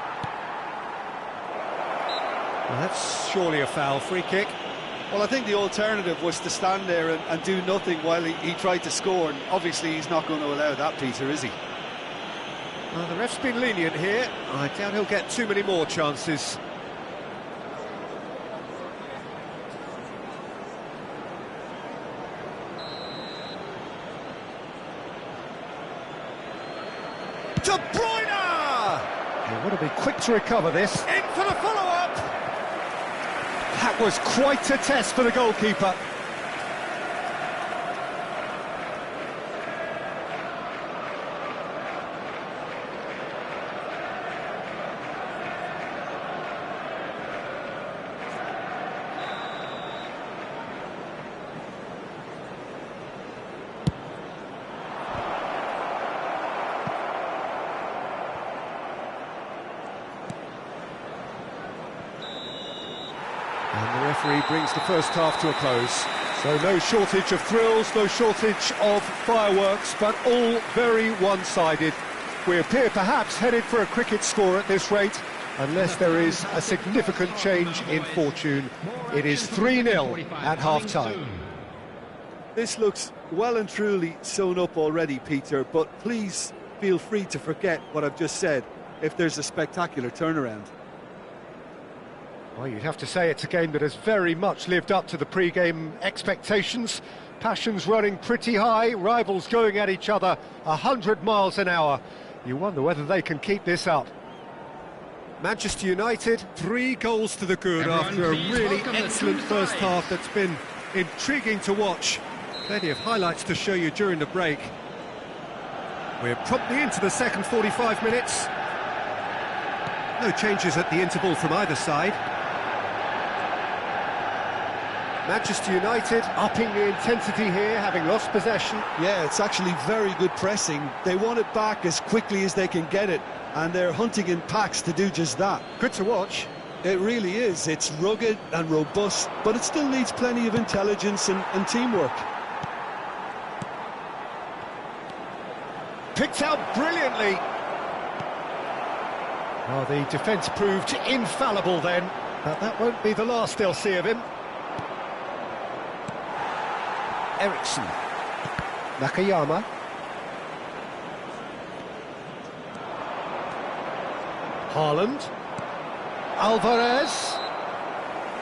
S1: Well, that's surely a foul. Free kick.
S2: Well, I think the alternative was to stand there and do nothing while he tried to score, and obviously he's not going to allow that, Peter, is he?
S1: Well, the ref's been lenient here. I doubt he'll get too many more chances. De Bruyne! They want to be quick to recover this. In for the follow-up! That was quite a test for the goalkeeper. And the referee brings the first half to a close. So no shortage of thrills, no shortage of fireworks, but all very one-sided. We appear perhaps headed for a cricket score at this rate, unless there is a significant change in fortune. It is 3-0 at half-time.
S2: This looks well and truly sewn up already, Peter, but please feel free to forget what I've just said if there's a spectacular turnaround.
S1: Well, you'd have to say it's a game that has very much lived up to the pre-game expectations. Passions running pretty high, rivals going at each other 100 miles an hour. You wonder whether they can keep this up. Manchester United, 3 goals to the good after a really excellent first half that's been intriguing to watch. Plenty of highlights to show you during the break. We're promptly into the second 45 minutes. No changes at the interval from either side. Manchester United upping the intensity here, having lost possession.
S2: Yeah, it's actually very good pressing. They want it back as quickly as they can get it, and they're hunting in packs to do just that.
S1: Good to watch.
S2: It really is. It's rugged and robust, but it still needs plenty of intelligence and teamwork.
S1: Picked out brilliantly. Well, the defence proved infallible then, but that won't be the last they'll see of him. Ericsson. Nakayama. Haaland. Alvarez.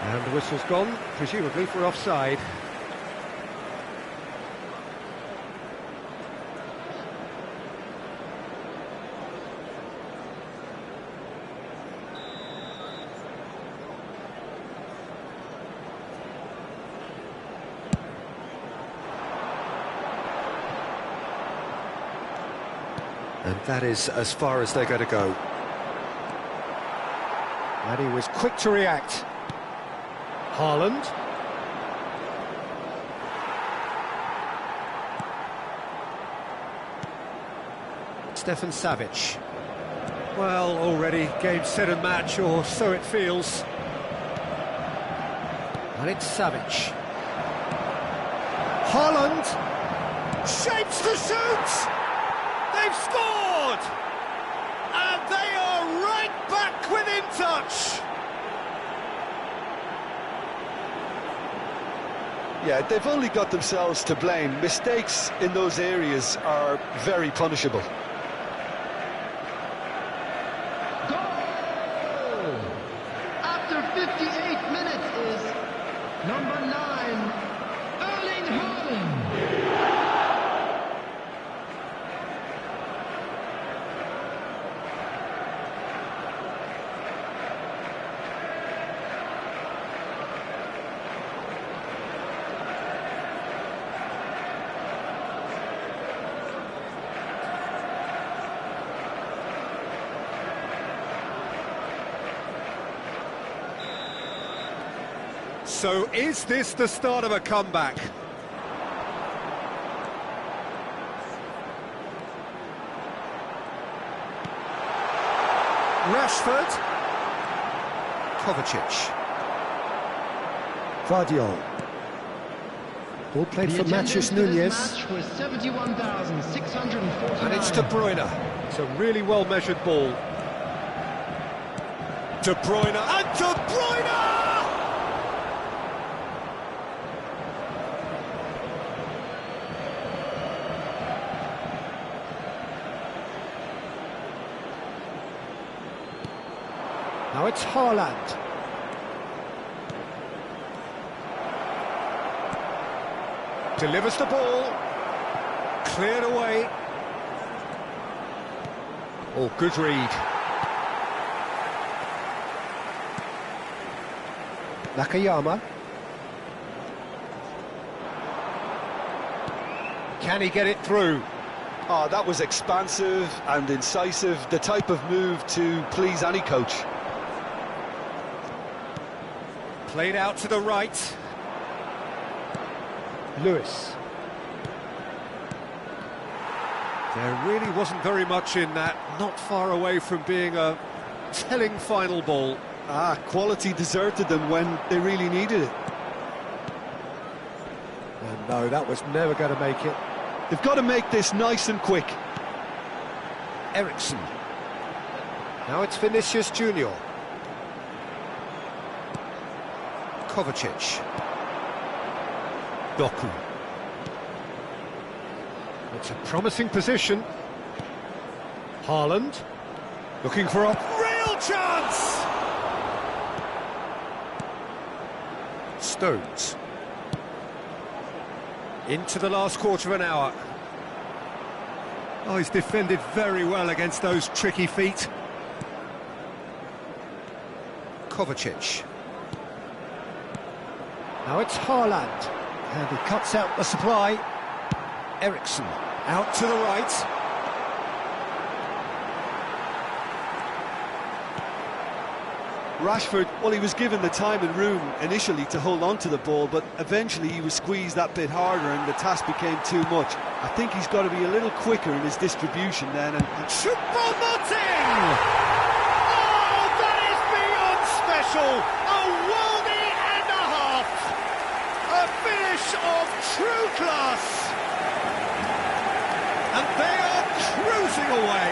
S1: And the whistle's gone, presumably for offside. And that is as far as they're going to go. And he was quick to react. Haaland. Stefan Savic. Well, already game, set and match, or so it feels. And it's Savic. Haaland. Shapes to shoot! They've scored! And they are right back within touch!
S2: Yeah, they've only got themselves to blame. Mistakes in those areas are very punishable.
S3: Goal! After 58 minutes is number 9, Erling Haaland.
S1: So is this the start of a comeback? Rashford. Kovacic. Vardiol. Ball played for Mathias Nunez.
S3: Match was 71,649.
S1: And it's De Bruyne. It's a really well-measured ball. De Bruyne, and De Bruyne! Now it's Haaland. Delivers the ball. Cleared away. Oh, good read. Nakayama. Can he get it through?
S2: Oh, that was expansive and incisive, the type of move to please any coach.
S1: Played out to the right. Lewis. There really wasn't very much in that, not far away from being a telling final ball.
S2: Quality deserted them when they really needed it.
S1: And no, that was never going to make it.
S2: They've got to make this nice and quick.
S1: Ericsson. Now it's Vinicius Junior. Kovacic. Doku. It's a promising position. Haaland. Looking for a real chance! Stones. Into the last quarter of an hour. Oh, he's defended very well against those tricky feet. Kovacic. Now it's Haaland. And he cuts out the supply. Ericsson out to the right.
S2: Rashford, well, he was given the time and room initially to hold on to the ball, but eventually he was squeezed that bit harder and the task became too much. I think he's got to be a little quicker in his distribution then. And
S1: Choupo-Moting! Oh, that is beyond special! A worldie and a half! A finish of true class! And they are cruising away!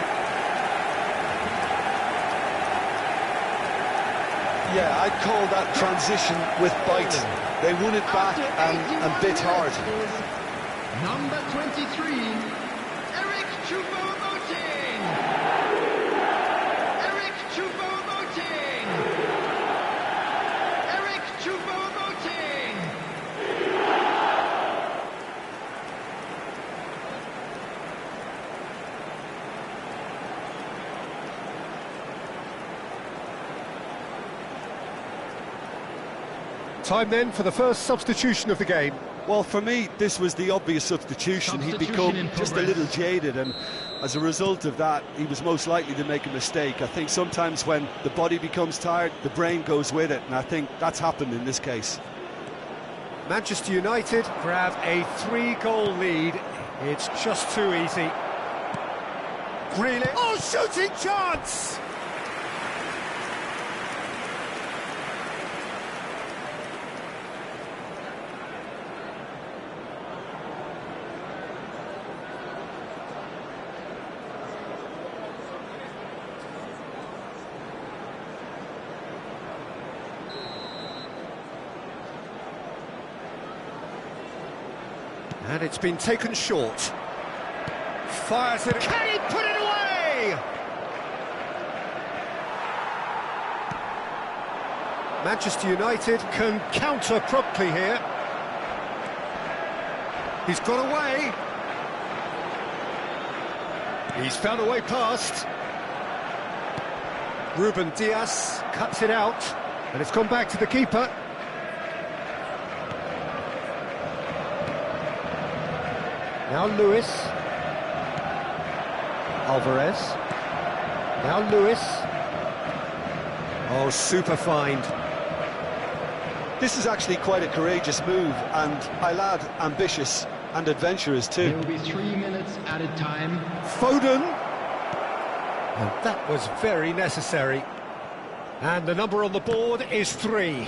S2: yeah, I'd call that transition with bite. They won it back and bit hard.
S3: Number 23, Eric Choupo-Moting. Eric Choupo-Moting. Eric Choupo-Moting.
S1: Time then for the first substitution of the game.
S2: Well, for me, this was the obvious substitution. He'd become just a little jaded, and as a result of that, he was most likely to make a mistake. I think sometimes when the body becomes tired, the brain goes with it, and I think that's happened in this case.
S1: Manchester United grab a 3-goal lead. It's just too easy. Really? Oh, shooting chance! And it's been taken short. Fires it. Can he put it away? Manchester United can counter promptly here. He's got away. He's found a way past. Ruben Dias cuts it out. And it's gone back to the keeper. Now Lewis. Alvarez. Now Lewis. Oh, super find.
S2: This is actually quite a courageous move, and I'll add ambitious and adventurous too.
S5: There will be 3 minutes added time.
S1: Foden. And that was very necessary. And the number on the board is 3.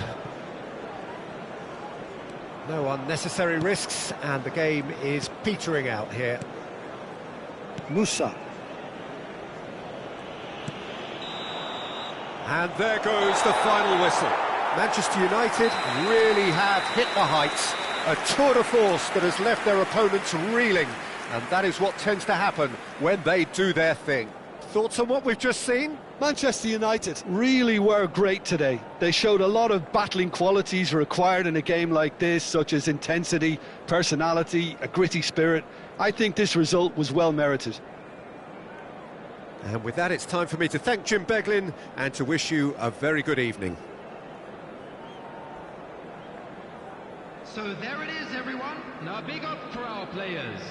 S1: No unnecessary risks, and the game is petering out here. Musa. And there goes the final whistle. Manchester United really have hit the heights. A tour de force that has left their opponents reeling. And that is what tends to happen when they do their thing. Thoughts on what we've just seen?
S2: Manchester United really were great today. They showed a lot of battling qualities required in a game like this, such as intensity, personality, a gritty spirit. I think this result was well merited.
S1: And with that, it's time for me to thank Jim Beglin and to wish you a very good evening.
S3: So there it is, everyone. Now big up for our players.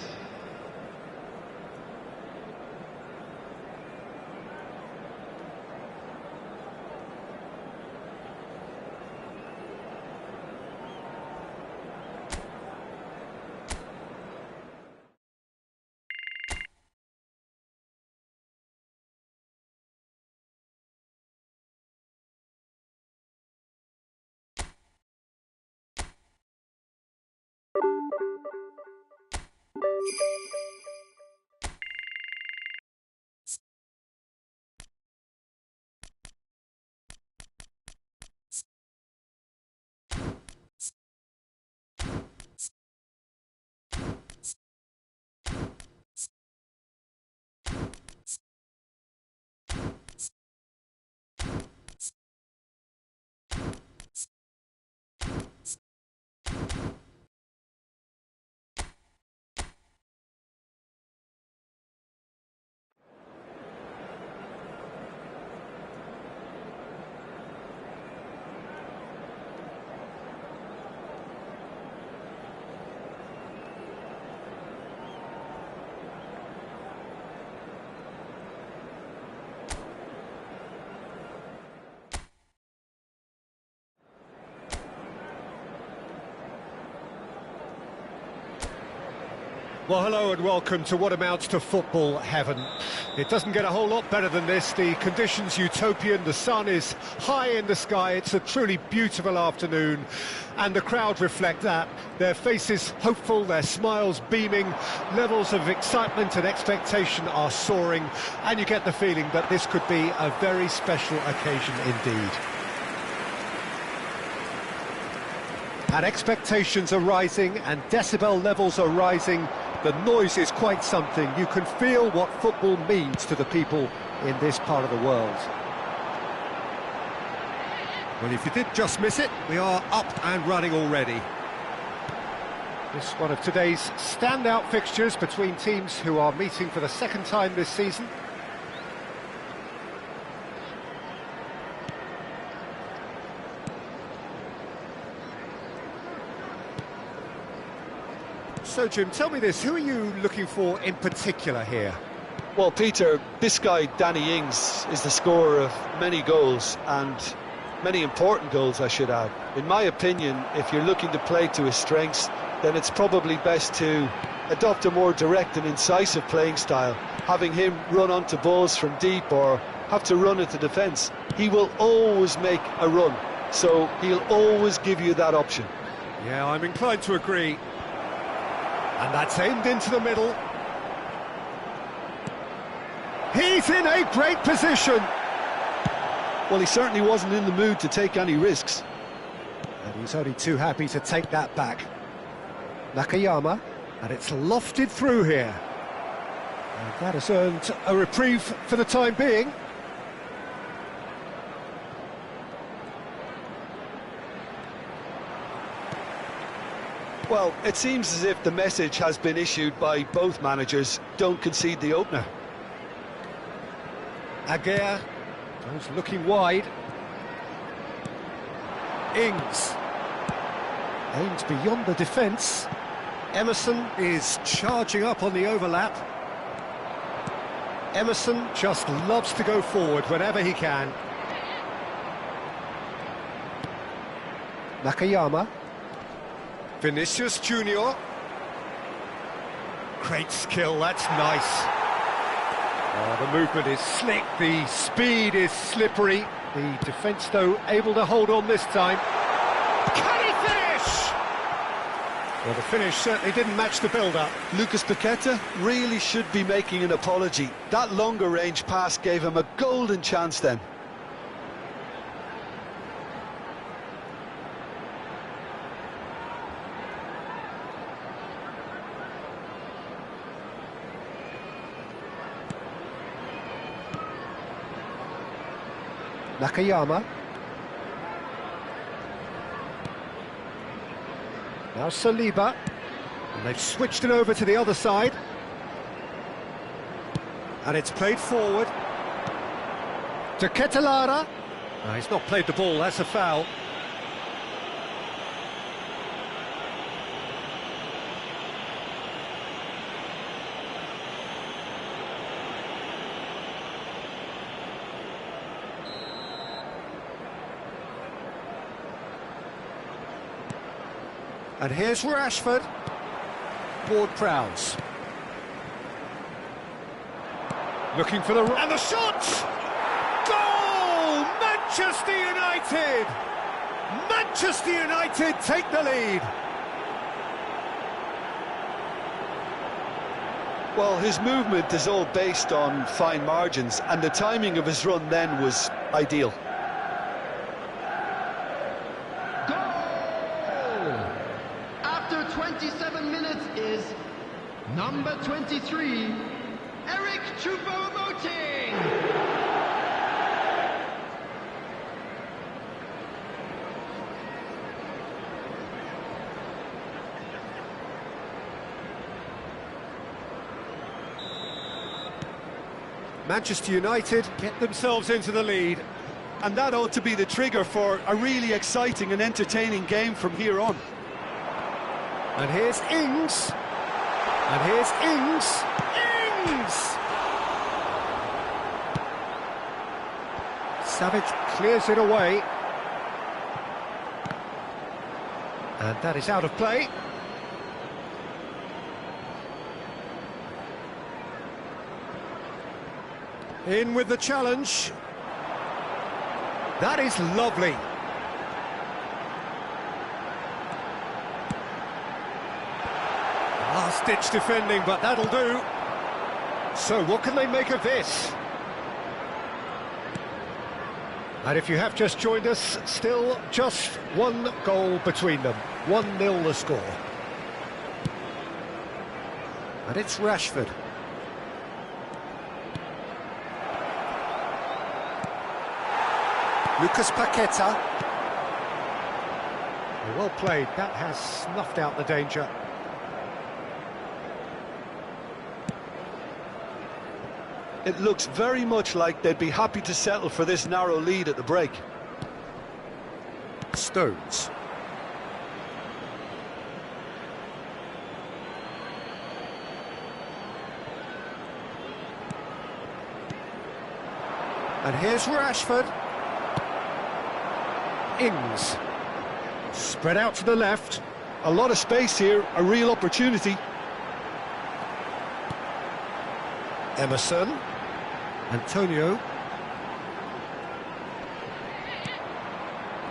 S1: Well, hello and welcome to what amounts to football heaven. It doesn't get a whole lot better than this. The conditions utopian, the sun is high in the sky, it's a truly beautiful afternoon, and the crowd reflect that. Their faces hopeful, their smiles beaming, levels of excitement and expectation are soaring, and you get the feeling that this could be a very special occasion indeed. And expectations are rising and decibel levels are rising. The noise is quite something. You can feel what football means to the people in this part of the world. Well, if you did just miss it, we are up and running already. This is one of today's standout fixtures between teams who are meeting for the second time this season. So, Jim, tell me this, who are you looking for in particular here?
S2: Well, Peter, this guy, Danny Ings, is the scorer of many goals, and many important goals, I should add. In my opinion, if you're looking to play to his strengths, then it's probably best to adopt a more direct and incisive playing style, having him run onto balls from deep or have to run into defence. He will always make a run, so he'll always give you that option.
S1: Yeah, I'm inclined to agree. And that's aimed into the middle. He's in a great position.
S2: Well, he certainly wasn't in the mood to take any risks.
S1: And he's only too happy to take that back. Nakayama, and it's lofted through here. And that has earned a reprieve for the time being.
S2: Well, it seems as if the message has been issued by both managers: don't concede the opener.
S1: Aguirre goes looking wide. Ings aims beyond the defence. Emerson is charging up on the overlap. Emerson just loves to go forward whenever he can. Nakayama. Vinicius Junior. Great skill, that's nice. Oh, the movement is slick, the speed is slippery. The defence, though, able to hold on this time. Can he finish? Well, the finish certainly didn't match the build-up.
S2: Lucas Paqueta really should be making an apology. That longer range pass gave him a golden chance then.
S1: Nakayama. Now Saliba. And they've switched it over to the other side. And it's played forward. To Ketelara. No, he's not played the ball, that's a foul. And here's Rashford. Ward-Prowse. Looking for the... And the shot! Goal! Manchester United! Manchester United take the lead.
S2: Well, his movement is all based on fine margins, and the timing of his run then was ideal.
S3: After 27 minutes is number 23, Eric Choupo-Moting.
S1: Manchester United get themselves into the lead.
S2: And that ought to be the trigger for a really exciting and entertaining game from here on.
S1: And here's Ings. And here's Ings. Ings! Savage clears it away. And that is out of play. In with the challenge. That is lovely. Last-ditch defending, but that'll do. So what can they make of this? And if you have just joined us, still just one goal between them. 1-0 the score. And it's Rashford. Lucas Paqueta. Well played, that has snuffed out the danger.
S2: It looks very much like they'd be happy to settle for this narrow lead at the break.
S1: Stones. And here's Rashford. Ings. Spread out to the left.
S2: A lot of space here, a real opportunity.
S1: Emerson. Antonio.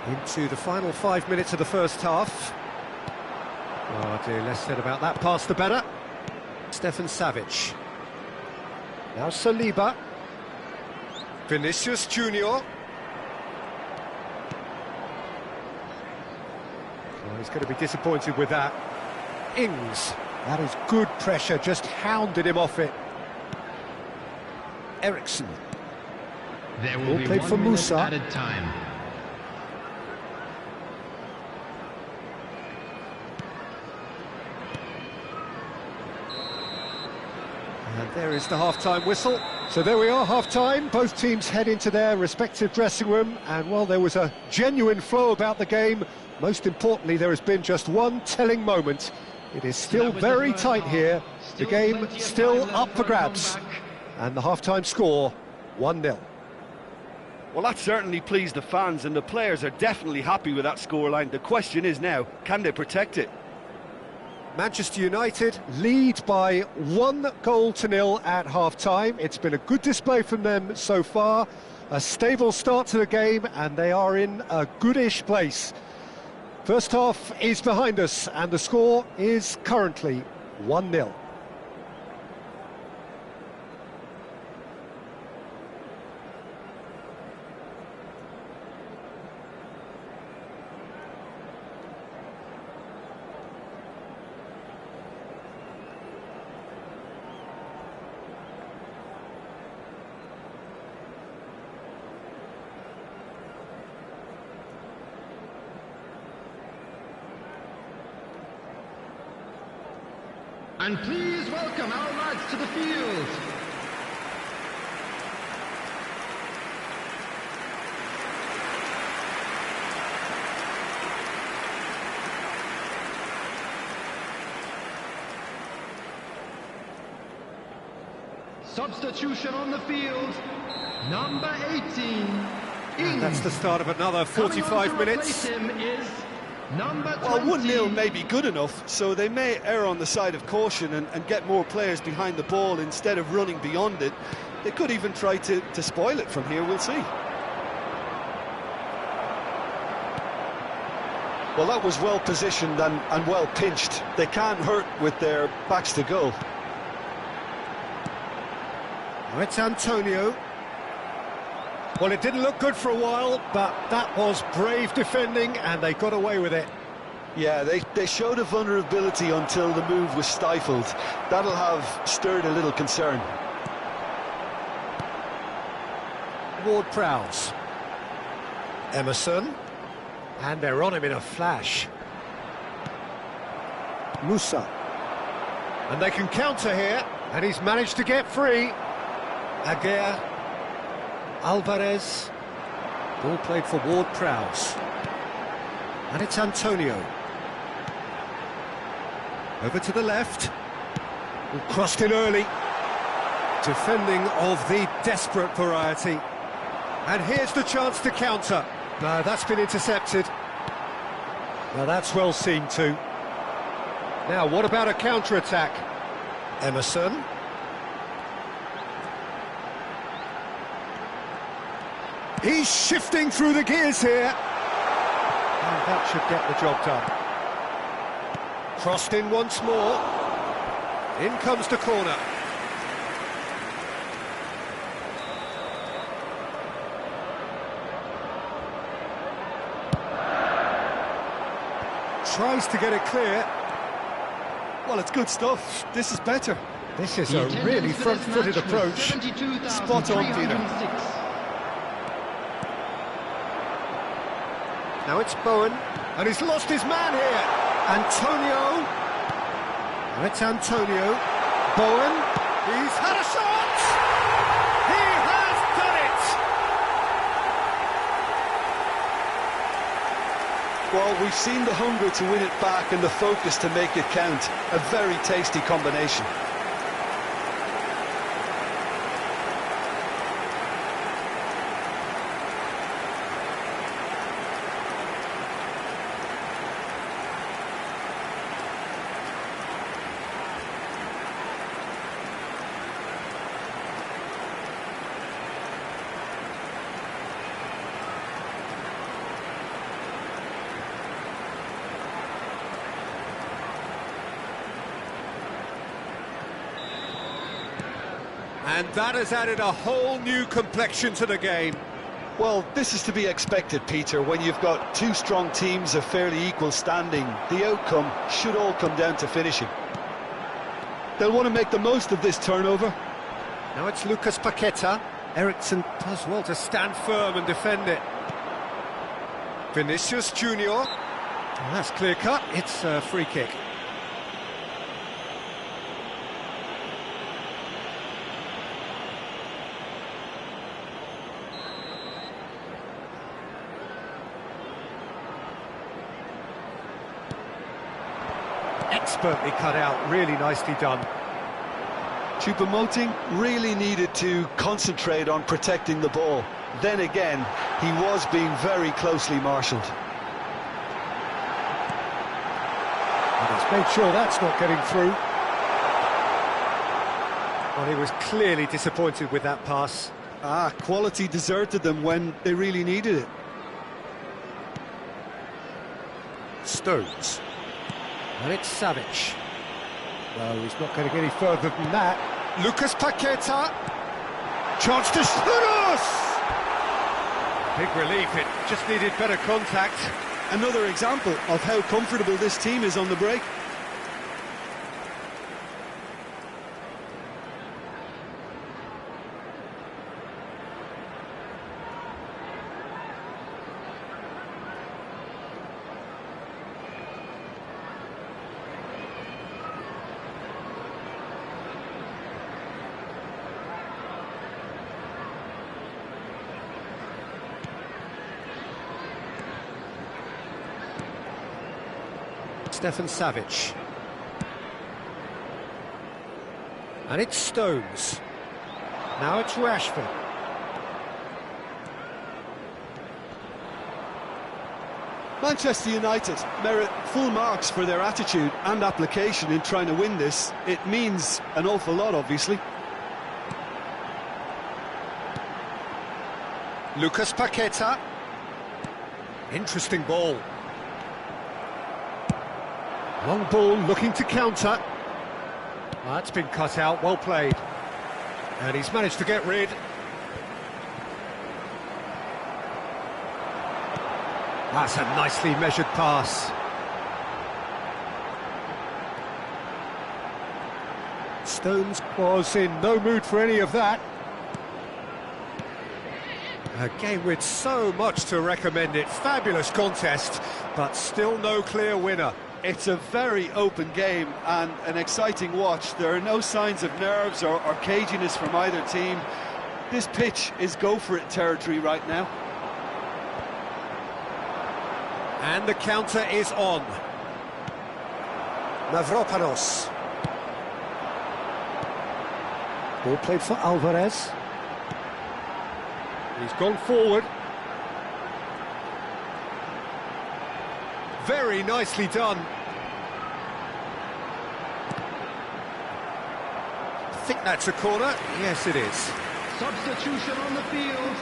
S1: Into the final 5 minutes of the first half. Oh dear, less said about that pass the better. Stefan Savic. Now Saliba. Vinicius Junior. Oh, he's going to be disappointed with that. Ings. That is good pressure, just hounded him off it. Ericsson.
S5: There will be
S1: played
S5: 1
S1: for
S5: minute
S1: Musa.
S5: added time.
S1: And there is the half-time whistle. So there we are, half-time. Both teams head into their respective dressing room. And while there was a genuine flow about the game, most importantly, there has been just one telling moment. It is still very tight here. The game still up for grabs. And the half-time score, 1-0.
S2: Well, that certainly pleased the fans, and the players are definitely happy with that scoreline. The question is now, can they protect it?
S1: Manchester United lead by 1-0 at half-time. It's been a good display from them so far, a stable start to the game, and they are in a goodish place. First half is behind us, and the score is currently 1-0.
S3: And please welcome our lads to the field. Substitution on the field, number 18.
S1: And that's the start of another 45 minutes.
S2: Well, 1-0 may be good enough, so they may err on the side of caution and get more players behind the ball instead of running beyond it. They could even try to spoil it from here, we'll see. Well, that was well positioned and well pinched. They can't hurt with their backs to goal.
S1: It's Antonio. Well, it didn't look good for a while, but that was brave defending, and they got away with it.
S2: Yeah, they showed a vulnerability until the move was stifled. That'll have stirred a little concern.
S1: Ward-Prowse. Emerson. And they're on him in a flash. Musa. And they can counter here, and he's managed to get free. Aguirre. Alvarez. Ball played for Ward-Prowse. And it's Antonio. Over to the left. Crossed in early. Defending of the desperate variety. And here's the chance to counter. No, that's been intercepted. Now that's well seen too. Now, what about a counter-attack? Emerson. He's shifting through the gears here. And that should get the job done. Crossed in once more. In comes the corner. Tries to get it clear.
S2: Well, it's good stuff. This is better.
S1: This is a really front-footed approach.
S2: Spot on, Peter.
S1: Now it's Bowen, and he's lost his man here. Antonio. And it's Antonio. Bowen. He's had a shot! He has done it!
S2: Well, we've seen the hunger to win it back and the focus to make it count. A very tasty combination.
S1: And that has added a whole new complexion to the game.
S2: Well, this is to be expected, Peter. When you've got two strong teams of fairly equal standing, the outcome should all come down to finishing. They'll want to make the most of this turnover.
S1: Now it's Lucas Paqueta. Eriksson does well to stand firm and defend it. Vinicius Junior. Well, that's clear cut. It's a free kick. Expertly cut out, really nicely done.
S2: Choupo-Moting really needed to concentrate on protecting the ball. Then again, he was being very closely marshalled.
S1: And it's He's made sure that's not getting through. Well, he was clearly disappointed with that pass.
S2: Quality deserted them when they really needed it.
S1: Stones. And it's Savic. No, he's not going to get any further than that. Lucas Paqueta. Chance to Stones! Big relief, it just needed better contact.
S2: Another example of how comfortable this team is on the break.
S1: Stefan Savic. And it's Stones. Now it's Rashford.
S2: Manchester United merit full marks for their attitude and application in trying to win this. It means an awful lot, obviously.
S1: Lucas Paqueta. Interesting ball. Long ball looking to counter. That's been cut out, well played. And he's managed to get rid. That's a nicely measured pass. Stones was in no mood for any of that. A game with so much to recommend it. Fabulous contest, but still no clear winner.
S2: It's a very open game and an exciting watch. There are no signs of nerves or caginess from either team. This pitch is go-for-it territory right now.
S1: And the counter is on. Mavropanos. Ball played for Alvarez. He's gone forward. Very nicely done. I think that's a corner. Yes, it is.
S3: Substitution on the field.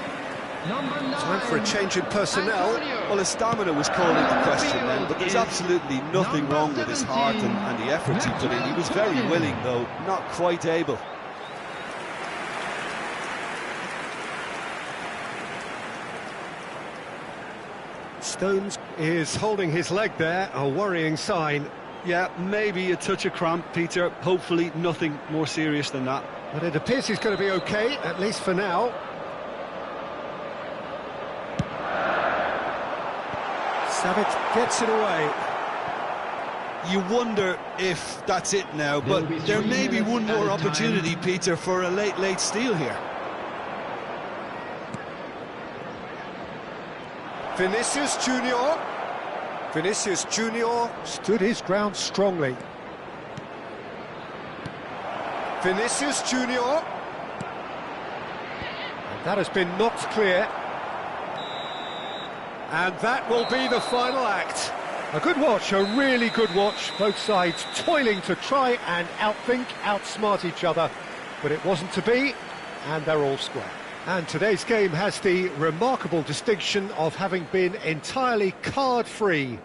S3: Number 9.
S1: Time for a change in personnel.
S2: Well, his stamina was called into question then, but there's absolutely nothing wrong with his heart and the effort he put in. He was very willing, though, not quite able.
S1: Stones is holding his leg there, a worrying sign.
S2: Yeah, maybe a touch of cramp, Peter. Hopefully nothing more serious than that.
S1: But it appears he's going to be okay, at least for now. Savic gets it away.
S2: You wonder if that's it now, but there may be one more opportunity, Peter, for a late steal here.
S1: Vinicius Junior. Vinicius Junior stood his ground strongly. Vinicius Junior. And that has been knocked clear. And that will be the final act. A good watch, a really good watch. Both sides toiling to try and outthink, outsmart each other. But it wasn't to be, and they're all square. And today's game has the remarkable distinction of having been entirely card-free.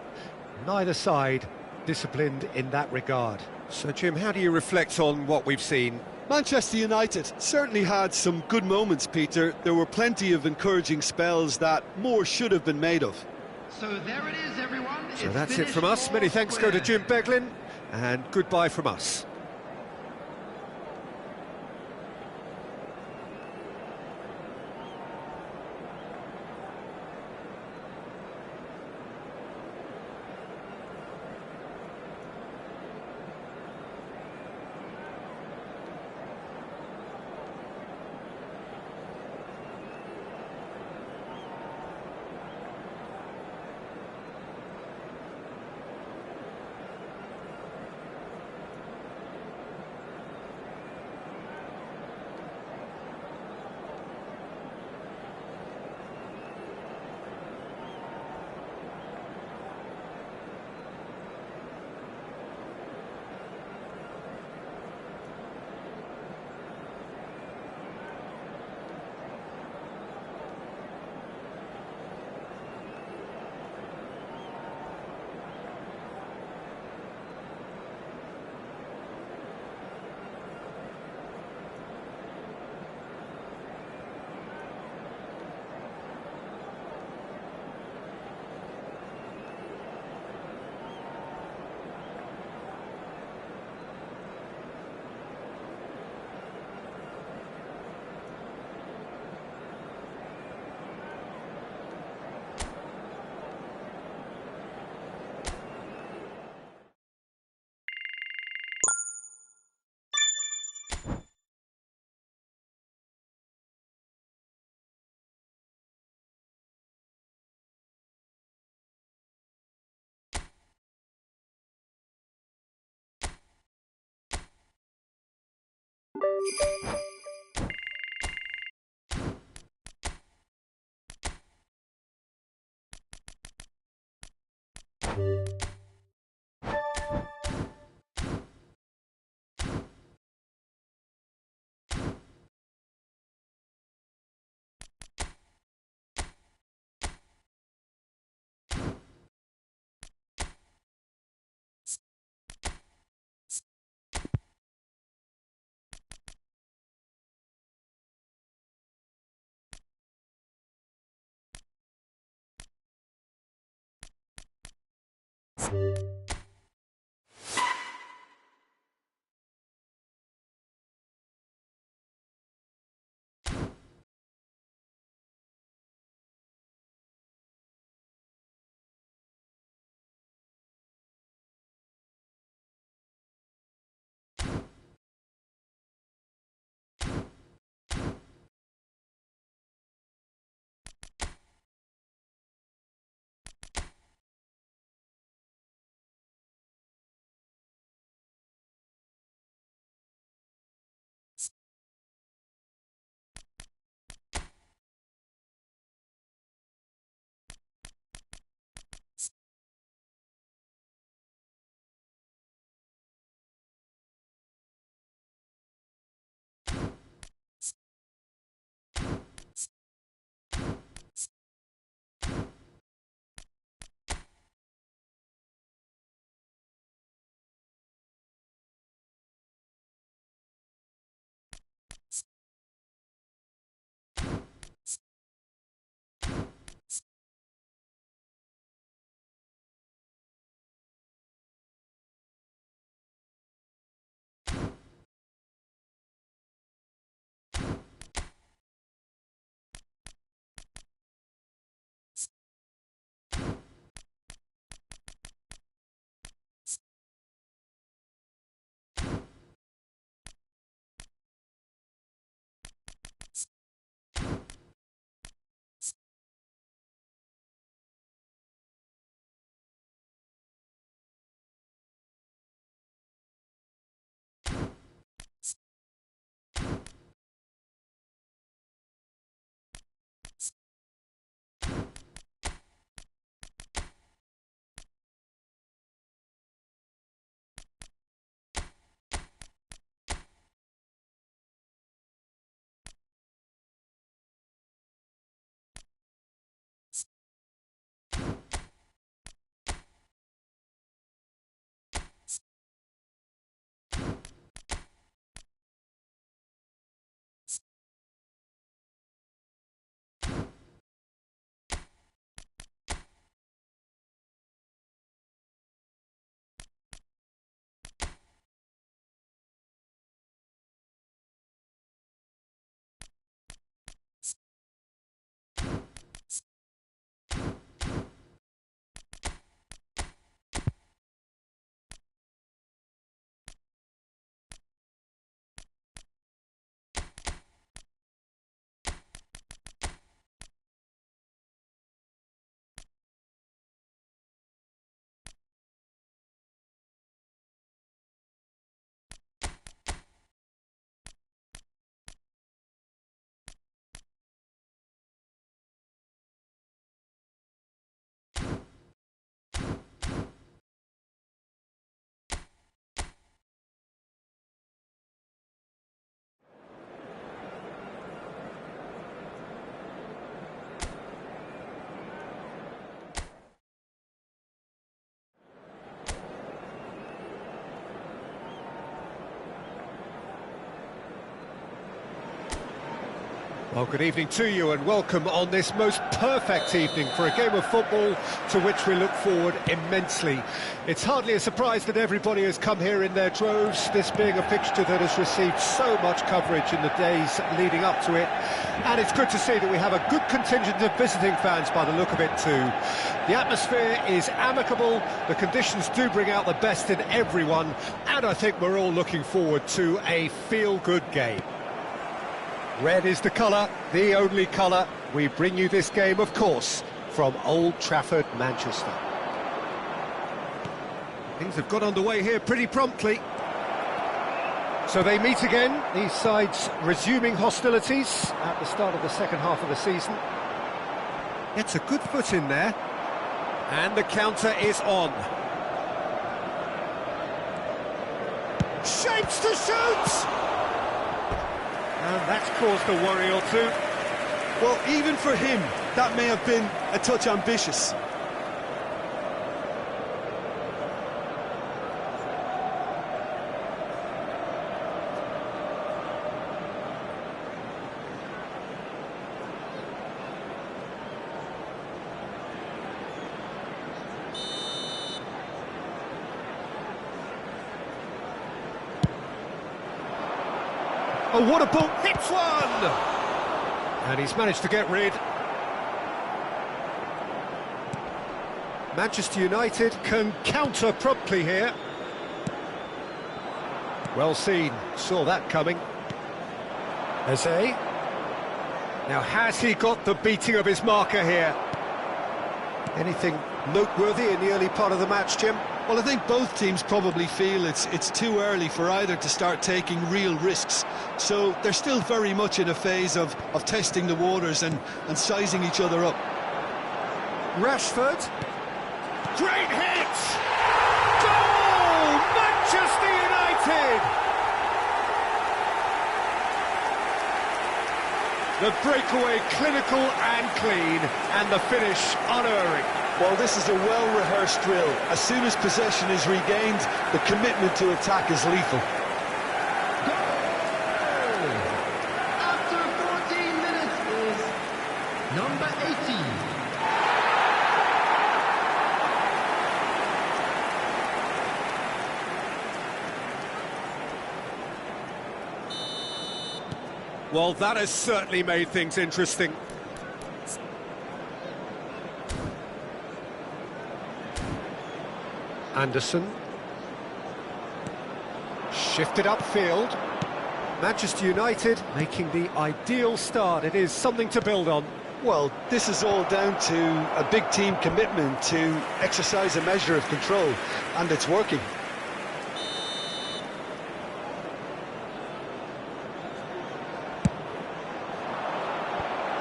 S1: Neither side disciplined in that regard. So, Jim, how do you reflect on what we've seen?
S2: Manchester United certainly had some good moments, Peter. There were plenty of encouraging spells that more should have been made of.
S3: So there it is, everyone.
S1: So that's it from us. Many thanks go to Jim Beglin, and goodbye from us. Well, good evening to you and welcome on this most perfect evening for a game of football to which we look forward immensely. It's hardly a surprise that everybody has come here in their droves, this being a fixture that has received so much coverage in the days leading up to it. And it's good to see that we have a good contingent of visiting fans by the look of it too. The atmosphere is amicable, the conditions do bring out the best in everyone, and I think we're all looking forward to a feel-good game. Red is the colour, the only colour. We bring you this game, of course, from Old Trafford, Manchester. Things have got underway here pretty promptly. So they meet again, these sides resuming hostilities at the start of the second half of the season. Gets a good foot in there. And the counter is on. Shapes to shoot! And that's caused a worry or two.
S2: Well, even for him, that may have been a touch ambitious.
S1: Oh, what a ball! Hits one! And he's managed to get rid. Manchester United can counter promptly here. Well seen, saw that coming. Eze. Now, has he got the beating of his marker here? Anything noteworthy in the early part of the match, Jim?
S2: Well, I think both teams probably feel it's too early for either to start taking real risks. So they're still very much in a phase of testing the waters and sizing each other up.
S1: Rashford. Great hit! Goal! Manchester United! The breakaway clinical and clean, and the finish unerring.
S2: Well, this is a well-rehearsed drill. As soon as possession is regained, the commitment to attack is lethal.
S3: Goal! After 14 minutes is number 18.
S1: Well, that has certainly made things interesting. Anderson. Shifted upfield. Manchester United making the ideal start. It is something to build on.
S2: Well, this is all down to a big team commitment to exercise a measure of control, and it's working.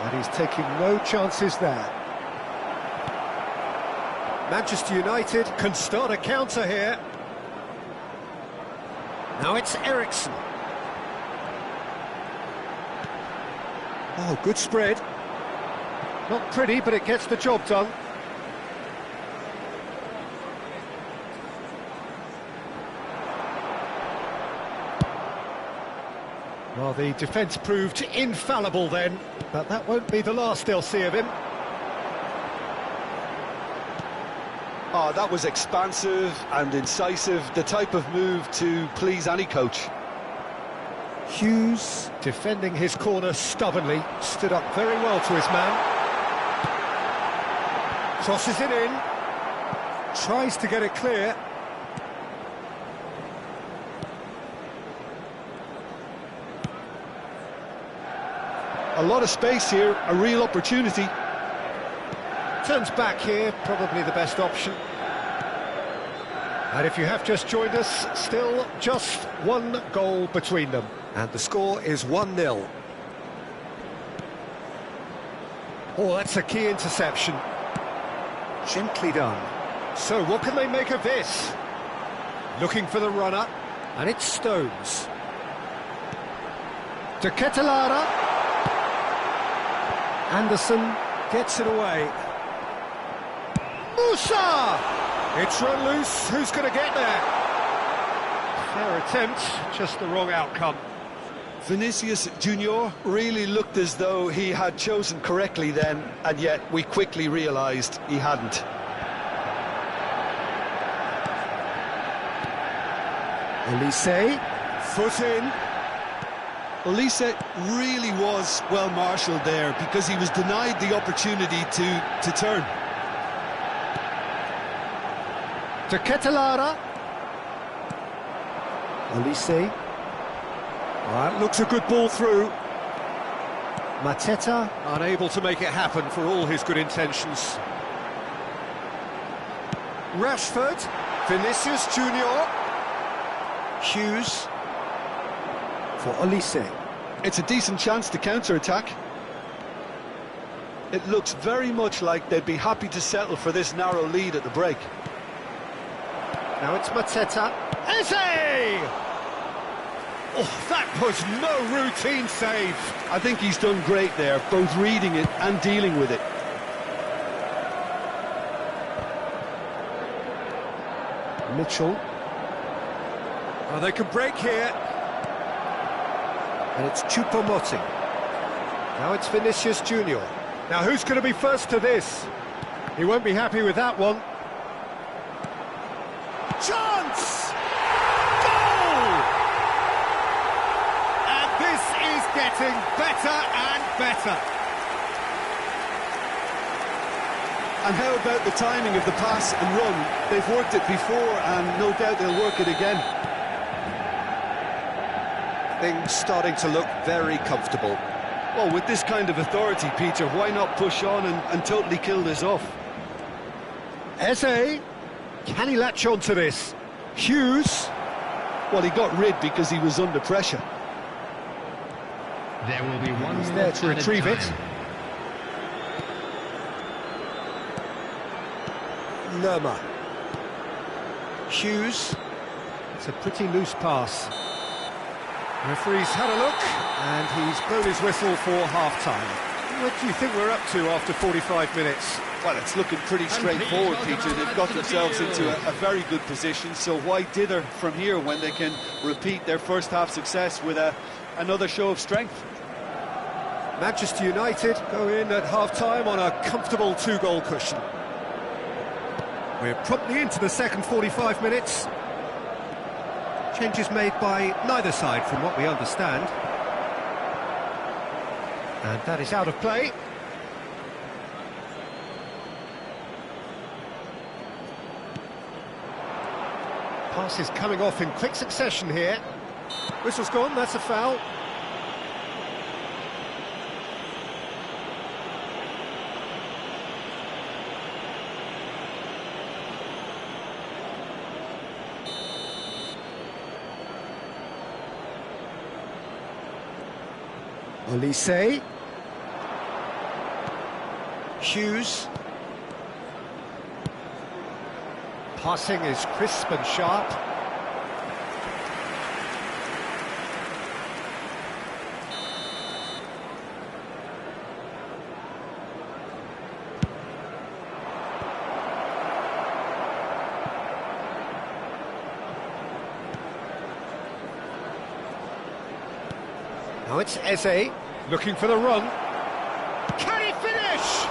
S1: And he's taking no chances there. Manchester United can start a counter here. Now it's Eriksen. Oh, good spread. Not pretty, but it gets the job done. Well, the defence proved infallible then, but that won't be the last they'll see of him.
S2: Oh, that was expansive and incisive, the type of move to please any coach.
S1: Hughes, defending his corner stubbornly, stood up very well to his man. Crosses it in, tries to get it clear.
S2: A lot of space here, a real opportunity.
S1: Turns back here, probably the best option. And if you have just joined us, still just one goal between them. And the score is 1-0. Oh, that's a key interception. Gently done. So what can they make of this? Looking for the runner, and it's Stones. To Ketelara. Anderson gets it away. Musa! It's run loose, who's going to get there? Fair attempt, just the wrong outcome.
S2: Vinicius Junior really looked as though he had chosen correctly then, and yet we quickly realised he hadn't.
S1: Olise, foot in.
S2: Olise really was well marshalled there because he was denied the opportunity to turn.
S1: To Ketelara. Olise. That looks a good ball through. Mateta unable to make it happen for all his good intentions. Rashford. Vinicius Junior. Hughes. For Olise.
S2: It's a decent chance to counter-attack. It looks very much like they'd be happy to settle for this narrow lead at the break.
S1: Now it's Mateta. Eze! Oh, that was no routine save.
S2: I think he's done great there, both reading it and dealing with it.
S1: Mitchell. Oh, they can break here. And it's Choupo-Moting. Now it's Vinicius Junior. Now who's going to be first to this? He won't be happy with that one. Chance! Goal! And this is getting better and better.
S2: And how about the timing of the pass and run? They've worked it before and no doubt they'll work it again.
S1: Things starting to look very comfortable.
S2: Well, with this kind of authority, Peter, why not push on and totally kill this off?
S1: Eze, can he latch on to this? Hughes.
S2: Well, he got rid because he was under pressure.
S5: There will be one
S1: He's there
S5: minute
S1: to
S5: added
S1: retrieve it.
S5: time.
S1: Lerma. Hughes. It's a pretty loose pass. Referee's had a look, and he's blown his whistle for half-time. What do you think we're up to after 45 minutes?
S2: Well, it's looking pretty straightforward, Peter. They've got themselves into a very good position, so why dither from here when they can repeat their first-half success with another show of strength?
S1: Manchester United go in at half-time on a comfortable two-goal cushion. We're promptly into the second 45 minutes. Changes made by neither side from what we understand. And that is out of play. Pass is coming off in quick succession here. Whistle's gone, that's a foul. Olise. Hughes. Passing is crisp and sharp. Now it's Eze, looking for the run. Can he finish?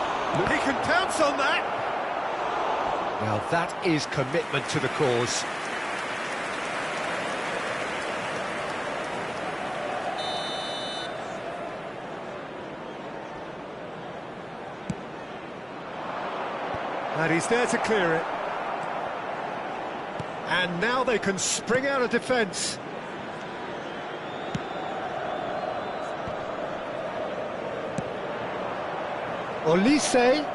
S1: He can pounce on that. Now that is commitment to the cause. And he's there to clear it. And now they can spring out of defence. Olise.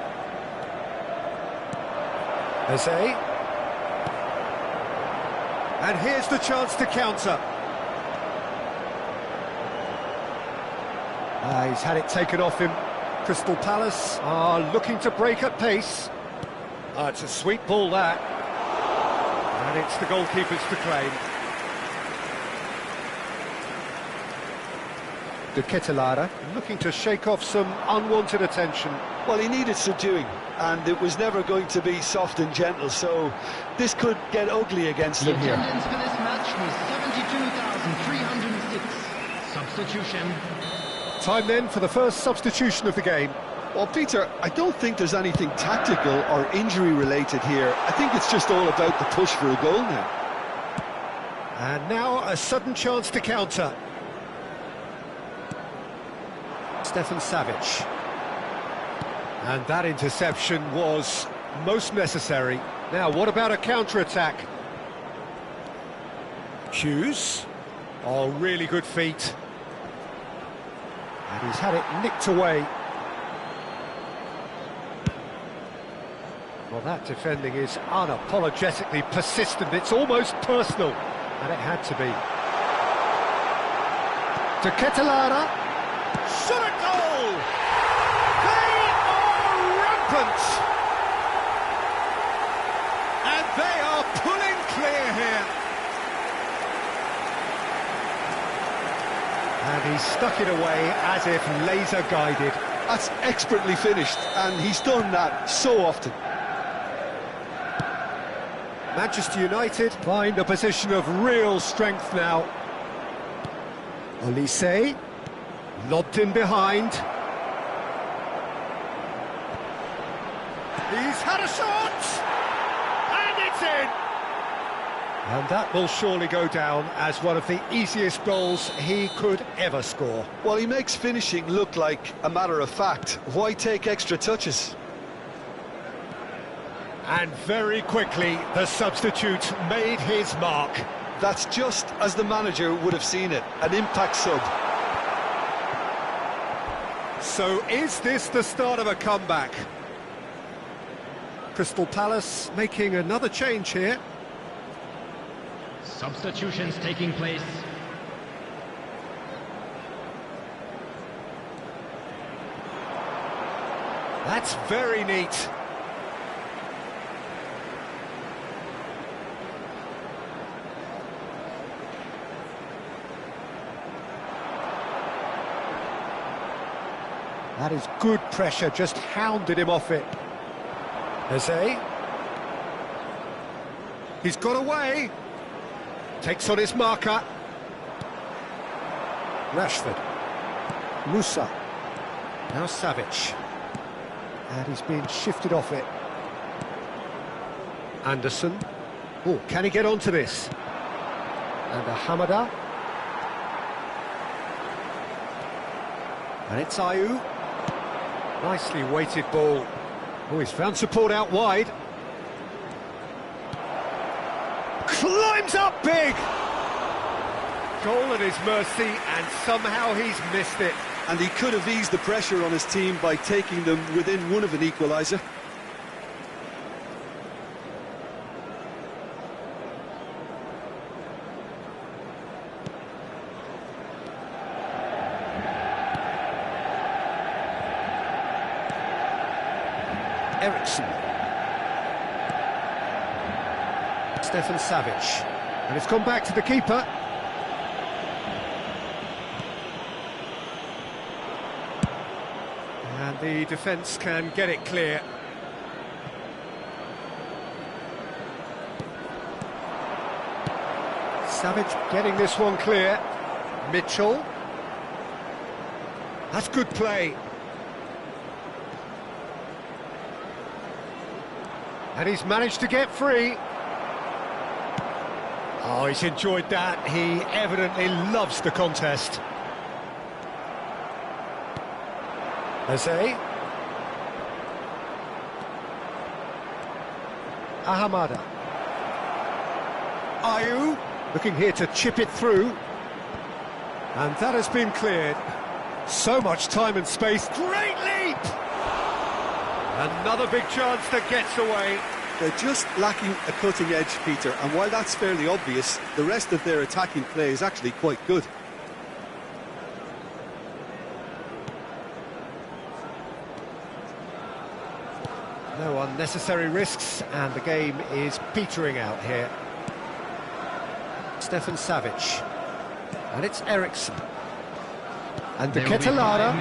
S1: Eze. And here's the chance to counter. He's had it taken off him. Crystal Palace are looking to break at pace. It's a sweet ball, that. And it's the goalkeepers to claim. De Ketelaere looking to shake off some unwanted attention.
S2: Well, he needed subduing, and it was never going to be soft and gentle, so this could get ugly against
S3: The
S2: him here.
S3: attendance for this match was 72,306. Substitution.
S1: Time then for the first substitution of the game.
S2: Well, Peter, I don't think there's anything tactical or injury-related here. I think it's just all about the push for a goal now.
S1: And now a sudden chance to counter. Stefan Savic. And that interception was most necessary. Now, what about a counter-attack? Hughes. Oh, really good feet. And he's had it nicked away. Well, that defending is unapologetically persistent. It's almost personal. And it had to be. De Ketelaere. Shot a goal! They are triumphant. And they are pulling clear here. And he stuck it away as if laser guided.
S2: That's expertly finished, and he's done that so often.
S1: Manchester United find a position of real strength now. Olise, lobbed in behind. He's had a shot! And it's in! And that will surely go down as one of the easiest goals he could ever score.
S2: Well, he makes finishing look like a matter of fact. Why take extra touches?
S1: And very quickly, the substitute made his mark.
S2: That's just as the manager would have seen it, an impact sub.
S1: So is this the start of a comeback? Crystal Palace making another change here.
S5: Substitutions taking place.
S1: That's very neat. That is good pressure, just hounded him off it. Jose. He's got away. Takes on his marker. Rashford. Musa. Now Savic. And he's being shifted off it. Anderson. Oh, can he get onto this? And a Hamada. And it's Ayew. Nicely weighted ball. Oh, he's found support out wide. Climbs up big! Goal at his mercy, and somehow he's missed it.
S2: And he could have eased the pressure on his team by taking them within one of an equaliser.
S1: Ericsson. Stefan Savic. And it's gone back to the keeper. And the defence can get it clear. Savic getting this one clear. Mitchell. That's good play. And he's managed to get free. Oh, he's enjoyed that. He evidently loves the contest. Jose. Ahamada. Ayew looking here to chip it through. And that has been cleared. So much time and space. Great leap! Another big chance that gets away.
S2: They're just lacking a cutting edge, Peter, and while that's fairly obvious, the rest of their attacking play is actually quite good.
S1: No unnecessary risks, and the game is petering out here. Stefan Savic. And it's Ericsson. And the Ketelada.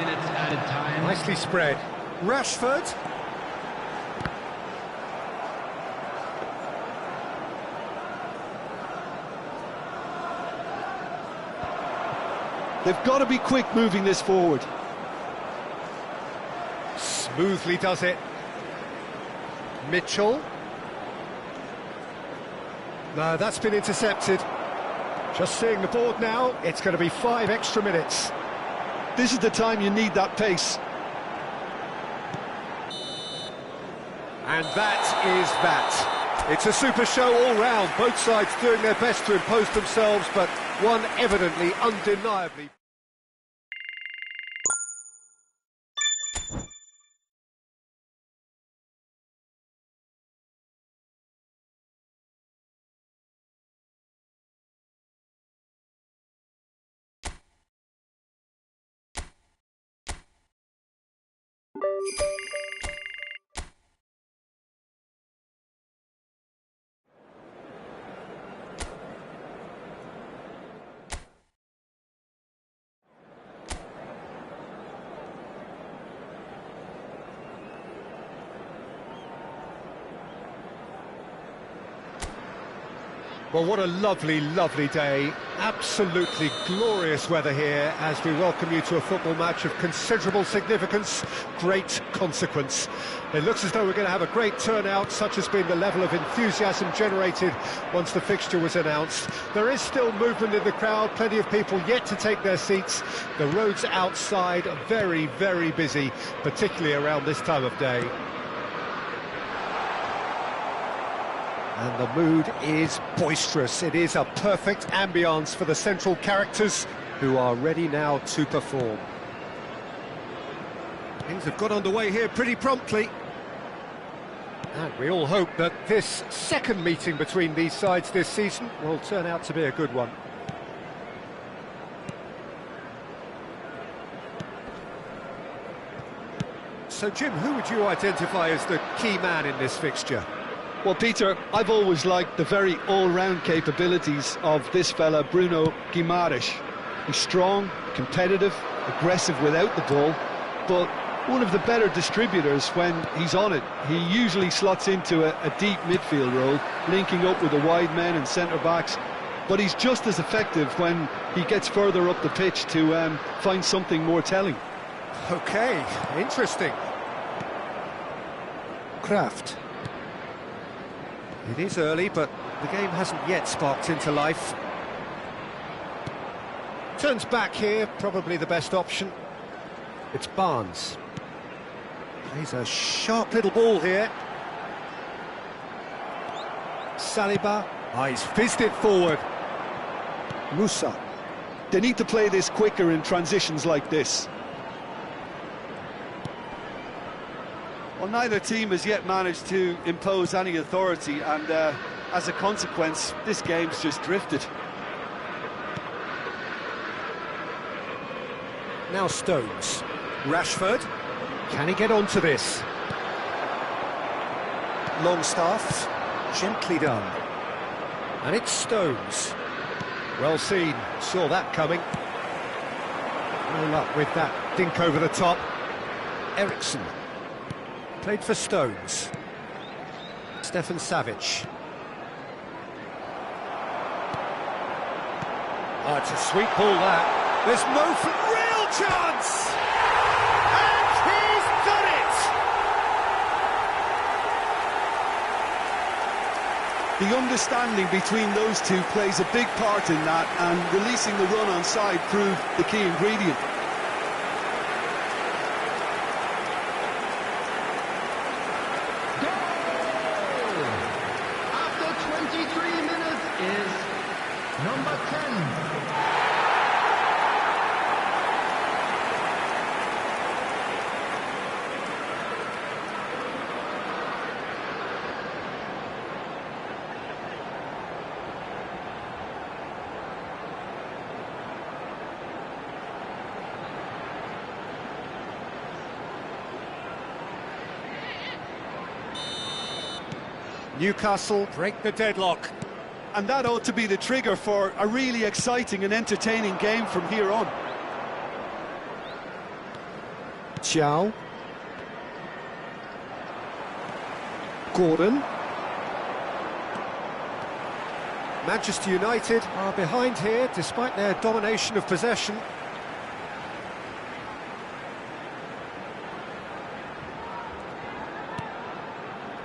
S1: Nicely spread. Rashford.
S2: They've got to be quick moving this forward.
S1: Smoothly does it. Mitchell. No, that's been intercepted. Just seeing the board now, it's going to be 5 extra minutes.
S2: This is the time you need that pace.
S1: And that is that. It's a super show all round, both sides doing their best to impose themselves, but one evidently, undeniably. Well, what a lovely, lovely day. Absolutely glorious weather here as we welcome you to a football match of considerable significance, great consequence. It looks as though we're going to have a great turnout, such has been the level of enthusiasm generated once the fixture was announced. There is still movement in the crowd, plenty of people yet to take their seats. The roads outside are very, very busy, particularly around this time of day. And the mood is boisterous. It is a perfect ambience for the central characters who are ready now to perform. Things have got underway here pretty promptly. And we all hope that this second meeting between these sides this season will turn out to be a good one. So, Jim, who would you identify as the key man in this fixture?
S2: Well, Peter, I've always liked the very all-round capabilities of this fella, Bruno Guimaraes. He's strong, competitive, aggressive without the ball, but one of the better distributors when he's on it. He usually slots into a deep midfield role, linking up with the wide men and centre-backs, but he's just as effective when he gets further up the pitch to find something more telling.
S1: OK, interesting. Kraft. It is early, but the game hasn't yet sparked into life. Turns back here, probably the best option. It's Barnes. Plays a sharp little ball here. Saliba. He's fizzed it forward. Musa.
S2: They need to play this quicker in transitions like this. Well, neither team has yet managed to impose any authority, and as a consequence, this game's just drifted.
S1: Now Stones. Rashford. Can he get onto this? Longstaff. Gently done. And it's Stones. Well seen. Saw that coming. No luck with that dink over the top. Eriksson. Played for Stones. Stefan Savic. Oh, it's a sweet ball, that. There's no real chance! And he's done
S2: it! The understanding between those two plays a big part in that, and releasing the run on side proved the key ingredient.
S3: Number 10.
S1: Newcastle break the deadlock.
S2: And that ought to be the trigger for a really exciting and entertaining game from here on.
S1: Chow. Gordon. Manchester United are behind here despite their domination of possession.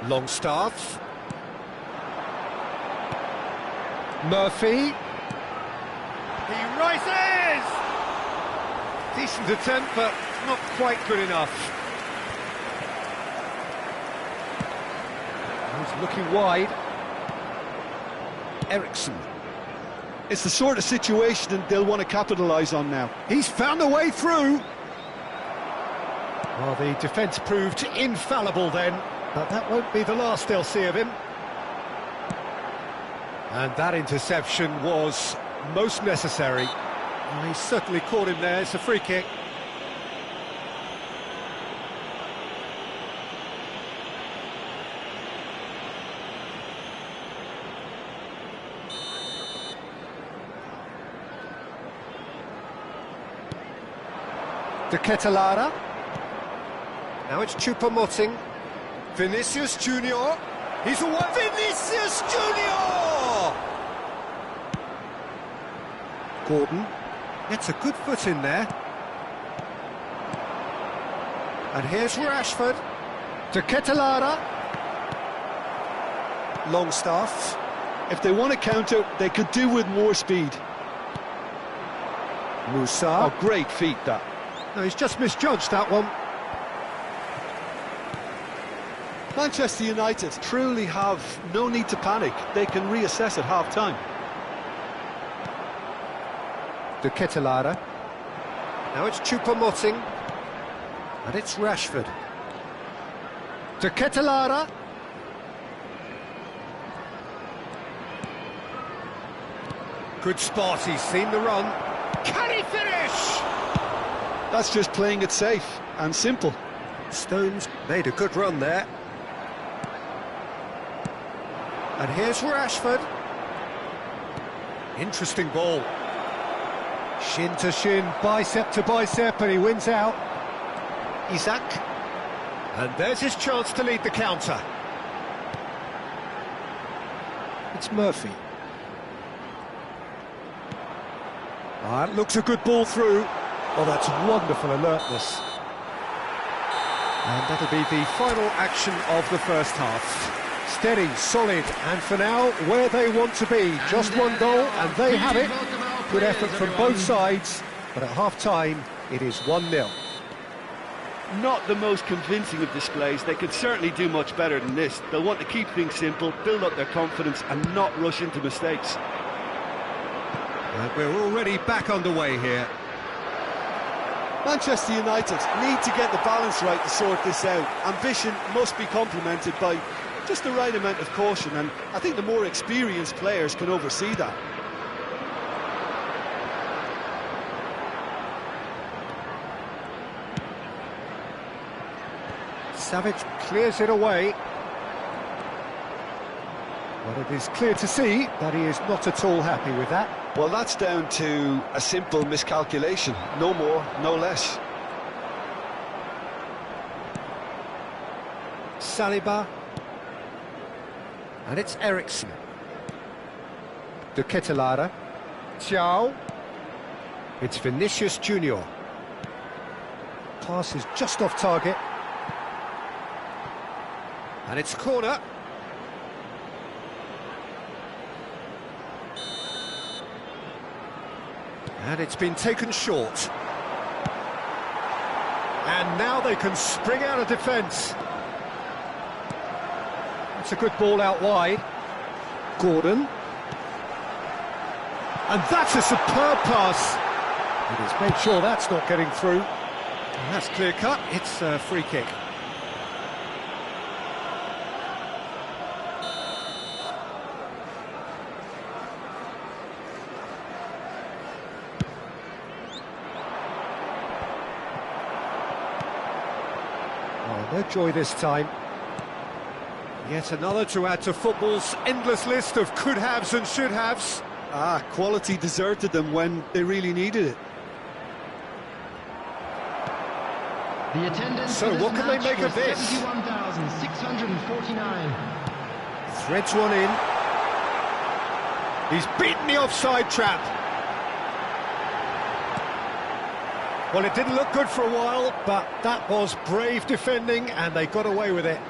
S1: Longstaff. Murphy. He rises! Decent attempt, but not quite good enough. He's looking wide. Eriksson.
S2: It's the sort of situation that they'll want to capitalise on now.
S1: He's found a way through. Well, the defence proved infallible then, but that won't be the last they'll see of him. And that interception was most necessary. He certainly caught him there. It's a free kick. De Ketelaere. Now it's Choupo-Moting. Vinicius Junior. He's away. Vinicius Junior! Gordon gets a good foot in there. And here's Rashford. To Ketelara. Longstaff.
S2: If they want to counter, they could do with more speed.
S1: Musa.
S2: Oh, great feat, that.
S1: No, he's just misjudged that one.
S2: Manchester United truly have no need to panic. They can reassess at half-time.
S1: De Ketelara. Now it's Choupo-Moting. And it's Rashford. De Ketelara. Good spot, he's seen the run. Can he finish?
S2: That's just playing it safe and simple.
S1: Stones made a good run there. And here's Rashford. Interesting ball. Shin to shin, bicep to bicep, and he wins out. Isaac. And there's his chance to lead the counter. It's Murphy. That looks a good ball through. Oh, that's wonderful alertness. And that'll be the final action of the first half. Steady, solid, and for now, where they want to be. Just one goal, and they have it. Good effort from both sides, but at half-time, it is 1-0.
S2: Not the most convincing of displays. They could certainly do much better than this. They'll want to keep things simple, build up their confidence, and not rush into mistakes.
S1: And we're already back underway here.
S2: Manchester United need to get the balance right to sort this out. Ambition must be complemented by just the right amount of caution, and I think the more experienced players can oversee that.
S1: Savage clears it away. But it is clear to see that he is not at all happy with that.
S2: Well, that's down to a simple miscalculation. No more, no less.
S1: Saliba. And it's Eriksson. De Ketelara. Thiaw. It's Vinicius Junior. Pass is just off target. And it's corner. And it's been taken short. And now they can spring out of defence. That's a good ball out wide. Gordon. And that's a superb pass. And he's made sure that's not getting through. And that's clear cut. It's a free kick. No joy this time. Yet another to add to football's endless list of could-haves and should-haves.
S2: Quality deserted them when they really needed it.
S3: The attendance
S1: So what can they make of this?
S3: 71,649.
S1: Threads one in. He's beaten the offside trap. Well, it didn't look good for a while, but that was brave defending, and they got away with it.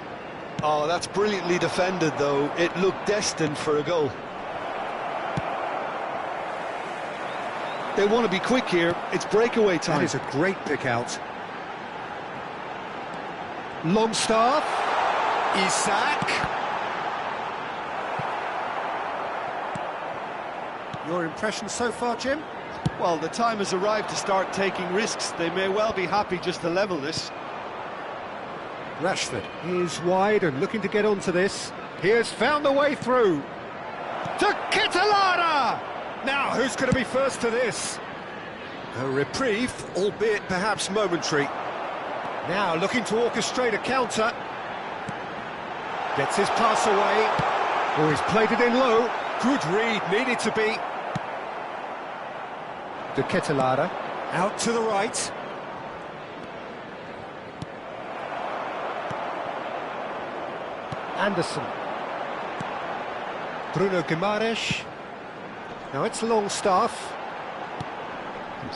S2: Oh, that's brilliantly defended, though. It looked destined for a goal. They want to be quick here. It's breakaway time.
S1: That is a great pick out. Longstaff. Isaac. Your impression so far, Jim?
S2: Well, the time has arrived to start taking risks. They may well be happy just to level this.
S1: Rashford is wide and looking to get onto this. He has found a way through. To Ketelara! Now, who's going to be first to this? A reprieve, albeit perhaps momentary. Now, looking to orchestrate a counter. Gets his pass away. Oh, he's played it in low. Good read, needed to be. De Ketelara, out to the right. Anderson. Bruno Guimaraes. Now it's Longstaff.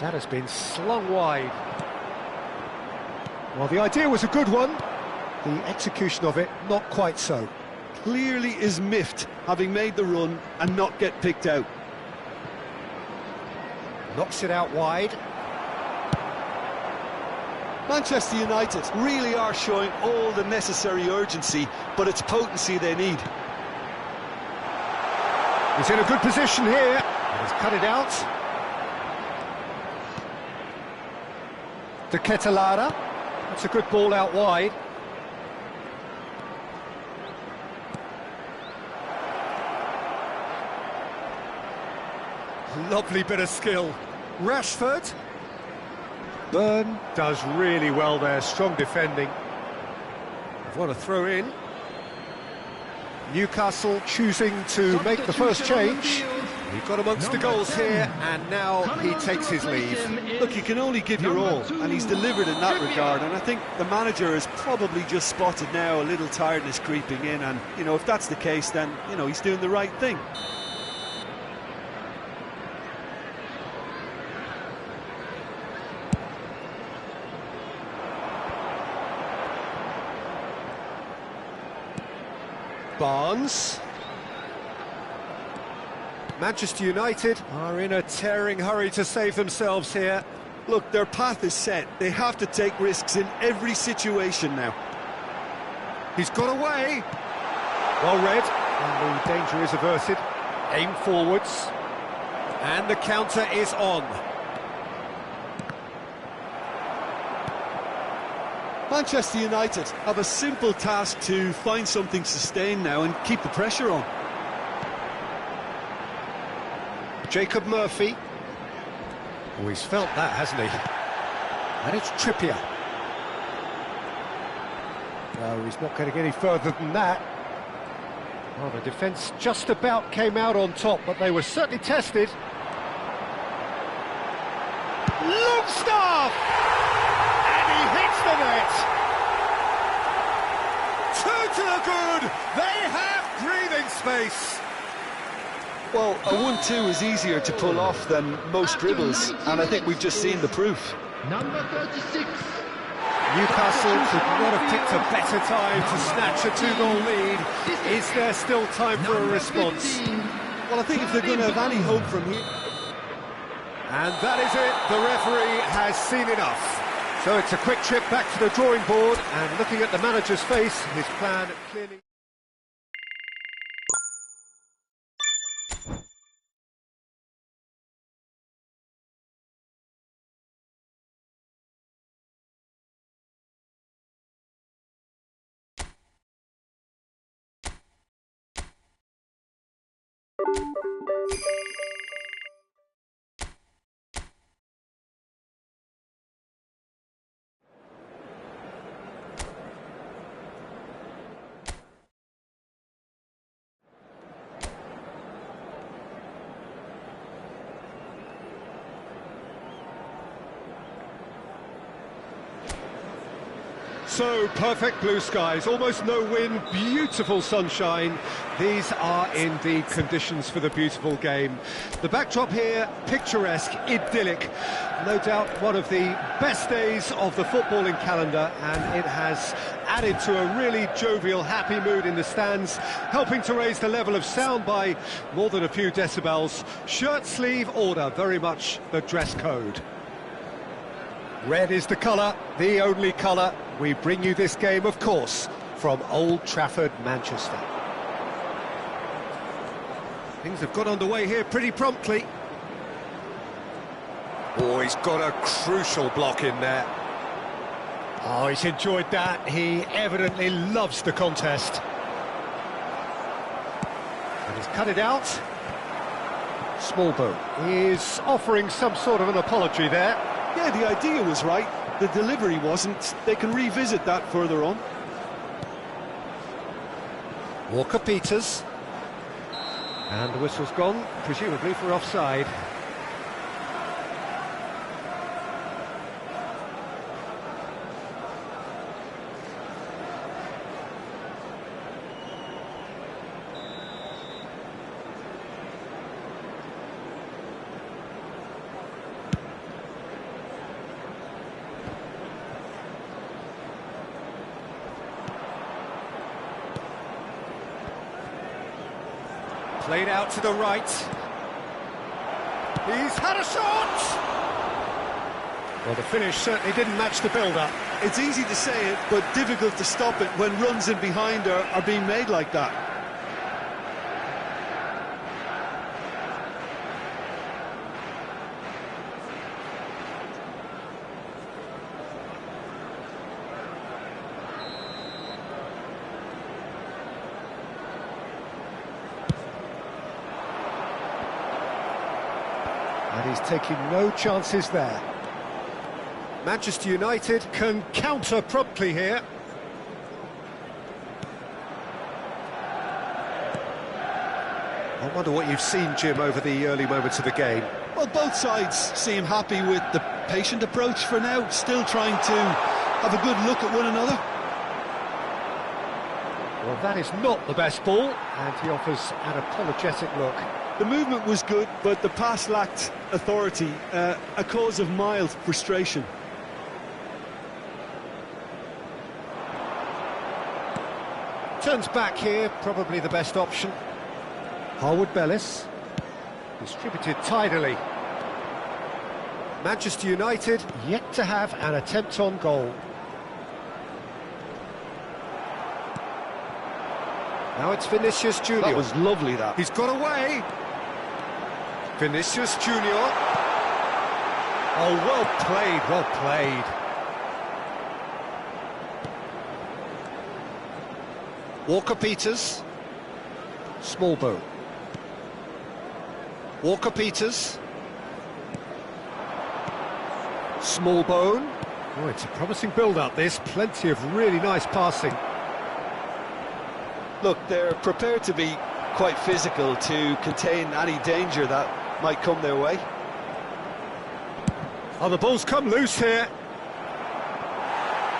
S1: That has been slung wide. Well, the idea was a good one. The execution of it, not quite so.
S2: Clearly is miffed, having made the run and not get picked out.
S1: Knocks it out wide.
S2: Manchester United really are showing all the necessary urgency, but it's potency they need.
S1: He's in a good position here. He's cut it out. De Ketelada. That's a good ball out wide. Lovely bit of skill. Rashford. Burn does really well there, strong defending. What a throw in. Newcastle choosing to make the first change. He got amongst the goals here, and now he takes his leave.
S2: Look, you can only give your all, and he's delivered in that regard, and I think the manager has probably just spotted now a little tiredness creeping in, and, you know, if that's the case, then, you know, he's doing the right thing.
S1: Barnes. Manchester United are in a tearing hurry to save themselves here.
S2: Look, their path is set. They have to take risks in every situation now.
S1: He's got away. Well read, and the danger is averted. Aim forwards. And the counter is on.
S2: Manchester United have a simple task to find something sustained now and keep the pressure on.
S1: Jacob Murphy. Oh, he's felt that, hasn't he? And it's Trippier. No, he's not going to get any further than that. Well, the defence just about came out on top, but they were certainly tested. Longstaff! And he hits the net! Two to the good! They have breathing space!
S2: Well, a 1-2 is easier to pull off than most dribbles, and I think we've just seen the proof.
S3: Number 36.
S1: Newcastle could not have picked a better time to snatch a 2-goal lead. Is there still time for a response?
S2: Well, I think if they're going to have any hope from here...
S1: And that is it. The referee has seen enough. So it's a quick trip back to the drawing board, and looking at the manager's face, his plan clearly... So, perfect blue skies, almost no wind, beautiful sunshine. These are indeed conditions for the beautiful game. The backdrop here, picturesque, idyllic. No doubt one of the best days of the footballing calendar, and it has added to a really jovial, happy mood in the stands, helping to raise the level of sound by more than a few decibels. Shirt sleeve order, very much the dress code. Red is the colour, the only colour. We bring you this game, of course, from Old Trafford, Manchester. Things have got underway here pretty promptly. Oh, he's got a crucial block in there. Oh, he's enjoyed that. He evidently loves the contest. And he's cut it out. Smallbone is offering some sort of an apology there.
S2: Yeah, the idea was right. The delivery wasn't. They can revisit that further on.
S1: Walker-Peters. And the whistle's gone, presumably for offside. Played out to the right. He's had a shot! Well, the finish certainly didn't match the build-up.
S2: It's easy to say it, but difficult to stop it when runs in behind are being made like that.
S1: And he's taking no chances there. Manchester United can counter promptly here. I wonder what you've seen, Jim, over the early moments of the game.
S2: Well, both sides seem happy with the patient approach for now, still trying to have a good look at one another.
S1: Well, that is not the best ball, and he offers an apologetic look.
S2: The movement was good, but the pass lacked authority, a cause of mild frustration.
S1: Turns back here, probably the best option. Harwood Bellis, distributed tidily. Manchester United yet to have an attempt on goal. Now it's Vinicius Junior.
S2: That was lovely, that.
S1: He's got away. Vinicius Junior. Oh, well played, well played. Walker-Peters. Smallbone. Walker-Peters. Smallbone. Oh, it's a promising build-up, this. Plenty of really nice passing.
S2: Look, they're prepared to be quite physical to contain any danger that might come their way.
S1: Oh, the ball's come loose here.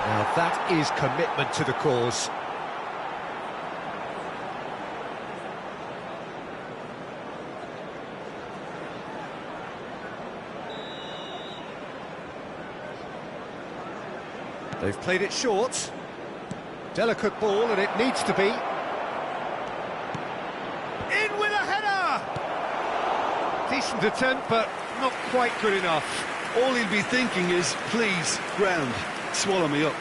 S1: Now that is commitment to the cause. They've played it short. Delicate ball, and it needs to be. In with a header! Decent attempt, but not quite good enough.
S2: All he'll be thinking is, please, ground, swallow me up.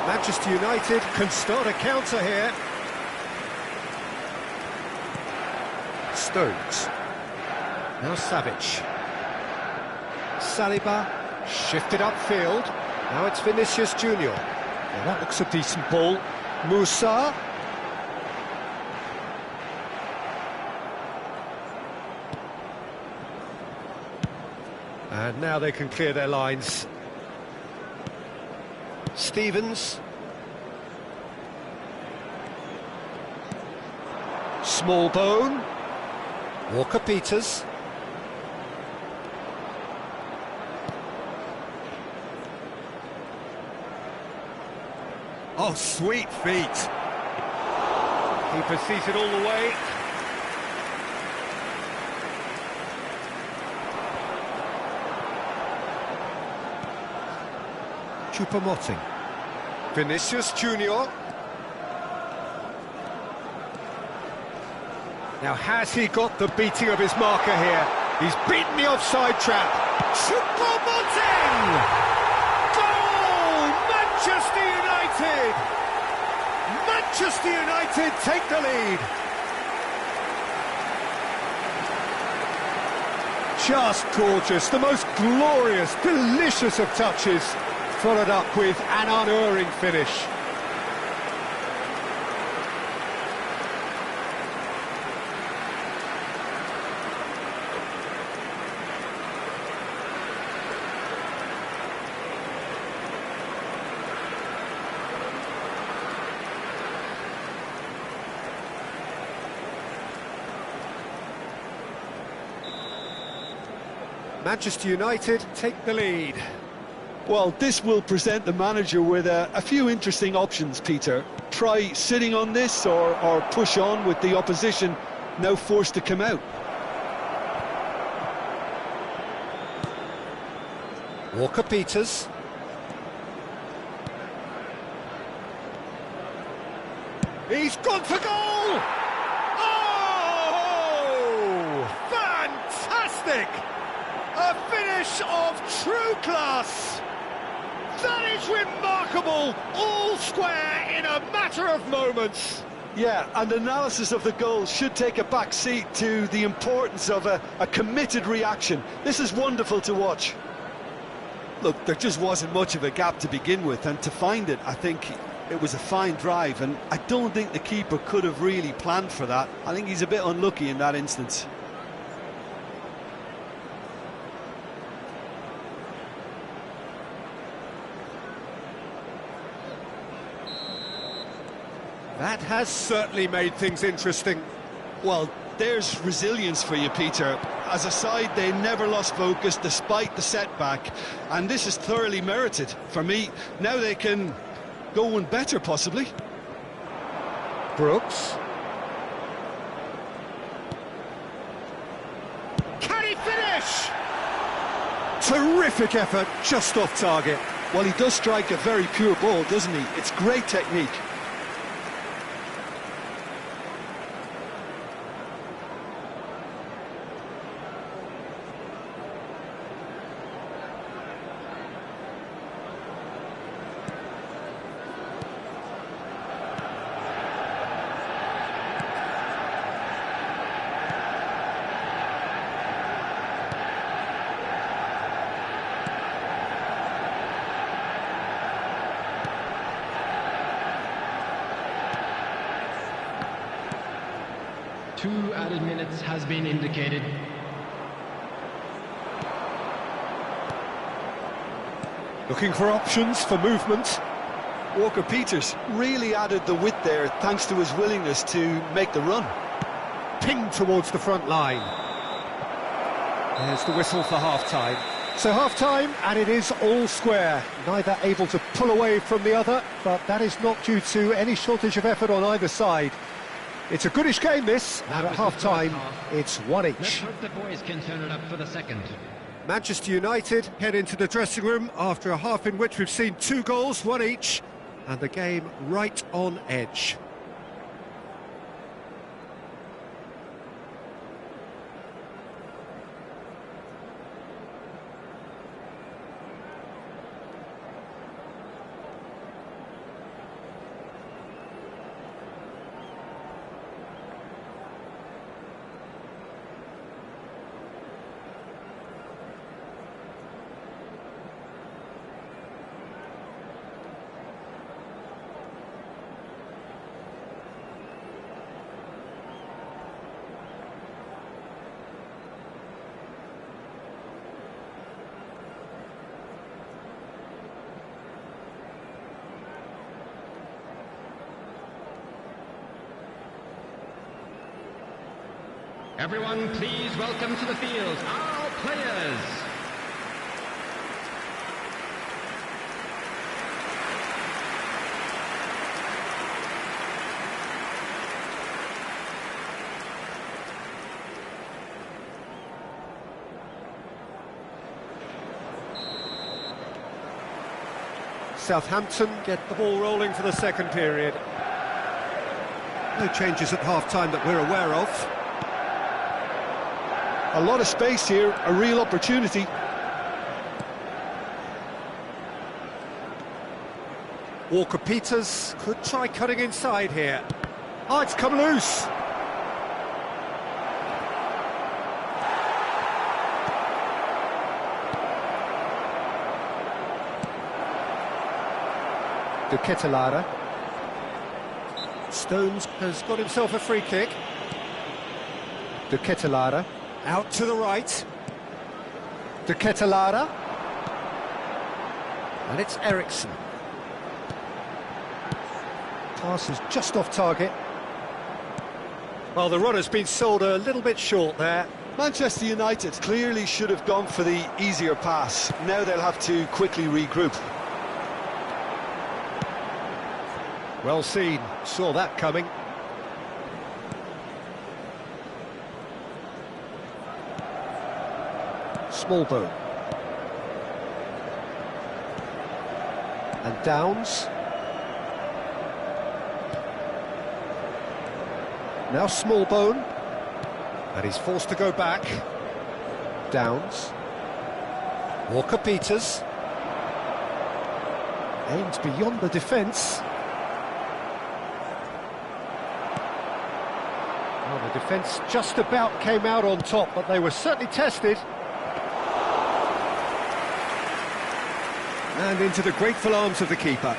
S1: Manchester United can start a counter here. Stones. Now Savic. Saliba shifted upfield. Now it's Vinicius Junior. Well, that looks a decent ball. Musa. And now they can clear their lines. Stevens. Smallbone. Walker-Peters. Oh, sweet feet. Keeper sees it all the way. Choupo-Moting. Vinicius Junior. Now, has he got the beating of his marker here? He's beaten the offside trap. Choupo-Moting! Goal! Manchester United! Manchester United take the lead. Just gorgeous, the most glorious, delicious of touches, followed up with an unerring finish. Manchester United take the lead.
S2: Well, this will present the manager with a few interesting options, Peter. Try sitting on this or push on with the opposition now forced to come out.
S1: Walker-Peters. He's gone for goal! Oh! Fantastic! A finish of true class! That is remarkable! All square in a matter of moments!
S2: Yeah, and analysis of the goal should take a back seat to the importance of a committed reaction. This is wonderful to watch. Look, there just wasn't much of a gap to begin with, and to find it, I think it was a fine drive, and I don't think the keeper could have really planned for that. I think he's a bit unlucky in that instance.
S1: That has certainly made things interesting.
S2: Well, there's resilience for you, Peter. As a side, they never lost focus despite the setback, and this is thoroughly merited. For me, now they can go one better, possibly.
S1: Brooks. Can he finish? Terrific effort, just off target.
S2: Well, he does strike a very pure ball, doesn't he? It's great technique.
S5: Two added minutes has been indicated.
S1: Looking for options for movement.
S2: Walker-Peters really added the width there thanks to his willingness to make the run.
S1: Pinged towards the front line. There's the whistle for half-time. So half-time, and it is all square. Neither able to pull away from the other, but that is not due to any shortage of effort on either side. It's a goodish game, this, and at half-time, it's one each.
S5: Let's hope the boys can turn it up for the second.
S1: Manchester United head into the dressing room after a half in which we've seen 2 goals, one each, and the game right on edge.
S5: Everyone, please welcome to the field our players.
S1: Southampton get the ball rolling for the second period. No changes at half-time that we're aware of.
S2: A lot of space here, a real opportunity.
S1: Walker-Peters could try cutting inside here. Oh, it's come loose. De Ketelaere. Stones has got himself a free kick. De Ketelaere. Out to the right. De Ketelaere. And it's Eriksson. Pass is just off target. Well, the runner's been sold a little bit short there.
S2: Manchester United clearly should have gone for the easier pass. Now they'll have to quickly regroup.
S1: Well seen, saw that coming. Smallbone. And Downs. Now Smallbone. And he's forced to go back. Downs. Walker-Peters. Aimed beyond the defence. Well, the defence just about came out on top, but they were certainly tested. And into the grateful arms of the keeper.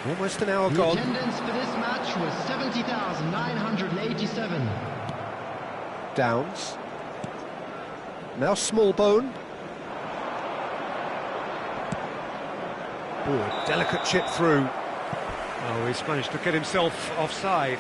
S1: Almost an hour gone.
S3: The attendance for this match was 70,987.
S1: Downs. Now Smallbone. Ooh, a delicate chip through. Oh, he's managed to get himself offside.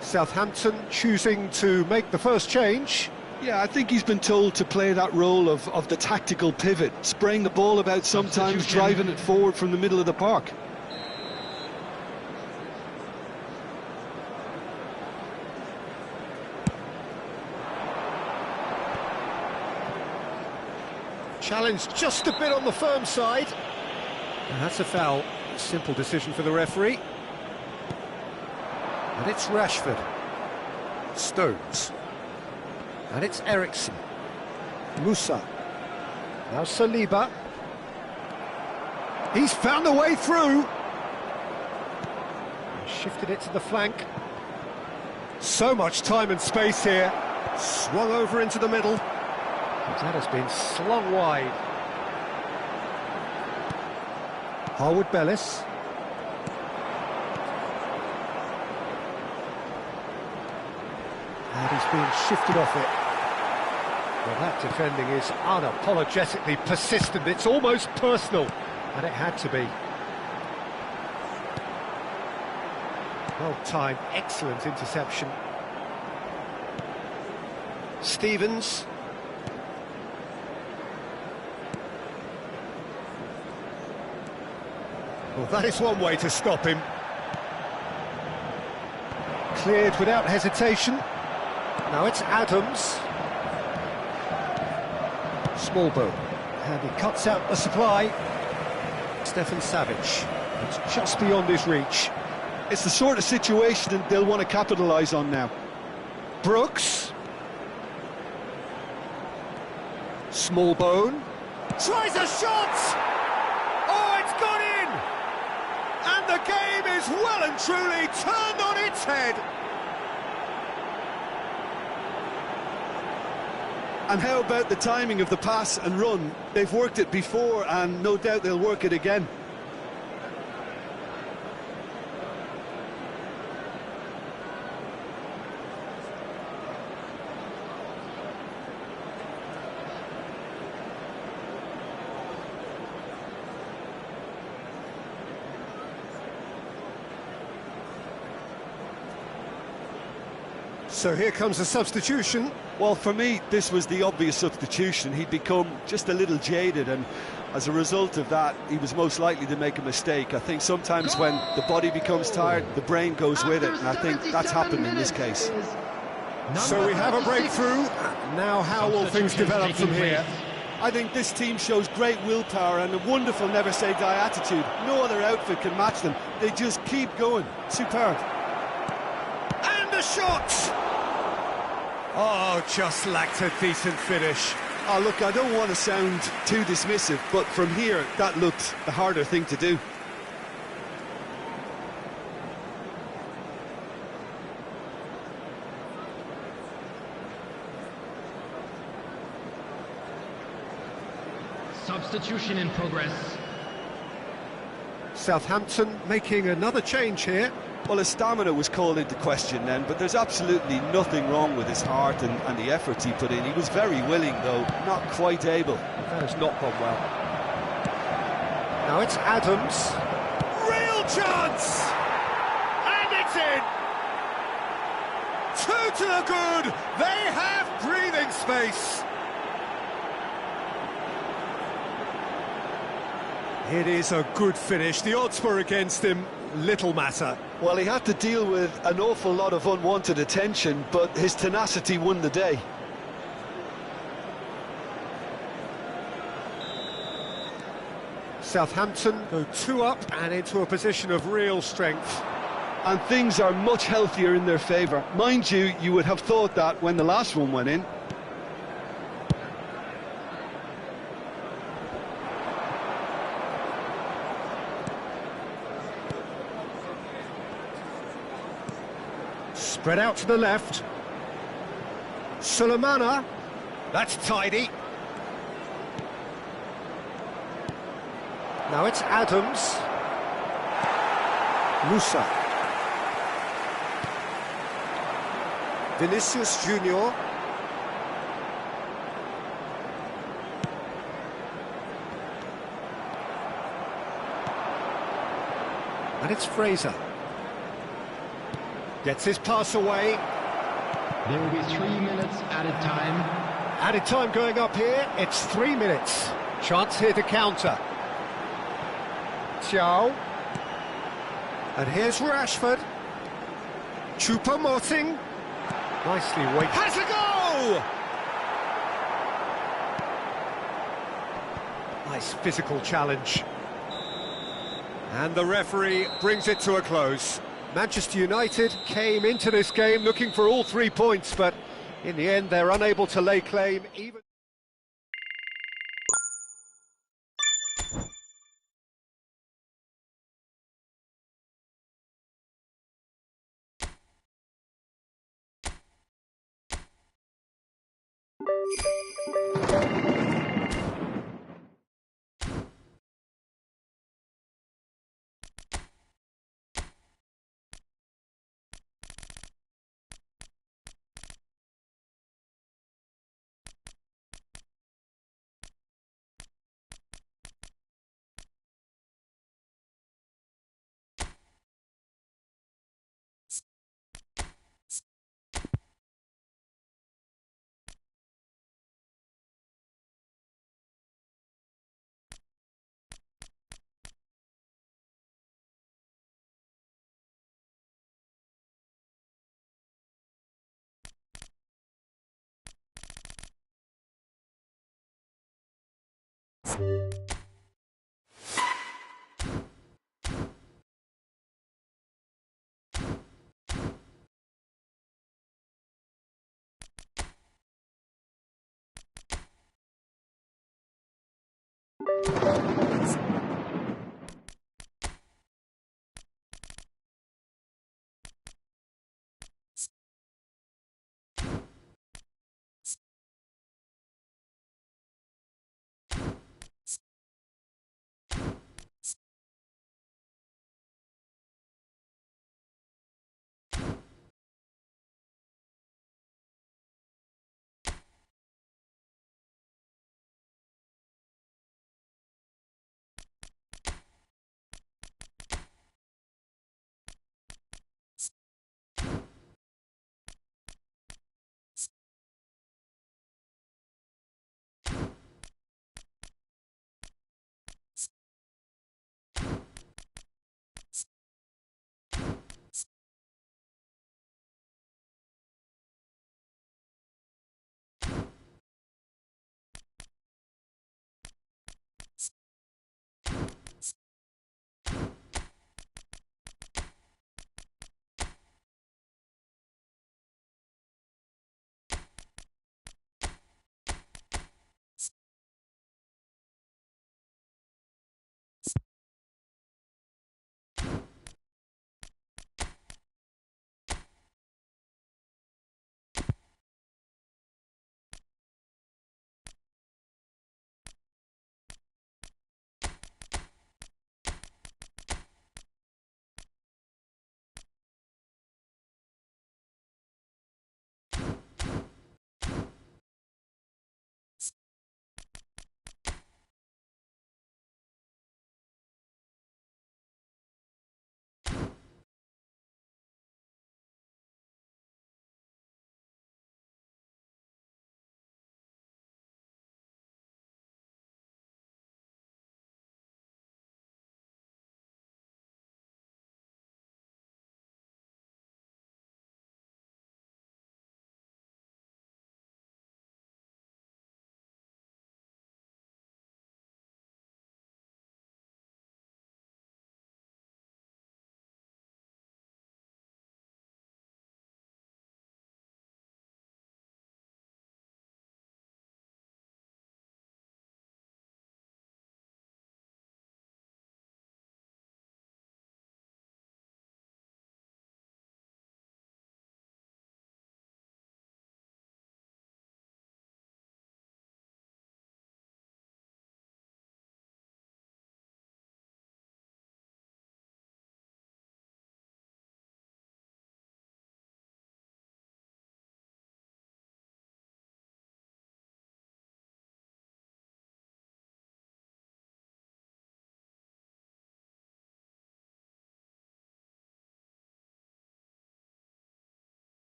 S1: Southampton choosing to make the first change.
S2: Yeah, I think he's been told to play that role of the tactical pivot, spraying the ball about sometimes, driving it forward from the middle of the park.
S1: Challenged just a bit on the firm side. And that's a foul. Simple decision for the referee. And it's Rashford. Stones. And it's Eriksson. Musa. Now Saliba. He's found a way through. And shifted it to the flank. So much time and space here. Swung over into the middle. That has been slung wide. Harwood-Bellis. And he's being shifted off it. Well, that defending is unapologetically persistent. It's almost personal, and it had to be. Well-timed, excellent interception. Stevens. Well, that is one way to stop him. Cleared without hesitation. Now it's Adams. Smallbone. And he cuts out the supply. Stefan Savic. It's just beyond his reach.
S2: It's the sort of situation they'll want to capitalise on now.
S1: Brooks. Smallbone. Tries a shot! Oh, it's gone in! And the game is well and truly turned on its head.
S2: And how about the timing of the pass and run? They've worked it before, and no doubt they'll work it again.
S1: So here comes a substitution.
S2: Well, for me, this was the obvious substitution. He'd become just a little jaded, and as a result of that, he was most likely to make a mistake. I think sometimes when the body becomes tired, the brain goes with it, and I think that's happened in this case.
S1: So we have a breakthrough. Now how will things develop from here?
S2: I think this team shows great willpower and a wonderful never-say-die attitude. No other outfit can match them. They just keep going. Superb.
S1: And a shot! Oh, just lacked a decent finish.
S2: Oh, look, I don't want to sound too dismissive, but from here, that looked the harder thing to do.
S5: Substitution in progress.
S1: Southampton making another change here.
S2: Well, his stamina was called into question then, but there's absolutely nothing wrong with his heart and the efforts he put in. He was very willing, though, not quite able.
S1: That has not gone well. Now it's Adams. Chance! And it's in! Two to the good! They have breathing space! It is a good finish. The odds were against him. Little matter.
S2: Well, he had to deal with an awful lot of unwanted attention, but his tenacity won the day.
S1: Southampton go 2 up and into a position of real strength.
S2: And things are much healthier in their favour. Mind you, you would have thought that when the last one went in.
S1: Spread out to the left. Sulemana. That's tidy. Now it's Adams. Musa. Vinicius Junior. And it's Fraser. Gets his pass away.
S3: There will be 3 minutes added time.
S1: Added time going up here. It's 3 minutes. Chance here to counter. Thiaw. And here's Rashford. Choupo-Moting. Nicely weighted. Has a goal! Nice physical challenge. And the referee brings it to a close. Manchester United came into this game looking for all 3 points, but in the end they're unable to lay claim even...